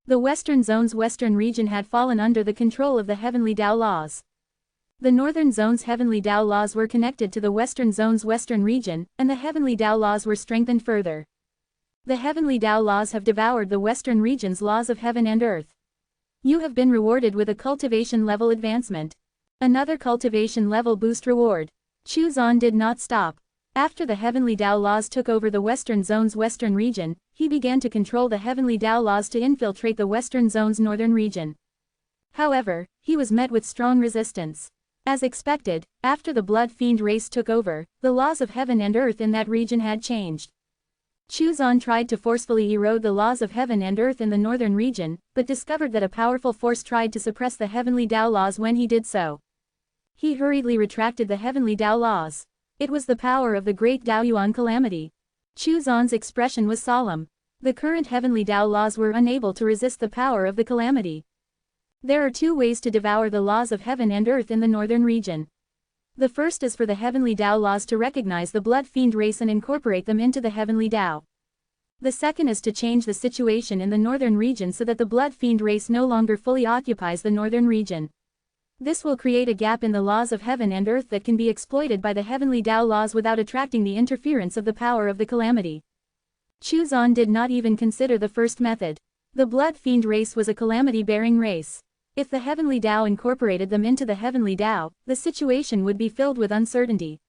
The western zone's western region had fallen under the control of the heavenly Dao laws. The northern zone's heavenly Dao laws were connected to the western zone's western region, and the heavenly Dao laws were strengthened further. The heavenly Dao laws have devoured the western region's laws of heaven and earth. You have been rewarded with a cultivation level advancement. Another cultivation level boost reward. Chu Zan did not stop. After the heavenly Dao laws took over the western zone's western region, he began to control the heavenly Dao laws to infiltrate the western zone's northern region. However, he was met with strong resistance. As expected, after the Blood Fiend race took over, the laws of heaven and earth in that region had changed. Chuzan tried to forcefully erode the laws of heaven and earth in the northern region, but discovered that a powerful force tried to suppress the heavenly Tao laws when he did so. He hurriedly retracted the heavenly Tao laws. It was the power of the great Daoyuan calamity. Chuzan's expression was solemn. The current heavenly Tao laws were unable to resist the power of the calamity. There are two ways to devour the laws of heaven and earth in the northern region. The first is for the heavenly Tao laws to recognize the Blood Fiend race and incorporate them into the heavenly Tao. The second is to change the situation in the northern region so that the Blood Fiend race no longer fully occupies the northern region. This will create a gap in the laws of heaven and earth that can be exploited by the heavenly Tao laws without attracting the interference of the power of the calamity. Chuzan did not even consider the first method. The Blood Fiend race was a calamity-bearing race. If the heavenly Tao incorporated them into the heavenly Tao, the situation would be filled with uncertainty.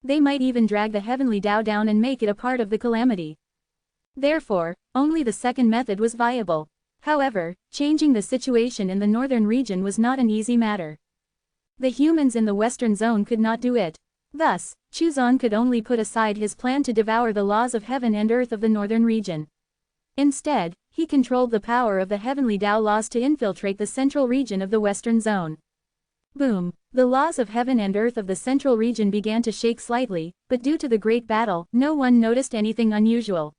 They might even drag the heavenly Tao down and make it a part of the calamity. Therefore, only the second method was viable. However, changing the situation in the northern region was not an easy matter. The humans in the western zone could not do it. Thus, Chuzan could only put aside his plan to devour the laws of heaven and earth of the northern region. Instead, he controlled the power of the heavenly Tao laws to infiltrate the central region of the western zone. Boom! The laws of heaven and earth of the central region began to shake slightly, but due to the great battle, no one noticed anything unusual.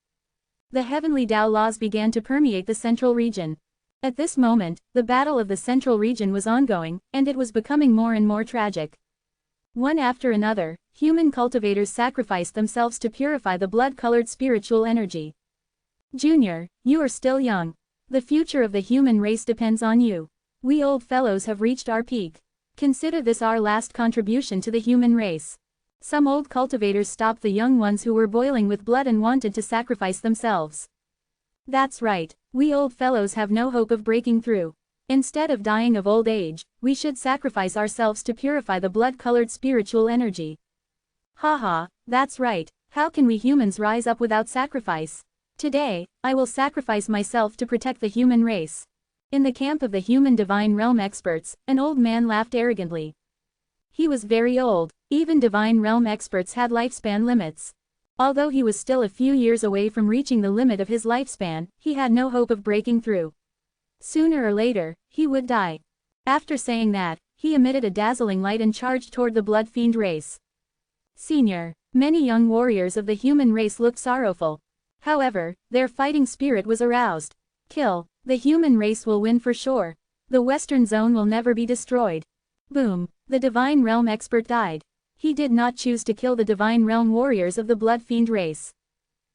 The heavenly Tao laws began to permeate the central region. At this moment, the battle of the central region was ongoing, and it was becoming more and more tragic. One after another, human cultivators sacrificed themselves to purify the blood-colored spiritual energy. Junior, you are still young. The future of the human race depends on you. We old fellows have reached our peak. Consider this our last contribution to the human race. Some old cultivators stopped the young ones who were boiling with blood and wanted to sacrifice themselves. That's right, we old fellows have no hope of breaking through. Instead of dying of old age, we should sacrifice ourselves to purify the blood-colored spiritual energy. Haha, that's right, how can we humans rise up without sacrifice? Today, I will sacrifice myself to protect the human race. In the camp of the human divine realm experts, an old man laughed arrogantly. He was very old. Even divine realm experts had lifespan limits. Although he was still a few years away from reaching the limit of his lifespan, he had no hope of breaking through. Sooner or later, he would die. After saying that, he emitted a dazzling light and charged toward the Blood Fiend race. Senior, many young warriors of the human race looked sorrowful. However, their fighting spirit was aroused. Kill, the human race will win for sure. The Western Zone will never be destroyed. Boom, the Divine Realm expert died. He did not choose to kill the Divine Realm warriors of the Blood Fiend race.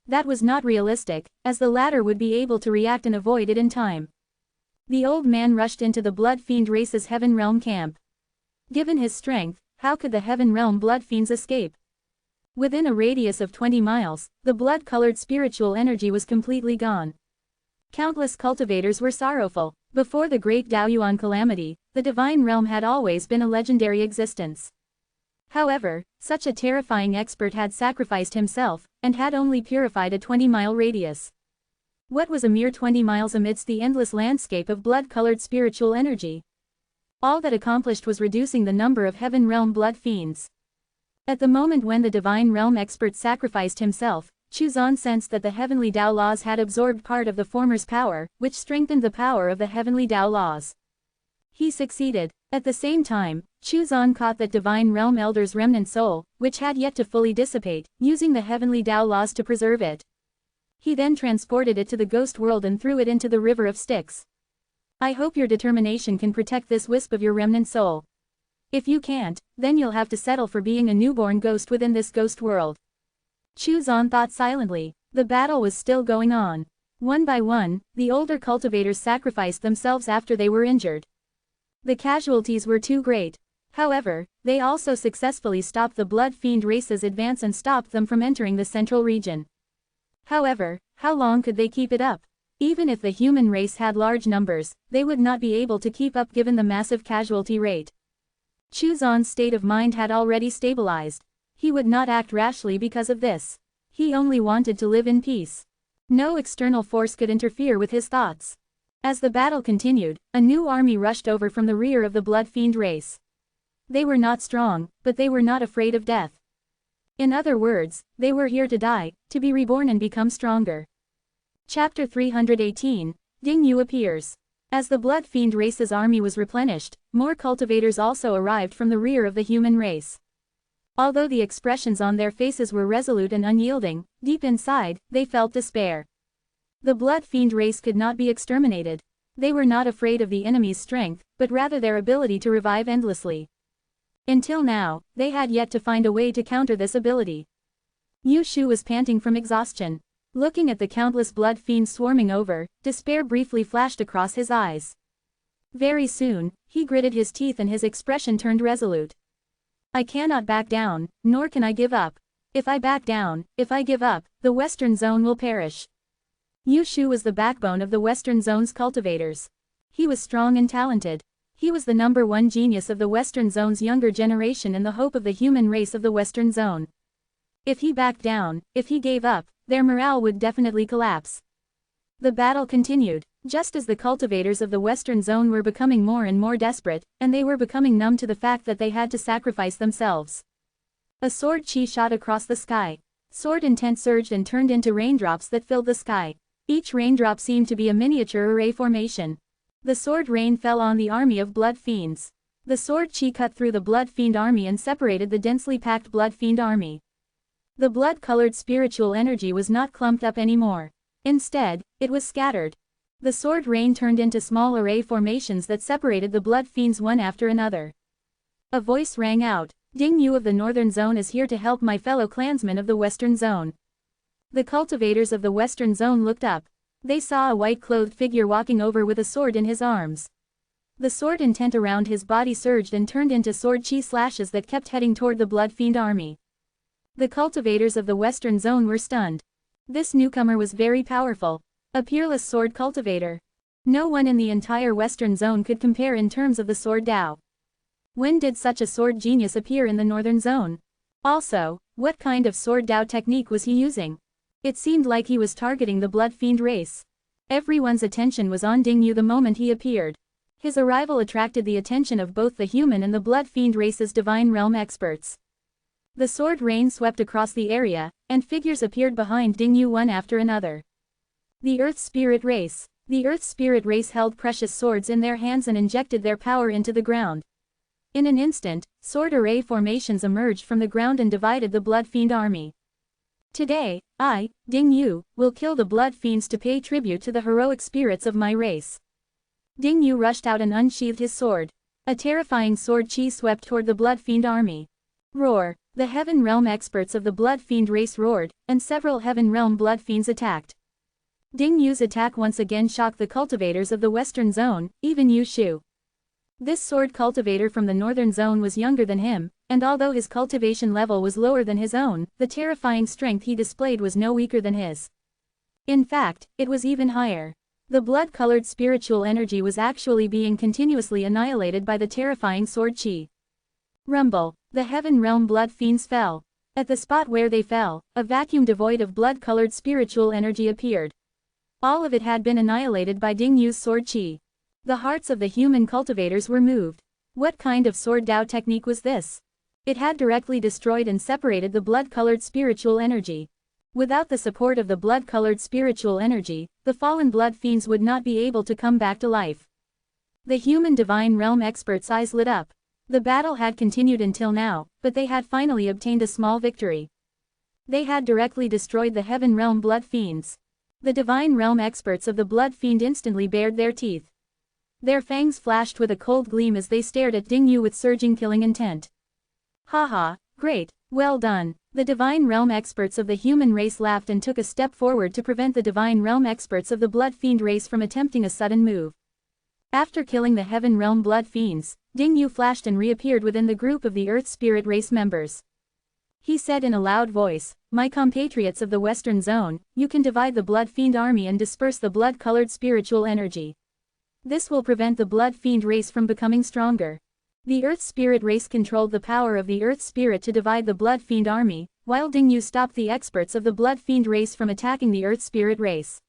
That was not realistic, as the latter would be able to react and avoid it in time. The old man rushed into the Blood Fiend race's Heaven Realm camp. Given his strength, how could the Heaven Realm Blood Fiends escape? Within a radius of 20 miles, the blood-colored spiritual energy was completely gone. Countless cultivators were sorrowful. Before the great Daoyuan calamity, the Divine Realm had always been a legendary existence. However, such a terrifying expert had sacrificed himself, and had only purified a 20-mile radius. What was a mere 20 miles amidst the endless landscape of blood-colored spiritual energy? All that accomplished was reducing the number of Heaven Realm Blood Fiends. At the moment when the Divine Realm expert sacrificed himself, Chuzan sensed that the Heavenly Tao laws had absorbed part of the former's power, which strengthened the power of the Heavenly Tao laws. He succeeded. At the same time, Chuzan caught that Divine Realm Elder's remnant soul, which had yet to fully dissipate, using the Heavenly Tao laws to preserve it. He then transported it to the ghost world and threw it into the river of Styx. I hope your determination can protect this wisp of your remnant soul. If you can't, then you'll have to settle for being a newborn ghost within this ghost world. Chuzan thought silently. The battle was still going on. One by one, the older cultivators sacrificed themselves after they were injured. The casualties were too great. However, they also successfully stopped the Blood Fiend race's advance and stopped them from entering the central region. However, how long could they keep it up? Even if the human race had large numbers, they would not be able to keep up given the massive casualty rate. Chuzan's state of mind had already stabilized. He would not act rashly because of this. He only wanted to live in peace. No external force could interfere with his thoughts. As the battle continued, a new army rushed over from the rear of the Blood Fiend race. They were not strong, but they were not afraid of death. In other words, they were here to die, to be reborn and become stronger. Chapter 318, Ding Yu appears. As the Blood Fiend race's army was replenished, more cultivators also arrived from the rear of the human race. Although the expressions on their faces were resolute and unyielding, deep inside, they felt despair. The Blood Fiend race could not be exterminated. They were not afraid of the enemy's strength, but rather their ability to revive endlessly. Until now, they had yet to find a way to counter this ability. Yu Shu was panting from exhaustion. Looking at the countless blood fiends swarming over, despair briefly flashed across his eyes. Very soon, he gritted his teeth and his expression turned resolute. I cannot back down, nor can I give up. If I back down, if I give up, the Western Zone will perish. Yu Shu was the backbone of the Western Zone's cultivators. He was strong and talented. He was the #1 genius of the Western Zone's younger generation and the hope of the human race of the Western Zone. If he backed down, if he gave up, their morale would definitely collapse. The battle continued, just as the cultivators of the Western Zone were becoming more and more desperate, and they were becoming numb to the fact that they had to sacrifice themselves. A sword chi shot across the sky. Sword intent surged and turned into raindrops that filled the sky. Each raindrop seemed to be a miniature array formation. The sword rain fell on the army of blood fiends. The sword chi cut through the blood fiend army and separated the densely packed blood fiend army. The blood-colored spiritual energy was not clumped up anymore. Instead, it was scattered. The sword rain turned into small array formations that separated the blood fiends one after another. A voice rang out, Ding Yu of the Northern Zone is here to help my fellow clansmen of the Western Zone. The cultivators of the Western Zone looked up. They saw a white-clothed figure walking over with a sword in his arms. The sword intent around his body surged and turned into sword chi slashes that kept heading toward the blood fiend army. The cultivators of the Western Zone were stunned. This newcomer was very powerful. A peerless sword cultivator. No one in the entire Western Zone could compare in terms of the sword Dao. When did such a sword genius appear in the Northern Zone? Also, what kind of sword Dao technique was he using? It seemed like he was targeting the blood fiend race. Everyone's attention was on Ding Yu the moment he appeared. His arrival attracted the attention of both the human and the blood fiend race's divine realm experts. The sword rain swept across the area, and figures appeared behind Ding Yu one after another. The Earth Spirit Race. The Earth Spirit Race held precious swords in their hands and injected their power into the ground. In an instant, sword array formations emerged from the ground and divided the blood fiend army. Today, I, Ding Yu, will kill the blood fiends to pay tribute to the heroic spirits of my race. Ding Yu rushed out and unsheathed his sword. A terrifying sword chi swept toward the blood fiend army. Roar! The Heaven Realm experts of the blood fiend race roared, and several Heaven Realm blood fiends attacked. Ding Yu's attack once again shocked the cultivators of the Western Zone, even Yu Shu. This sword cultivator from the Northern Zone was younger than him, and although his cultivation level was lower than his own, the terrifying strength he displayed was no weaker than his. In fact, it was even higher. The blood-colored spiritual energy was actually being continuously annihilated by the terrifying sword chi. Rumble. The Heaven Realm blood fiends fell. At the spot where they fell, a vacuum devoid of blood-colored spiritual energy appeared. All of it had been annihilated by Ding Yu's sword chi. The hearts of the human cultivators were moved. What kind of sword Dao technique was this? It had directly destroyed and separated the blood-colored spiritual energy. Without the support of the blood-colored spiritual energy, the fallen blood fiends would not be able to come back to life. The human divine realm experts' eyes lit up. The battle had continued until now, but they had finally obtained a small victory. They had directly destroyed the Heaven Realm blood fiends. The divine realm experts of the blood fiend instantly bared their teeth. Their fangs flashed with a cold gleam as they stared at Ding Yu with surging killing intent. Haha, great, well done. The divine realm experts of the human race laughed and took a step forward to prevent the divine realm experts of the blood fiend race from attempting a sudden move. After killing the Heaven Realm blood fiends, Ding Yu flashed and reappeared within the group of the Earth Spirit race members. He said in a loud voice, "My compatriots of the Western Zone, you can divide the blood fiend army and disperse the blood-colored spiritual energy. This will prevent the blood fiend race from becoming stronger." The Earth Spirit race controlled the power of the Earth Spirit to divide the blood fiend army, while Ding Yu stopped the experts of the blood fiend race from attacking the Earth Spirit race.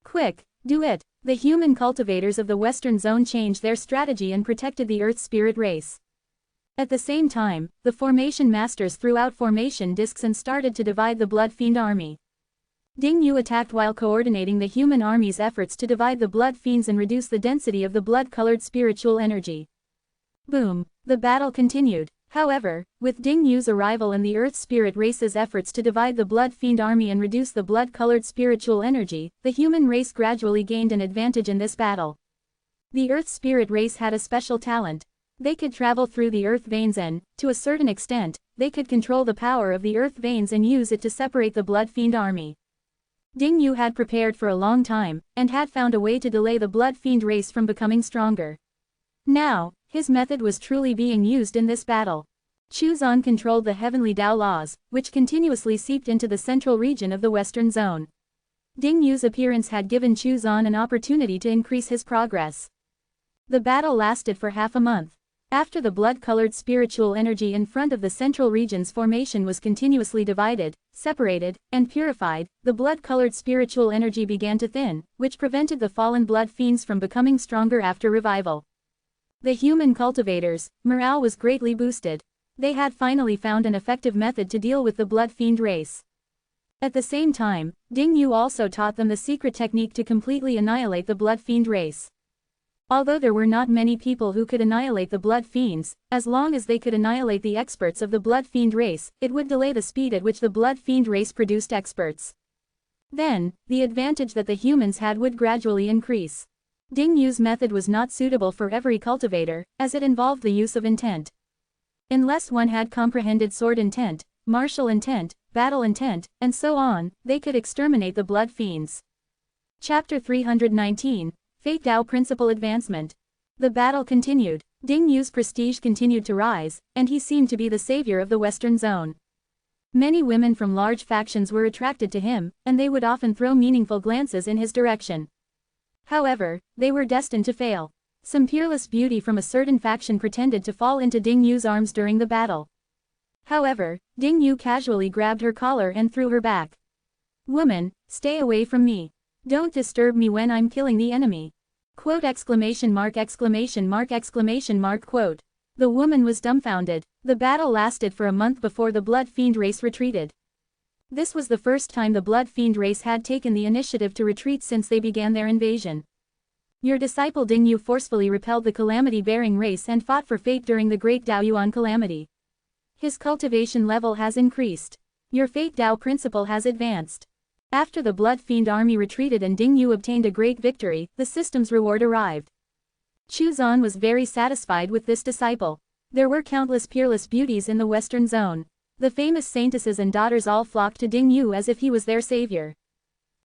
"Quick, do it!" The human cultivators of the Western Zone changed their strategy and protected the Earth spirit race. At the same time, the Formation Masters threw out formation discs and started to divide the Blood Fiend army. Ding Yu attacked while coordinating the human army's efforts to divide the Blood Fiends and reduce the density of the blood-colored spiritual energy. Boom! The battle continued. However, with Ding Yu's arrival and the Earth spirit race's efforts to divide the Blood Fiend army and reduce the blood-colored spiritual energy, the human race gradually gained an advantage in this battle. The Earth spirit race had a special talent. They could travel through the Earth veins and, to a certain extent, they could control the power of the Earth veins and use it to separate the Blood Fiend army. Ding Yu had prepared for a long time, and had found a way to delay the Blood Fiend race from becoming stronger. Now, his method was truly being used in this battle. Chu Zan controlled the heavenly Tao laws, which continuously seeped into the central region of the Western Zone. Ding Yu's appearance had given Chu Zan an opportunity to increase his progress. The battle lasted for half a month. After the blood-colored spiritual energy in front of the central region's formation was continuously divided, separated, and purified, the blood-colored spiritual energy began to thin, which prevented the fallen blood fiends from becoming stronger after revival. The human cultivators' morale was greatly boosted. They had finally found an effective method to deal with the blood fiend race. At the same time, Ding Yu also taught them the secret technique to completely annihilate the blood fiend race. Although there were not many people who could annihilate the Blood Fiends, as long as they could annihilate the experts of the Blood Fiend race, it would delay the speed at which the Blood Fiend race produced experts. Then, the advantage that the humans had would gradually increase. Ding Yu's method was not suitable for every cultivator, as it involved the use of intent. Unless one had comprehended sword intent, martial intent, battle intent, and so on, they could exterminate the Blood Fiends. Chapter 319. Fate Tao Principle Advancement. The battle continued. Ding Yu's prestige continued to rise, and he seemed to be the savior of the Western Zone. Many women from large factions were attracted to him, and they would often throw meaningful glances in his direction. However, they were destined to fail. Some peerless beauty from a certain faction pretended to fall into Ding Yu's arms during the battle. However, Ding Yu casually grabbed her collar and threw her back. "Woman, stay away from me. Don't disturb me when I'm killing the enemy." Quote exclamation mark exclamation mark exclamation mark quote. The woman was dumbfounded. The battle lasted for a month before the Blood Fiend race retreated. This was the first time the Blood Fiend race had taken the initiative to retreat since they began their invasion. Your disciple Ding Yu forcefully repelled the calamity-bearing race and fought for fate during the Great Daoyuan calamity. His cultivation level has increased. Your Fate Tao principle has advanced. After the Blood Fiend army retreated and Ding Yu obtained a great victory, the system's reward arrived. Chu Zan was very satisfied with this disciple. There were countless peerless beauties in the Western Zone. The famous saintesses and daughters all flocked to Ding Yu as if he was their savior.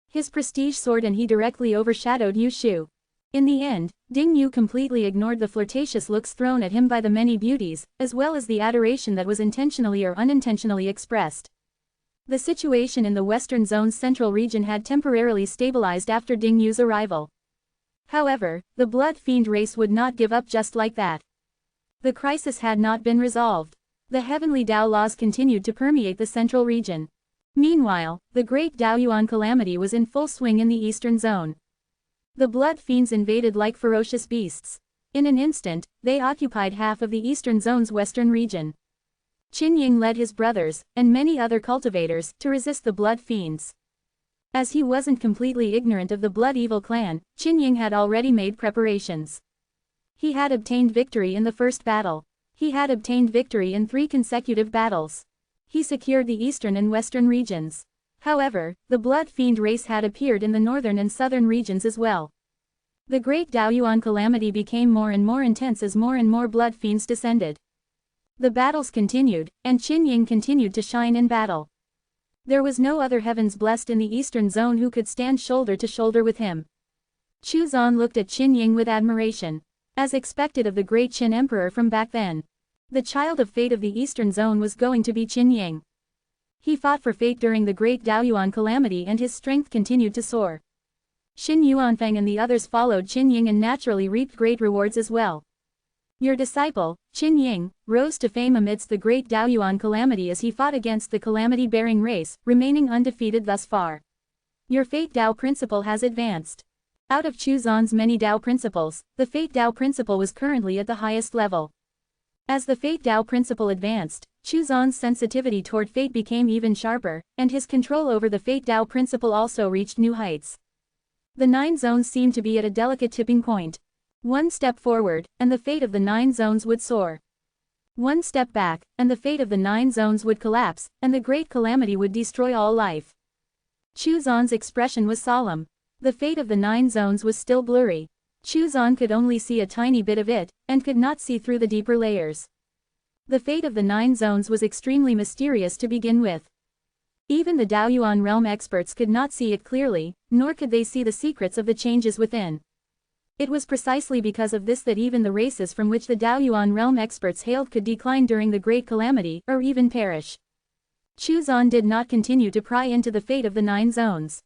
His prestige soared and he directly overshadowed Yu Shu. In the end, Ding Yu completely ignored the flirtatious looks thrown at him by the many beauties, as well as the adoration that was intentionally or unintentionally expressed. The situation in the Western Zone's central region had temporarily stabilized after Ding Yu's arrival. However, the Blood Fiend race would not give up just like that. The crisis had not been resolved. The heavenly Tao laws continued to permeate the central region. Meanwhile, the Great Daoyuan calamity was in full swing in the Eastern Zone. The Blood Fiends invaded like ferocious beasts. In an instant, they occupied half of the Eastern Zone's western region. Qin Ying led his brothers, and many other cultivators, to resist the Blood Fiends. As he wasn't completely ignorant of the Blood Evil clan, Qin Ying had already made preparations. He had obtained victory in the first battle. He had obtained victory in 3 consecutive battles. He secured the eastern and western regions. However, the Blood Fiend race had appeared in the northern and southern regions as well. The Great Daoyuan calamity became more and more intense as more and more Blood Fiends descended. The battles continued, and Qin Ying continued to shine in battle. There was no other heavens blessed in the Eastern Zone who could stand shoulder to shoulder with him. Chu Zan looked at Qin Ying with admiration. As expected of the great Qin Emperor from back then, the child of fate of the Eastern Zone was going to be Qin Ying. He fought for fate during the Great Daoyuan calamity and his strength continued to soar. Xin Yuanfeng and the others followed Qin Ying and naturally reaped great rewards as well. Your disciple, Qin Ying, rose to fame amidst the Great Daoyuan calamity as he fought against the calamity-bearing race, remaining undefeated thus far. Your Fate Tao principle has advanced. Out of Chu Zan's many Tao principles, the Fate Tao principle was currently at the highest level. As the Fate Tao principle advanced, Chu Zan's sensitivity toward fate became even sharper, and his control over the Fate Tao principle also reached new heights. The 9 zones seemed to be at a delicate tipping point. One step forward, and the fate of the 9 zones would soar. One step back, and the fate of the 9 zones would collapse, and the great calamity would destroy all life. Chu Zan's expression was solemn. The fate of the 9 zones was still blurry. Chu Zan could only see a tiny bit of it, and could not see through the deeper layers. The fate of the 9 zones was extremely mysterious to begin with. Even the Daoyuan realm experts could not see it clearly, nor could they see the secrets of the changes within. It was precisely because of this that even the races from which the Daoyuan realm experts hailed could decline during the Great Calamity, or even perish. Chu Zan did not continue to pry into the fate of the 9 zones.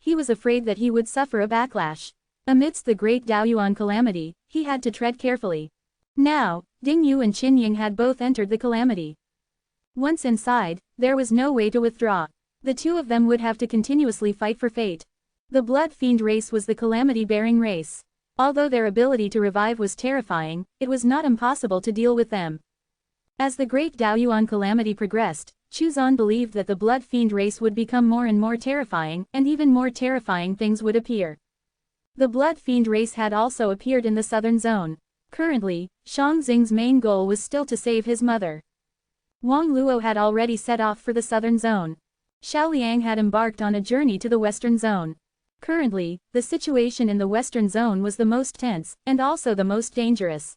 He was afraid that he would suffer a backlash. Amidst the great Daoyuan calamity, he had to tread carefully. Now, Ding Yu and Qin Ying had both entered the calamity. Once inside, there was no way to withdraw. The two of them would have to continuously fight for fate. The Blood Fiend race was the calamity-bearing race. Although their ability to revive was terrifying, it was not impossible to deal with them. As the great Daoyuan calamity progressed, Chu Zan believed that the Blood Fiend race would become more and more terrifying, and even more terrifying things would appear. The Blood Fiend race had also appeared in the southern zone. Currently, Shang Xing's main goal was still to save his mother. Wang Luo had already set off for the southern zone. Xiao Liang had embarked on a journey to the western zone. Currently, the situation in the western zone was the most tense, and also the most dangerous.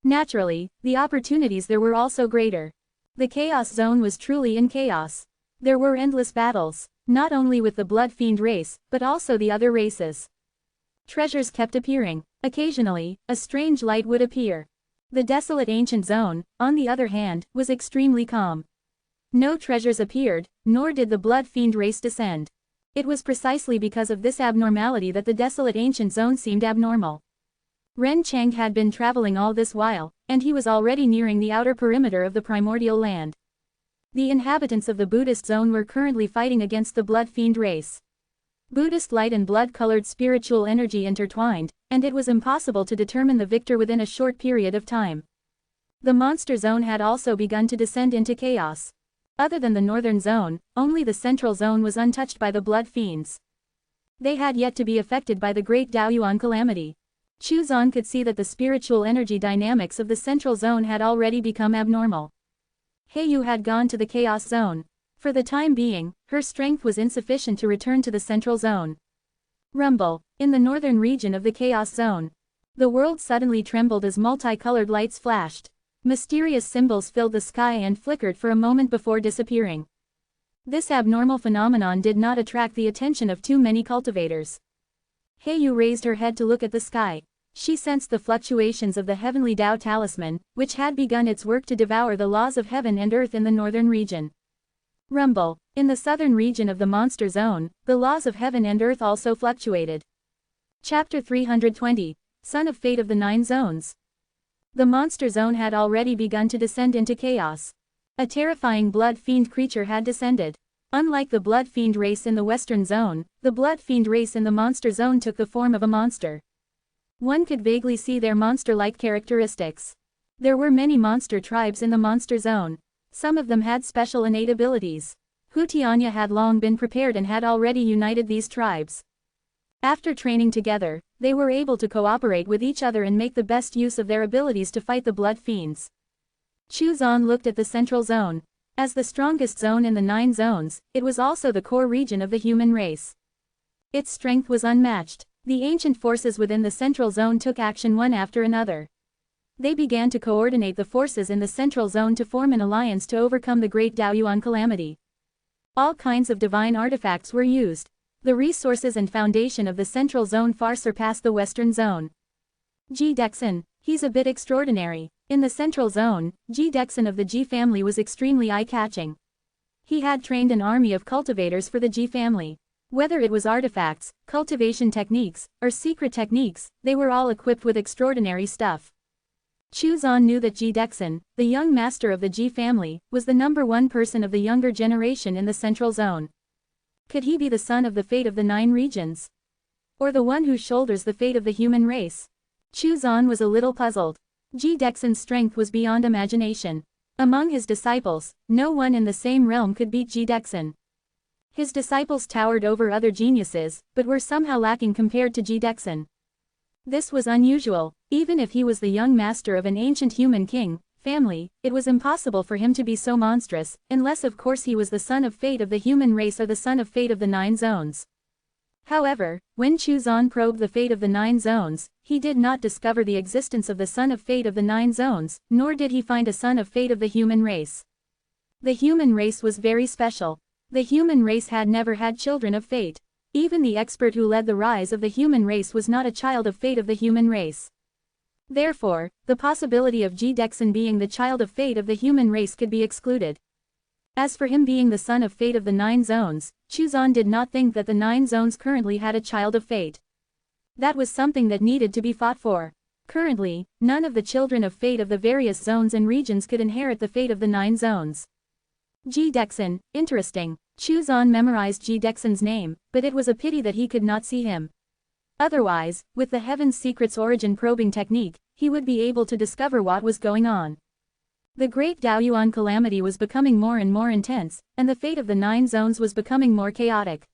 Naturally, the opportunities there were also greater. The Chaos Zone was truly in chaos. There were endless battles, not only with the Blood Fiend race, but also the other races. Treasures kept appearing. Occasionally, a strange light would appear. The desolate ancient zone, on the other hand, was extremely calm. No treasures appeared, nor did the Blood Fiend race descend. It was precisely because of this abnormality that the desolate ancient zone seemed abnormal. Ren Cheng had been traveling all this while, and he was already nearing the outer perimeter of the primordial land. The inhabitants of the Buddhist zone were currently fighting against the Blood Fiend race. Buddhist light and blood-colored spiritual energy intertwined, and it was impossible to determine the victor within a short period of time. The monster zone had also begun to descend into chaos. Other than the northern zone, only the central zone was untouched by the Blood Fiends. They had yet to be affected by the great Daoyuan calamity. Chu Zan could see that the spiritual energy dynamics of the central zone had already become abnormal. Heiyu had gone to the chaos zone. For the time being, her strength was insufficient to return to the central zone. Rumble. In the northern region of the chaos zone. The world suddenly trembled as multicolored lights flashed. Mysterious symbols filled the sky and flickered for a moment before disappearing. This abnormal phenomenon did not attract the attention of too many cultivators. Heiyu raised her head to look at the sky. She sensed the fluctuations of the heavenly Tao talisman, which had begun its work to devour the laws of heaven and earth in the northern region. Rumble. In the southern region of the monster zone, the laws of heaven and earth also fluctuated. Chapter 320. Son of Fate of the 9 Zones. The monster zone had already begun to descend into chaos. A terrifying Blood Fiend creature had descended. Unlike the Blood Fiend race in the western zone, the Blood Fiend race in the monster zone took the form of a monster. One could vaguely see their monster-like characteristics. There were many monster tribes in the monster zone. Some of them had special innate abilities. Hu Tianya had long been prepared and had already united these tribes. After training together, they were able to cooperate with each other and make the best use of their abilities to fight the Blood Fiends. Chu Zan looked at the central zone. As the strongest zone in the 9 zones, it was also the core region of the human race. Its strength was unmatched. The ancient forces within the central zone took action one after another. They began to coordinate the forces in the central zone to form an alliance to overcome the great Daoyuan calamity. All kinds of divine artifacts were used. The resources and foundation of the central zone far surpassed the western zone. Ji Dexin, he's a bit extraordinary. In the central zone, Ji Dexin of the Ji family was extremely eye-catching. He had trained an army of cultivators for the Ji family. Whether it was artifacts, cultivation techniques, or secret techniques, they were all equipped with extraordinary stuff. Chu Zan knew that Ji Dexin, the young master of the Ji family, was the #1 person of the younger generation in the central zone. Could he be the son of the fate of the 9 regions? Or the one who shoulders the fate of the human race? Chu Zan was a little puzzled. Ji Dexin's strength was beyond imagination. Among his disciples, no one in the same realm could beat Ji Dexin. His disciples towered over other geniuses, but were somehow lacking compared to Ji Dexin. This was unusual. Even if he was the young master of an ancient human king family, it was impossible for him to be so monstrous, unless of course he was the son of fate of the human race or the son of fate of the 9 zones. However, when Chu Zan probed the fate of the 9 zones, he did not discover the existence of the son of fate of the 9 zones, nor did he find a son of fate of the human race. The human race was very special. The human race had never had children of fate. Even the expert who led the rise of the human race was not a child of fate of the human race. Therefore, the possibility of Ji Dexin being the child of fate of the human race could be excluded. As for him being the son of fate of the 9 zones, Chu Zan did not think that the 9 zones currently had a child of fate. That was something that needed to be fought for. Currently, none of the children of fate of the various zones and regions could inherit the fate of the 9 zones. Ji Dexin, interesting. Chu Zan memorized Ji Dexin's name, but it was a pity that he could not see him. Otherwise, with the Heaven's Secrets origin probing technique, he would be able to discover what was going on. The Great Daoyuan calamity was becoming more and more intense, and the fate of the 9 zones was becoming more chaotic.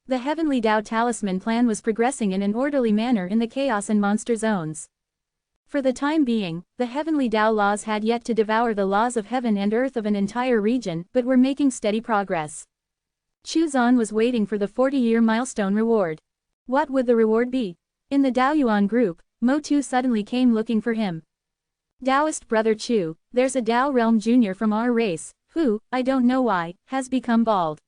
The Heavenly Dao Talisman plan was progressing in an orderly manner in the Chaos and Monster zones. For the time being, the Heavenly Dao laws had yet to devour the laws of heaven and earth of an entire region, but were making steady progress. Chu Zan was waiting for the 40-year milestone reward. What would the reward be? In the Daoyuan group, Mo Tu suddenly came looking for him. Taoist brother Chu, there's a Dao Realm Junior from our race, who, I don't know why, has become bald.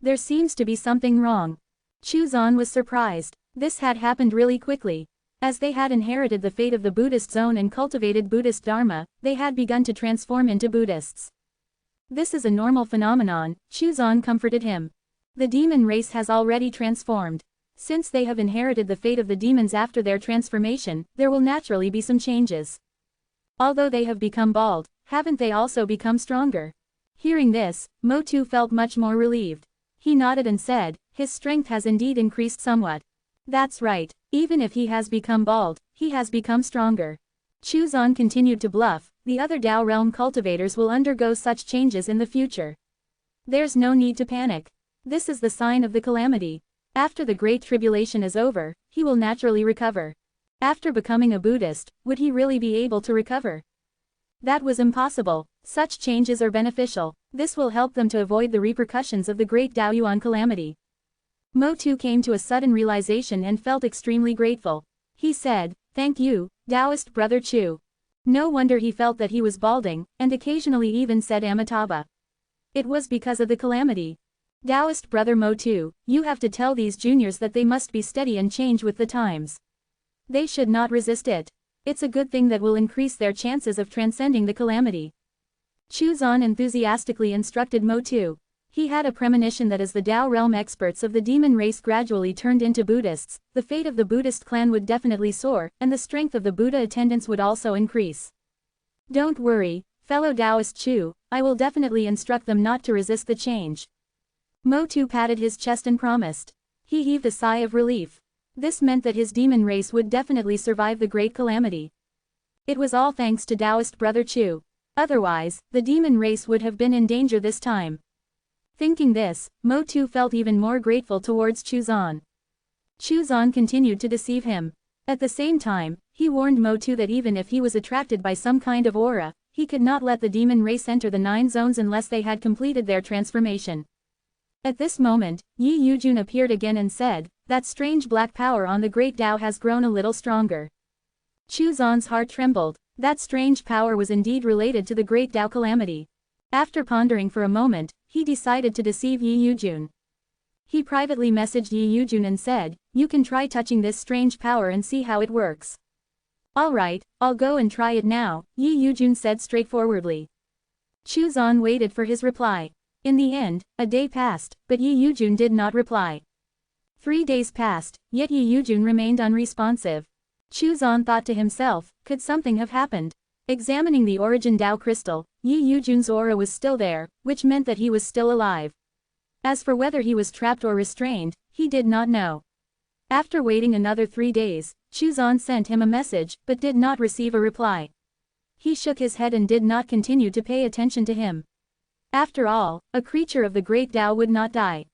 There seems to be something wrong. Chu Zan was surprised. This had happened really quickly. As they had inherited the fate of the Buddhist zone and cultivated Buddhist Dharma, they had begun to transform into Buddhists. This is a normal phenomenon, Chu Zan comforted him. The demon race has already transformed. Since they have inherited the fate of the demons after their transformation, there will naturally be some changes. Although they have become bald, haven't they also become stronger? Hearing this, Mo Tu felt much more relieved. He nodded and said, his strength has indeed increased somewhat. That's right, even if he has become bald, he has become stronger. Chu Zan continued to bluff, the other Dao Realm cultivators will undergo such changes in the future. There's no need to panic. This is the sign of the calamity. After the Great Tribulation is over, he will naturally recover. After becoming a Buddhist, would he really be able to recover? That was impossible. Such changes are beneficial. This will help them to avoid the repercussions of the Great Daoyuan calamity. Mo Tu came to a sudden realization and felt extremely grateful. He said, thank you, Taoist brother Chu. No wonder he felt that he was balding, and occasionally even said Amitabha. It was because of the calamity. Taoist brother Mo Tu, you have to tell these juniors that they must be steady and change with the times. They should not resist it. It's a good thing that will increase their chances of transcending the calamity. Chu Zan enthusiastically instructed Mo Tu. He had a premonition that as the Dao Realm experts of the demon race gradually turned into Buddhists, the fate of the Buddhist clan would definitely soar, and the strength of the Buddha attendants would also increase. Don't worry, fellow Taoist Chu, I will definitely instruct them not to resist the change. Mo Tu patted his chest and promised. He heaved a sigh of relief. This meant that his demon race would definitely survive the great calamity. It was all thanks to Taoist brother Chu. Otherwise, the demon race would have been in danger this time. Thinking this, Mo Tu felt even more grateful towards Chu Zan. Chu Zan continued to deceive him. At the same time, he warned Mo Tu that even if he was attracted by some kind of aura, he could not let the demon race enter the 9 zones unless they had completed their transformation. At this moment, Yi Yujun appeared again and said, that strange black power on the Great Dao has grown a little stronger. Chu Zan's heart trembled. That strange power was indeed related to the Great Dao calamity. After pondering for a moment, he decided to deceive Yi Yujun. He privately messaged Yi Yujun and said, you can try touching this strange power and see how it works. Alright, I'll go and try it now, Yi Yujun said straightforwardly. Chu Zan waited for his reply. In the end, a day passed, but Yi Yujun did not reply. 3 days passed, yet Yi Yujun remained unresponsive. Chu Zan thought to himself, could something have happened? Examining the origin Dao crystal, Yi Yujun's aura was still there, which meant that he was still alive. As for whether he was trapped or restrained, he did not know. After waiting another 3 days, Chuzan sent him a message, but did not receive a reply. He shook his head and did not continue to pay attention to him. After all, a creature of the great Tao would not die.